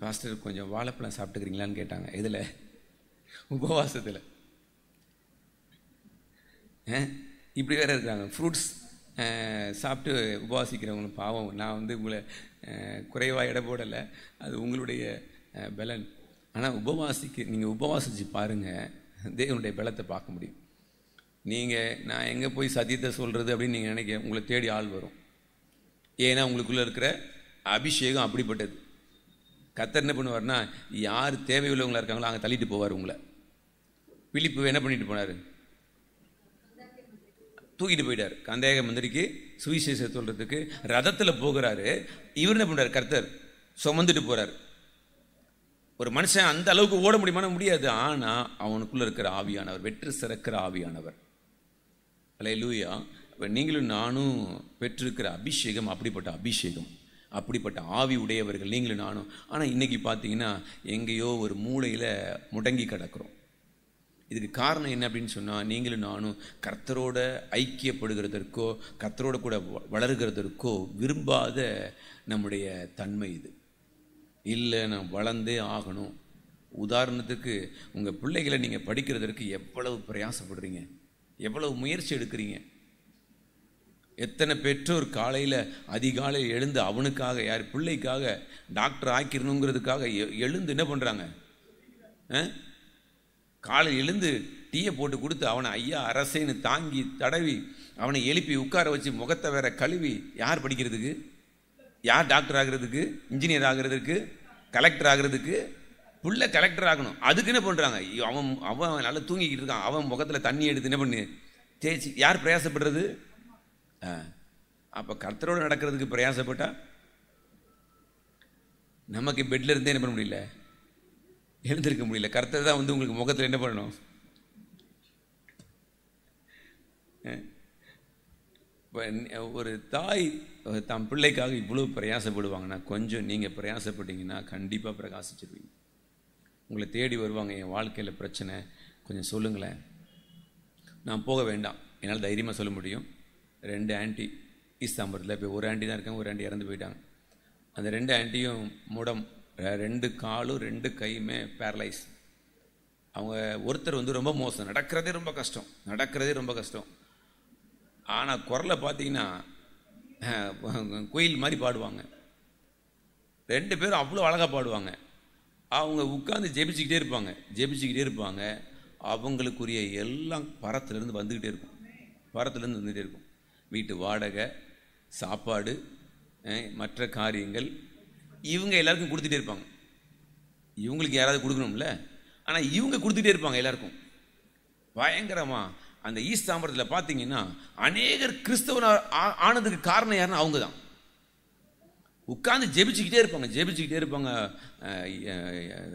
பாஸ்டர் கொஞ்சம் வாழைப்பழம் சாப்பிட்டுக்கிறீங்களான்னு கேட்டாங்க. இதில் உபவாசத்தில் இப்படி வேறு இருக்கிறாங்க. ஃப்ரூட்ஸ் சாப்பிட்டு உபவாசிக்கிறவங்களும் பாவம். நான் உங்களை குறைவாக எடை போடலை, அது உங்களுடைய பலன். ஆனால் நீங்கள் உபவாசித்து பாருங்கள், தேவனுடைய பலத்தை பார்க்க முடியும். நீங்கள் நான் எங்கே போய் சத்தியத்தை சொல்கிறது அப்படின்னு நீங்கள் நினைக்க, உங்களை தேடி ஆள் வரும். ஏன்னா உங்களுக்குள்ளே இருக்கிற அபிஷேகம் அப்படிப்பட்டது. கர்த்தர் என்ன பண்ணுவார்னா, யார் தேவையுள்ளவங்களாக இருக்காங்களோ அங்கே தள்ளிட்டு போவார் உங்களை. பிலிப்பு என்ன பண்ணிட்டு போனார், தூக்கிட்டு போயிட்டார். கந்தேக மந்திரிக்கு சுவிசேஷம் சொல்றதுக்கு ரதத்தில் போகிறாரு. இவர் என்ன பண்றாரு, கர்த்தர் சுமந்துட்டு போறாரு. ஒரு மனுஷன் அந்த அளவுக்கு ஓட முடியாது. ஆனா அவனுக்குள்ள இருக்கிற ஆவியானவர், வெற்றி சிறக்கிற ஆவியானவர். அல்லேலூயா. நீங்களும் நானும் பெற்றிருக்கிற அபிஷேகம் அப்படிப்பட்ட அபிஷேகம், அப்படிப்பட்ட ஆவி உடையவர்கள் நீங்களும் நானும். ஆனால் இன்னைக்கு பார்த்தீங்கன்னா எங்கேயோ ஒரு மூளையில் முடங்கி கிடக்கிறோம். இதுக்கு காரணம் என்ன அப்படின்னு சொன்னால், நீங்களும் நானும் கர்த்தரோட ஐக்கியப்படுகிறதற்கோ கர்த்தரோட கூட வளர்கிறதற்கோ விரும்பாத நம்முடைய தன்மை இது. இல்லை, நான் வளர்ந்தே ஆகணும். உதாரணத்துக்கு உங்கள் பிள்ளைகளை நீங்கள் படிக்கிறதற்கு எவ்வளவு பிரயாசப்படுறீங்க, எவ்வளவு முயற்சி எடுக்கிறீங்க. எத்தனை பெற்றோர் காலையில் அதிகாலையில் எழுந்து அவனுக்காக, யார் பிள்ளைக்காக டாக்டர் ஆக்கிடணுங்கிறதுக்காக எழுந்து என்ன பண்ணுறாங்க, காலையில் எழுந்து டீயை போட்டு கொடுத்து அவனை ஐயா அரசேன்னு தாங்கி தடவி அவனை எழுப்பி உட்கார வச்சு முகத்தை வேற கழுவி. யார் படிக்கிறதுக்கு, யார் டாக்டர் ஆகிறதுக்கு, இன்ஜினியர் ஆகிறதுக்கு, கலெக்டர் ஆகிறதுக்கு? புள்ள கலெக்டர் ஆகணும். அதுக்கு என்ன பண்ணுறாங்க, அவன் நல்லா தூங்கிக்கிட்டு இருக்கான், அவன் முகத்தில் தண்ணி எடுத்து என்ன பண்ணு தேய்ச்சி. யார் பிரயாசப்படுறது? அப்போ கர்த்தரோடு நடக்கிறதுக்கு பிரயாசப்பட்டா நமக்கு பெட்ல இருந்தே என்ன பண்ண முடியல, எழுந்திருக்க முடியல. கர்த்தர் தான் உங்களுக்கு முகத்தில் என்ன பண்ணணும். ஒரு தாய் தம் பிள்ளைக்காக இவ்வளவு பிரயாசப்படுவாங்கன்னா, கொஞ்சம் நீங்கள் பிரயாசப்பட்டீங்கன்னா கண்டிப்பாக பிரகாசிச்சிருவீங்க. உங்களை தேடி வருவாங்க, என் வாழ்க்கையில் பிரச்சனை கொஞ்சம் சொல்லுங்களேன். நான் போக வேண்டாம், என்னால் தைரியமாக சொல்ல முடியும். 2 ஆன்ட்டி ஈஸ்தாம்பரத்தில், இப்போ ஒரு ஆன்ட்டி தான் இருக்காங்க, ஒரு ஆன்ட்டி இறந்து போயிட்டாங்க. அந்த 2 ஆன்ட்டியும் முடம், 2 காலும் 2 கையுமே பேரலைஸ். அவங்க ஒருத்தர் ரொம்ப மோசம், நடக்கிறதே ரொம்ப கஷ்டம். ஆனால் குரலை பார்த்தீங்கன்னா கோயில் மாதிரி பாடுவாங்க. 2 பேரும் அவ்வளோ அழகாக பாடுவாங்க. அவங்க உட்காந்து ஜெபிச்சுக்கிட்டே இருப்பாங்க. அவங்களுக்குரிய எல்லாம் பரத்துலேருந்து வந்துக்கிட்டே இருக்கும். வீட்டு வாடகை, சாப்பாடு, மற்ற காரியங்கள் இவங்க எல்லாருக்கும் கொடுத்துட்டே இருப்பாங்க. இவங்களுக்கு யாராவது கொடுக்கணும்ல, ஆனால் இவங்க கொடுத்துட்டே இருப்பாங்க எல்லாருக்கும் பயங்கரமா. அந்த ஈஸ்தாம்பரத்தில் பார்த்தீங்கன்னா அநேகர் கிறிஸ்தவன் ஆனதுக்கு காரணம் யாருன்னா அவங்க தான். உட்காந்து ஜெபிச்சுக்கிட்டே இருப்பாங்க.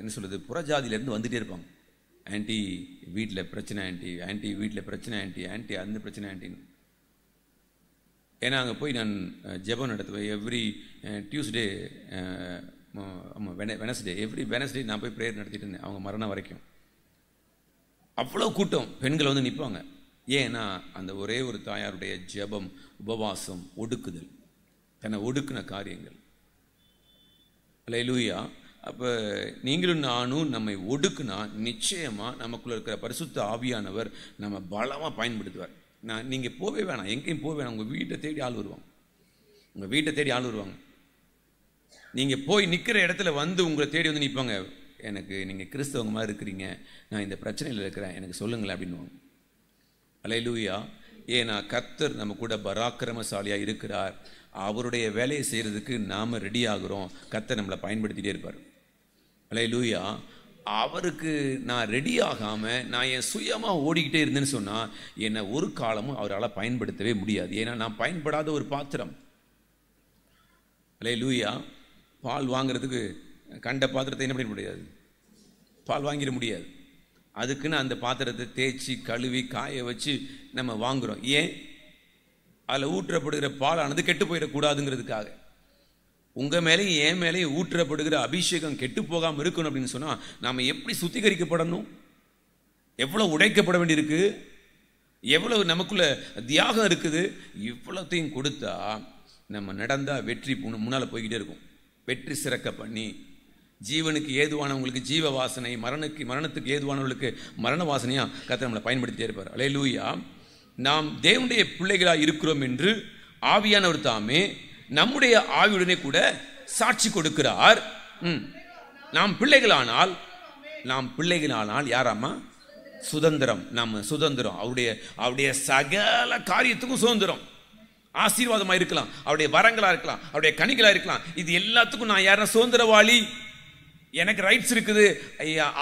என்ன சொல்றது, புறஜாதியிலேருந்து வந்துகிட்டே இருப்பாங்க. ஆன்ட்டி வீட்டில் பிரச்சனை, ஆன்ட்டி வீட்டில் பிரச்சனை, ஆன்ட்டி அந்த பிரச்சனை ஆன்ட்டின்னு. ஏன்னா அங்கே போய் நான் ஜெபம் நடத்துவேன். எவ்ரி டியூஸ்டே, எவ்ரி வெனஸ்டே நான் போய் ப்ரேயர் நடத்திட்டு இருந்தேன் அவங்க மரணம் வரைக்கும். அவ்வளோ கூட்டம் பெண்கள் வந்து நிற்பாங்க. ஏன்னா அந்த ஒரே ஒரு தாயாருடைய ஜெபம், உபவாசம், ஒடுக்குதல், தன்னை ஒடுக்குன காரியங்கள். அல்லேலூயா. அப்போ நீங்களும் நானும் நம்மை ஒடுக்குனா நிச்சயமாக நமக்குள்ள இருக்கிற பரிசுத்த ஆவியானவர் நம்ம பலமாக பயன்படுத்துவார். நீங்கள் போவே வேணாம், எங்கேயும் போவே வேணாம். உங்கள் வீட்டை தேடி ஆள் வருவாங்க. நீங்கள் போய் நிற்கிற இடத்துல வந்து உங்களை தேடி வந்து நிற்பாங்க. எனக்கு நீங்கள் கிறிஸ்தவங்க மாதிரி இருக்கிறீங்க, நான் இந்த பிரச்சனையில் இருக்கிறேன், எனக்கு சொல்லுங்களேன் அப்படின்னுவாங்க. அல்லேலூயா. ஏன்னா கர்த்தர் நம்ம கூட பராக்கிரமசாலியாக இருக்கிறார். அவருடைய வேலையை செய்கிறதுக்கு நாம் ரெடி ஆகிறோம். கர்த்தர் நம்மளை பயன்படுத்திகிட்டே இருப்பார். அல்லேலூயா. அவருக்கு நான் ரெடி ஆகாமல் நான் என் சுயமாக ஓடிக்கிட்டே இருந்தேன்னு சொன்னால் என்னை ஒரு காலமும் அவரால் பயன்படுத்தவே முடியாது. ஏன்னா நான் பயன்படாத ஒரு பாத்திரம். அல்லேலூயா. பால் வாங்கிறதுக்கு கண்ட பாத்திரத்தை என்ன பண்ண முடியாது, பால் வாங்கிட முடியாது. அதுக்குன்னு அந்த பாத்திரத்தை தேய்ச்சி கழுவி காய வச்சு நம்ம வாங்குகிறோம். ஏன்? அதில் ஊற்றப்படுகிற பாலானது கெட்டு போயிடக்கூடாதுங்கிறதுக்காக. உங்கள் மேலேயும் என் மேலேயும் ஊற்றப்படுகிற அபிஷேகம் கெட்டு போகாமல் இருக்கணும் அப்படின்னு சொன்னால் நாம் எப்படி சுத்திகரிக்கப்படணும், எவ்வளோ உடைக்கப்பட வேண்டியிருக்கு, எவ்வளவு நமக்குள்ள தியாகம் இருக்குது. இவ்வளோத்தையும் கொடுத்தா நம்ம நடந்தால் வெற்றி முன்னால் போய்கிட்டே இருக்கும். வெற்றி சிறக்க பண்ணி ஜீவனுக்கு ஏதுவானவங்களுக்கு ஜீவ வாசனை, மரணத்துக்கு ஏதுவானவர்களுக்கு மரண வாசனையாக கர்த்தர் நம்மளை பயன்படுத்திட்டே இருப்பார். அல்லேலூயா. நாம் தேவனுடைய பிள்ளைகளாக இருக்கிறோம் என்று ஆவியானவர் தாமே நம்முடைய ஆவியுடனே கூட சாட்சி கொடுக்கிறார். நாம் பிள்ளைகளானால் யாராமா? சுதந்திரம். நம்ம சுதந்திரம். அவருடைய சகல காரியத்துக்கும் சுதந்திரம். ஆசீர்வாதமாக இருக்கலாம், அவருடைய வரங்களா இருக்கலாம், அவருடைய கனிகளா இருக்கலாம். இது எல்லாத்துக்கும் நான் யாரா? சுதந்திரவாளி. எனக்கு ரைட்ஸ் இருக்குது.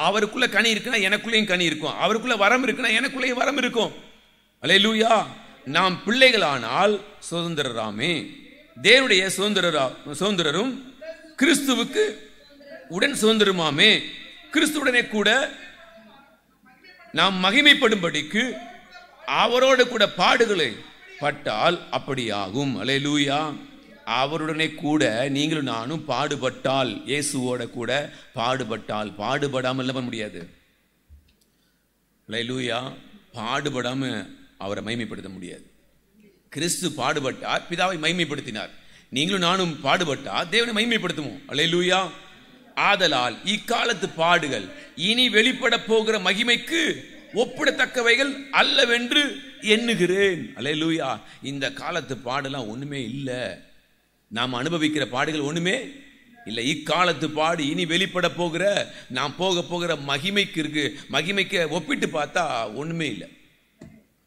அவருக்குள்ள கனி இருக்குன்னா எனக்குள்ளேயும் கனி இருக்கும், அவருக்குள்ள வரம் இருக்குன்னா எனக்குள்ளேயும் வரம் இருக்கும். அல்லேலூயா. நாம் பிள்ளைகளானால் சுதந்திரராமே. தேவனுடைய சுதந்திரரும் கிறிஸ்துவுக்கு உடன் சுதந்திரமாமே. கிறிஸ்துவுடனே கூட நாம் மகிமைப்படும்படிக்கு அவரோடு கூட பாடுகளை பட்டால் அப்படியாகும். அல்லேலூயா. அவருடனே கூட நீங்களும் நானும் பாடுபட்டால், இயேசுவோட கூட பாடுபட்டால், பாடுபடாமல் பண்ண முடியாது. அல்லேலூயா. பாடுபடாம அவரை மகிமைப்படுத்த முடியாது. கிறிஸ்து பாடுபட்டார், பிதாவை மகிமைப்படுத்தினார். நீங்களும் நானும் பாடுபட்டால் தேவனை மகிமைப்படுத்துவோம். அல்லேலூயா. ஆதலால் இக்காலத்து பாடுகள் இனி வெளிப்பட போகிற மகிமைக்கு ஒப்பிடத்தக்கவைகள் அல்லவென்று எண்ணுகிறேன். அல்லேலூயா. இந்த காலத்து பாடெல்லாம் ஒண்ணுமே இல்லை. நாம் அனுபவிக்கிற பாடுகள் ஒண்ணுமே இல்லை. இக்காலத்து பாடு இனி வெளிப்பட போகிற நாம் போகிற மகிமைக்கு இருக்கு. மகிமைக்கு ஒப்பிட்டு பார்த்தா ஒண்ணுமே இல்லை.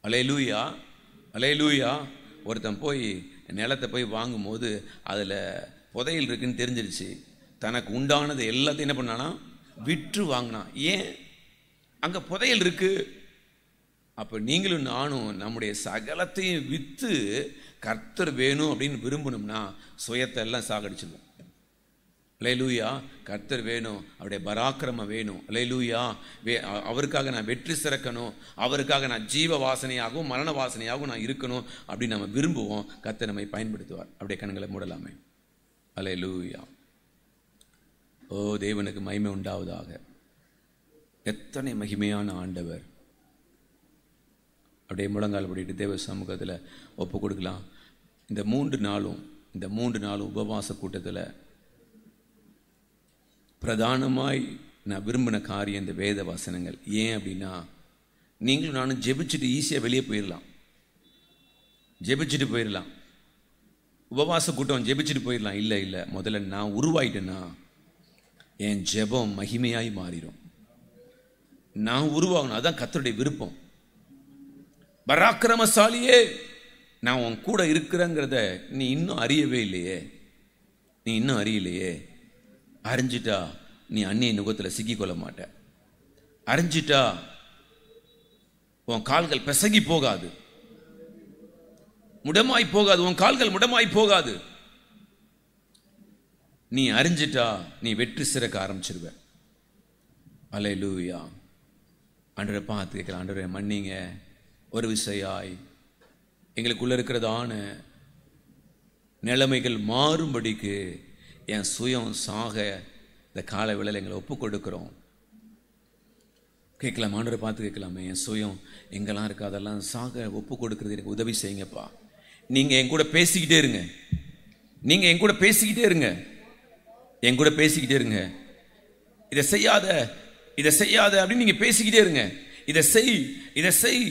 அல்லேலூயா. அல்லேலூயா. ஒருத்தன் போய் நிலத்தை போய் வாங்கும்போது அதில் புதையல் இருக்குன்னு தெரிஞ்சிருச்சு. தனக்கு உண்டானது எல்லாத்தையும் என்ன பண்ணானா? விற்று வாங்கினான். ஏன்? அங்கே புதையல் இருக்கு. அப்போ நீங்களும் நானும் நம்முடைய சகலத்தையும் விற்று கர்த்தர் வேணும் அப்படின்னு விரும்பணும்னா சுயத்தை எல்லாம் சாகடிச்சிடணும். அல்லேலூயா. கர்த்தர் வேணும், அவருடைய பராக்கிரமம் வேணும். அல்லேலூயா. அவருக்காக நான் வெற்றி சிறக்கணும், அவருக்காக நான் ஜீவ வாசனையாகவும் மரண வாசனையாகவும் நான் இருக்கணும் அப்படின்னு நம்ம விரும்புவோம். கர்த்தர் நம்மை பயன்படுத்துவார். அப்படியே கண்களை மூடலாமே. அல்லேலூயா. ஓ, தேவனுக்கு மகிமை உண்டாவதாக. எத்தனை மகிமையான ஆண்டவர். அப்படியே முழங்கால் படிட்டு தேவ சமூகத்தில் ஒப்பு கொடுக்கலாம். இந்த மூன்று நாளும் உபவாச கூட்டத்தில் பிரதானமாய் நான் விரும்பின காரியம் இந்த வேத வசனங்கள். ஏன் அப்படின்னா, நீங்களும் நானும் ஜெபிச்சுட்டு ஈஸியாக வெளியே போயிடலாம். உபவாச கூட்டம் ஜெபிச்சுட்டு போயிடலாம். இல்லை, முதல்ல நான் உருவாயிட்டேன்னா என் ஜெபம் மகிமையாய் மாறிடும். நான் உருவாகணும். அதான் கர்த்தருடைய விருப்பம். பராக்கிரமசாலியே, நான் உன் கூட இருக்கிறேங்கிறத நீ இன்னும் அறியவே இல்லையே. அறிஞ்சிட்டா நீ அந்நிய நுகத்தில் சிக்கிக்கொள்ள மாட்ட. அறிஞ்சிட்டா உன் கால்கள் பிசகி போகாது, முடமாய் போகாது. உன் கால்கள் முடமாய் போகாது. நீ அறிஞ்சிட்டா நீ வெற்றி சிறக்க ஆரம்பிச்சிருவ. அல்லேலூயா. ஆண்டவரை பார்த்து கேட்கலாம். ஆண்டவரை மன்னிங்க, ஒரு விசையாய் எங்களுக்குள்ள இருக்கிறதான நிலைமைகள் மாறும்படிக்கு என் சுயம் சாக இந்த கால வேளையில் எங்களை ஒப்பு கொடுக்கிறோம். கேட்கலாம். ஆண்டவரை பார்த்து கேட்கலாமே, என் சுயம் எங்கெல்லாம் இருக்கு அதெல்லாம் சாக ஒப்பு கொடுக்கறது எனக்கு உதவி செய்யுங்கப்பா. நீங்கள் என் கூட பேசிக்கிட்டே இருங்க. இதை செய்யாத அப்படின்னு நீங்கள் பேசிக்கிட்டே இருங்க. இதை செய்.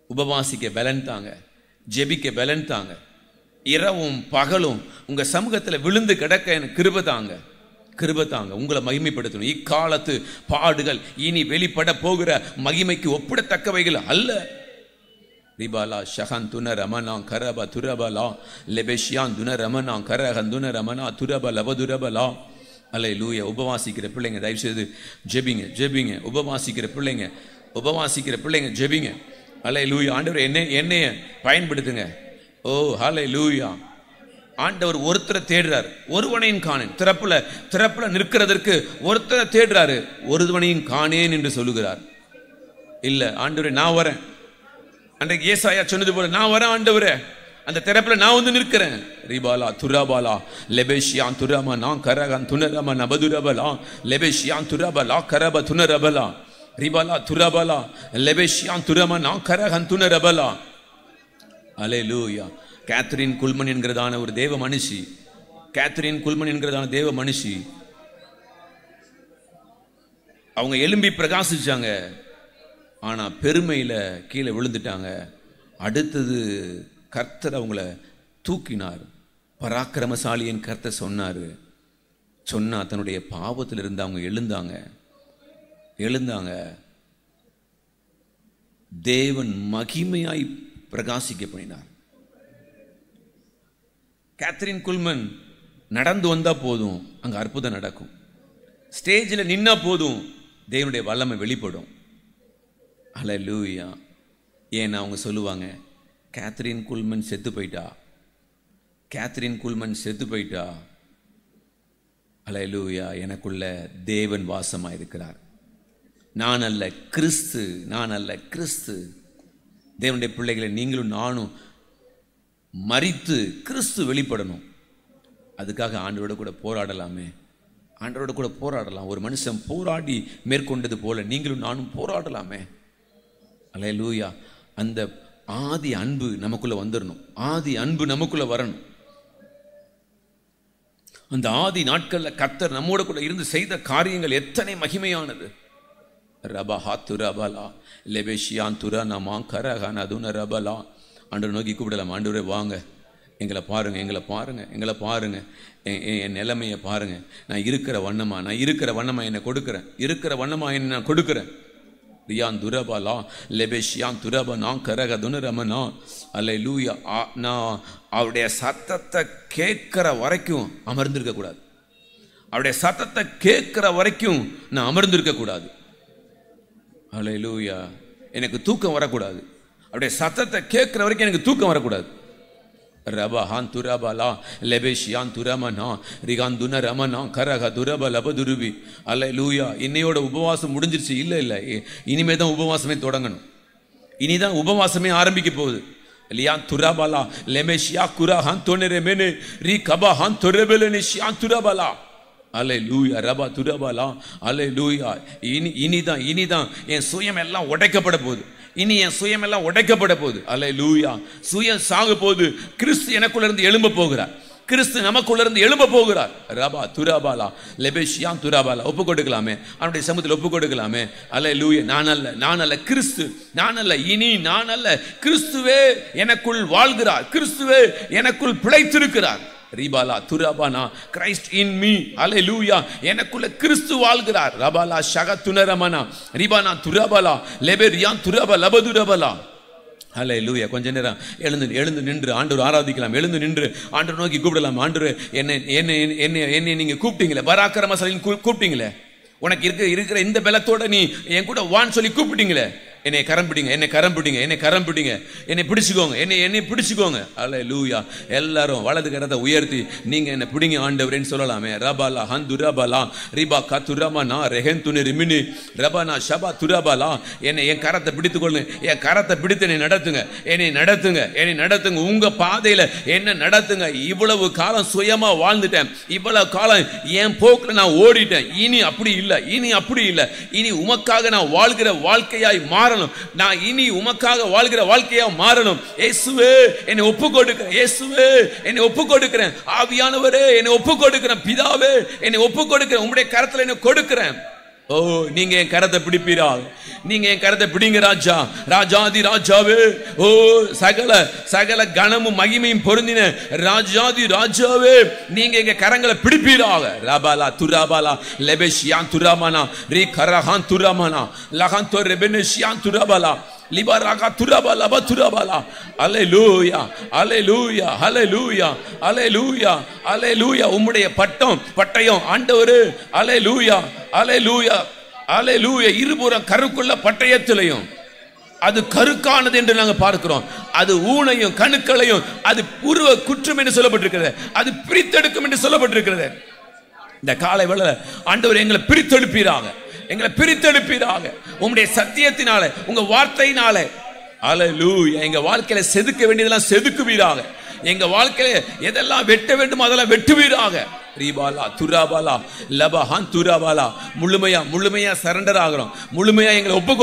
உபவாசிக்க பலன் தாங்க, ஜெபிக்க பலன் தாங்க. இரவும் பகலும் உங்க சமூகத்தில் விழுந்து கிடக்க எனக்கு கிருபை தாங்க. உங்களை மகிமைப்படுத்தணும். இக்காலத்து பாடுகள் இனி வெளிப்பட போகிற மகிமைக்கு ஒப்பிடத்தக்கவைகள் அல்ல. ரிபாலா ஷஹன் துன ரமனா கரப துரபலா லெபெஷியான் துன ரமனா கரஹன் துன ரமனா துரப லபதுரபலா. அல்லேலூயா. உபவாசிக்கிற பிள்ளைங்க தயவு செய்து ஜெபிங்க ஜெபிங்க. உபவாசிக்கிற பிள்ளைங்க ஜெபிங்க. அல்லேலூயா. ஆண்டவர் என்னைய பயன்படுத்துங்க. ஓ ஹல்லேலூயா. ஆண்டவர் ஒருத்தரை தேடுறார், ஒருவனையும் காணேன். திறப்புல நிற்கிறதற்கு ஒருத்தரை தேடுறாரு, ஒருவனையும் காணேன் என்று சொல்லுகிறார். இல்ல ஆண்டவரே நான் வரேன். அன்றைக்கு ஏசாயா சொன்னது போல நான் வரேன் ஆண்டவரே, அந்த திறப்புல நான் வந்து நிற்கிறேன். ரிபாலா துராபாலா லெபேஷியான் துரமனா கரகன் துனரம நபதுரபலா லெபேஷியான் துரபலா கரப துனரபலா ரிபாலா துரபலா லெபேஷியான் துரமனா கரகன் துனரபலா. அல்லேலூயா. கேத்ரின் குல்மன் என்கிறதான ஒரு தேவ மனுஷி, அவங்க எழும்பி பிரகாசிச்சாங்க. ஆனா பெருமையில கீழே விழுந்துட்டாங்க. அடுத்தது கர்த்தர் அவங்கள தூக்கினார். பராக்கிரமசாலியின் கர்த்தர் சொன்னா தன்னுடைய பாவத்திலிருந்து அவங்க எழுந்தாங்க. தேவன் மகிமையாய் பிரகாசிக்க பண்ணினார். கேத்ரின் குல்மன் நடந்து வந்தா போதும், அங்க அற்புதம் நடக்கும். ஸ்டேஜில் நின்னா போதும், தேவனுடைய வல்லமை வெளிப்படும். அல்லேலூயா. ஏன்னா அவங்க சொல்லுவாங்க, கேத்ரின் குல்மன் செத்து போயிட்டா. அல்லேலூயா. எனக்குள்ள தேவன் வாசமாயிருக்கிறார். நான் அல்ல கிறிஸ்து. தேவனுடைய பிள்ளைகளை நீங்களும் நானும் மரித்து கிறிஸ்து வெளிப்படணும். அதுக்காக ஆண்டவரோட கூட போராடலாம். ஒரு மனுஷன் போராடி மேற்கொண்டது போல நீங்களும் நானும் போராடலாமே. அல்லேலூயா. அந்த ஆதி அன்பு நமக்குள்ள வந்துடணும். வரணும். அந்த ஆதி நாட்கள்ல கர்த்தர் நம்மோட கூட இருந்து செய்த காரியங்கள் எத்தனை மகிமையானது. ரபஹா துரபலா லெபேஷியான் துரனமா கரஹன அதுன ரபலா. ஆண்டவரை நோக்கி கூப்பிடலாம். ஆண்டவரே வாங்க, எங்களை பாருங்க, என் நிலைமையை பாருங்க. நான் இருக்கிற வண்ணமா என்னை கொடுக்கிறேன். ரியான் துரபலா லெபேஷியான் துரபனா கரக துனரமனா. அல்லேலூயா. நான் அவருடைய சத்தத்தை கேட்கிற வரைக்கும் அமர்ந்திருக்க கூடாது. அல்லேலூயா. எனக்கு தூக்கம் வரக்கூடாது. அவருடைய சத்தத்தை கேட்கிற வரைக்கும் எனக்கு தூக்கம் வரக்கூடாது. ரபஹான் துரபலா லெபேஷியான் துரமனா ரிகான் துனரமனா கரக துரப லபதுருபி. அல்லேலூயா. இன்னையோட உபவாசம் முடிஞ்சிருச்சு. இல்ல இனிமே தான் உபவாசமே தொடங்கணும். இனிதான் உபவாசமே ஆரம்பிக்க போகுது. லியான் துரபலா லெமேஷியா குரஹான் தொனரமெனே ரி கபஹான் தொரபலனிஷியான் துரபலா. அல்லேலூயா. ரபா துரபலா. அல்லேலூயா. இனிதான் என் சுயம் எல்லாம் உடைக்கப்பட போகுது. அல்லேலூயா. சுயம் சாக போகுது. கிறிஸ்து எனக்குள்ள இருந்து எழும்ப போகிறார். கிறிஸ்து நமக்குள்ள இருந்து எழும்ப போகிறார். ரபா துரபாலா லெபேஷியான் துரபாலா. ஒப்பு கொடுக்கலாமே, அவனுடைய சமூகத்தில் ஒப்பு கொடுக்கலாமே. அல்லேலூயா. நான் அல்ல கிறிஸ்து, நான் அல்ல கிறிஸ்துவே எனக்குள் வாழ்கிறார். கிறிஸ்துவே எனக்குள் பிழைத்திருக்கிறார். ரிபாலா துரபானா கிரைஸ்ட் இன் மீ. அல்லேலூயா. எனக்குள்ள கிறிஸ்து வாழ்கிறார். ரபாலா ஷகதுனரமனா ரிபானா துரபாலா லெபெரியான் துரப லபதுரபலா. அல்லேலூயா. கொஞ்ச நேரம் எழுந்து நின்று ஆண்டவர் ஆராதிக்கலாம். எழுந்து நின்று ஆண்டவர் நோக்கி கூப்பிடலாம். ஆண்டவர் என்னை நீங்க கூப்பிட்டீங்களே, பராக்கிரமசாலின்னு கூப்பிட்டீங்களே, உனக்கு இருக்கிற இந்த பலத்தோட நீ என் கூட வான்னு சொல்லி கூப்பிட்டீங்களே, என்னை கரம் பிடிங்க, என்னை பிடிச்சுக்கோங்க. அல்லேலூயா. எல்லாரும் வலது கரத்தை உயர்த்தி நீங்க என்ன பிடிங்க ஆண்டவரேன்னு சொல்லலாமே. ரபாலா ஹந்துரபலா ரிபா கதுரமனா ரெஹந்துனி ரிமினி ரபனா ஷபா துரபலா. என் கரத்தை பிடித்துக்கொள்ளுங்க. என் கரத்தை பிடித்து என்னை நடத்துங்க. உங்க பாதையில என்ன நடத்துங்க. இவ்வளவு காலம் சுயமா வாழ்ந்துட்டேன். இவ்வளவு காலம் என் போக்குல நான் ஓடிட்டேன். இனி அப்படி இல்லை. இனி உமக்காக நான் வாழ்கிற வாழ்க்கையாய் மாறணும். நான் இனி உமக்காக வாழ்கிற வாழ்க்கையா மாறணும். இயேசுவே என்னை ஒப்பு கொடுக்கிறேன். ஆவியானவரே என்னை ஒப்பு கொடுக்கிறேன். பிதாவே என்னை ஒப்பு கொடுக்கிறேன். உம்முடைய கரத்துல என்னை கொடுக்கிறேன். ஓ, நீங்க என் கரத்தை பிடிப்பீரா? நீங்க என் கரத்தை பிடிங்க ராஜா, ராஜாதி ராஜாவே. ஓ, சகல கனமும் மகிமையும் பொருந்தின ராஜாதி ராஜாவே, நீங்க எங்க கரங்களை பிடிப்பீராக. ரபாலா துராபாலா லெபெஷியான் துராமனா ரி கரஹான் துராமனா லஹான் தொரெபெனஷியான் துராபாலா லிபராகா துரபல பதுரபலா. அல்லேலூயா அல்லேலூயா அல்லேலூயா அல்லேலூயா அல்லேலூயா. உம்முடைய பட்டயம் ஆண்டவரே. அல்லேலூயா அல்லேலூயா அல்லேலூயா. இருபுறம் கருக்குள்ள பட்டயத்திலையும் அது கருக்கானது என்று நாங்கள் பார்க்கிறோம். அது ஊனையும் கணுக்களையும் அது பூர்வ குற்றம் என்று சொல்லப்பட்டிருக்கிறது. அது பிரித்தெடுக்கும் என்று சொல்லப்பட்டிருக்கிறது. இந்த காலை வேளை ஆண்டவர் எங்களை பிரித்தெடுப்பீராக, எங்களை பிரித்தெடுப்பீராக உம்முடைய சத்தியத்தினால, உங்க வார்த்தையினால. அல்லேலூயா. எங்க வாழ்க்கையில செதுக்க வேண்டியதெல்லாம் செதுக்குவீராக. எங்க வாழ்க்கையில எதெல்லாம் வெட்ட வேண்டும் அதெல்லாம் வெட்டுவீராக. ரீபாலா துராபாலா லபஹான் துராபாலா. முழுமையா சரண்டர் ஆகிறோம். முழுமையா எங்களை ஒப்பு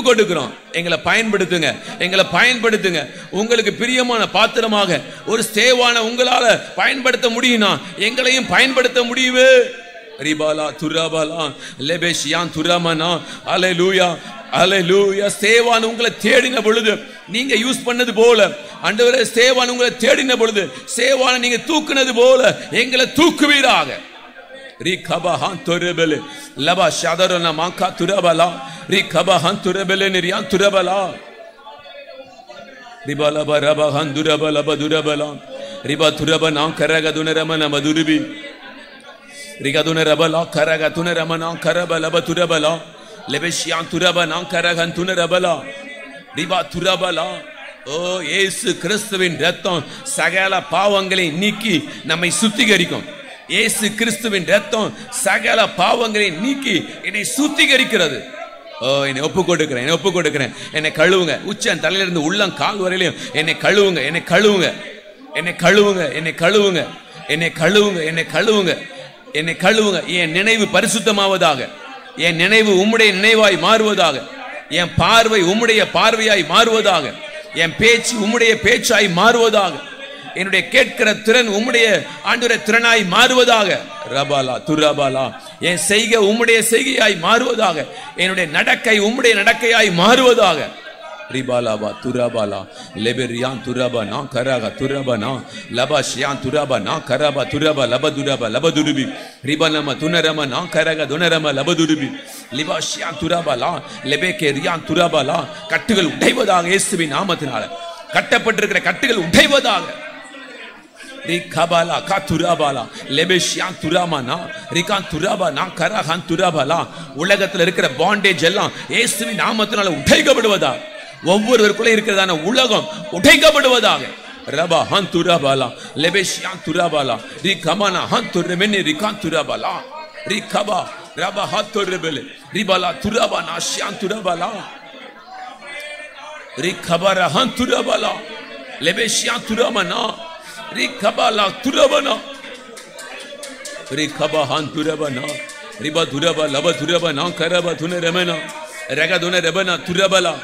கொடுக்கிறோம். எங்களை பயன்படுத்துங்க, எங்களை பயன்படுத்துங்க. உங்களுக்கு பிரியமான பாத்திரமாக ஒரு ஸ்தேவான உங்களால பயன்படுத்த முடியும்னா எங்களையும் பயன்படுத்த முடியுவே. ரிபாலா துராபாலா லெபேஷியான் துராமனா. அல்லேலூயா அல்லேலூயா. ஸ்தேவான் உங்களை தேடின பொழுது நீங்க யூஸ் பண்ணது போல, ஆண்டவரே ஸ்தேவான் உங்களை தேடின பொழுது ஸ்தேவானை நீங்க தூக்குனது போல எங்களை தூக்குவீராக. ரிகபஹான் துரபல லபா ஷதரன மாகா துரபலா. ரிகபஹான் துரபல நிரியான் துரபலா. ரிபலப ரபஹான் துரபல பதுரபலா. ரிபா துரபனா கரகதுனரமன மதுருபி. ரிகதுனரபலா கரகதுனரமனா கரபல பதுரபலா. லெபஷியான் துரபனா கரகன் துனரபலா. ரிபா துரபலா. ஓ இயேசு கிறிஸ்துவின் இரத்தம் சகல பாவங்களை நீக்கி நம்மை சுத்திகரிக்கும். இயேசு கிறிஸ்துவின் இரத்தம் சகல பாவங்களை நீக்கி என்னை சுத்திகரிக்கிறது. ஓ என்னை ஒப்பு கொடுக்கிறேன். என்னை கழுவுங்க. உச்சன் தலையிலிருந்து உள்ளம் கால் வரையிலும் என்னை கழுவுங்க. என் நினைவு பரிசுத்தமாவதாக. என் நினைவு உம்முடைய நினைவாய் மாறுவதாக. என் பார்வை உம்முடைய பார்வையாய் மாறுவதாக. என் பேச்சு உம்முடைய பேச்சாய் மாறுவதாக. என்னுடைய கேட்கிற திறன் உம்முடைய ஆண்டவரே திறனாய் மாறுவதாக. ரபாலா துரபாலா. என் செய்கை உம்முடைய செய்கையாய் மாறுவதாக. என்னுடைய நடக்கை உம்முடைய நடக்கையாய் மாறுவதாக. ரிபாலாபா துரபாலா லெபெரியான் துரபனா கரக துரபனா லபஷியான் துரபனா கரப துரப லபதுரப லபதுருபி. ரிபனம துனரமனா கரக துனரம லபதுருபி. லிபாஷியான் துரபலா லெபேகே ரியான் துரபலா. கட்டுகள் உடைவதாக. இயேசுவின் நாமத்தினால கட்டப்பட்டிருக்கிற கட்டுகள் உடைவதாக. ரிகபாலா கதுரபாலா லெபேஷியான் துரமனா ரிகான் துரபனா கரஹான் துரபலா. உலகத்தில் இருக்கிற பாண்டேஜ் எல்லாம் இயேசுவின் நாமத்தினால உடைக்கப்படுவதாக. ஒவ்வொருவருக்குள்ள இருக்கிறதான உலகம் உடைக்கப்படுவதாக. ரபா ஹன் துரபாலா லெபேஷியான் துரபாலா. ரிகமனா ஹன் துரமெனி ரிகான் துரபாலா. ரிகபா ரபா ஹத் துரபெல ரிபாலா துரபனா ஷியான் துரபாலா. ரிகபரா ஹன் துரபாலா லெபேஷியான் துரமனா. ரிகபாலா துரபனா. ரிகபா ஹன் துரபனா. ரிபா துரபா லப துரபனா கரப துனரமனா ரக துனரபனா துரபலா.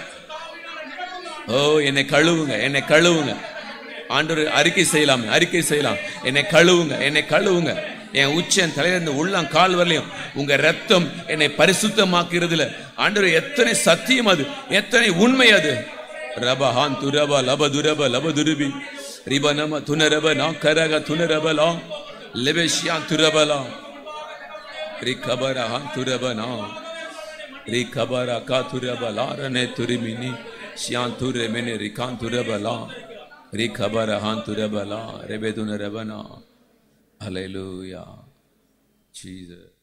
ஓ என்னை கழுவுங்க. ஆண்டவர் அறிக்கை செய்யலாம். என்னை கழுவுங்க. என் உச்சன் தலையிலிருந்து உள்ளம் கால் வரலையும் உங்க ரத்தம் என்னை பரிசுத்தமாக்குறதுல ஆண்டவர் எத்தனை சத்தியம், அது எத்தனை உண்மை. அது ரபஹான் துரப லப துரப லப துருபி. ரிபனம துனரப நா கரக துனரபலா லெபெஷியான் துரபலா. ரிகபரஹான் துரபனா ரிகபர கா துரபலா ரனே துரிமினி ஷியான் துரமெனி ரிகான் துரபலா. ரிகபரஹான் துரபலா ரெபெதுன ரபனா. ஹல்லேலூயா. ஜீசஸ்.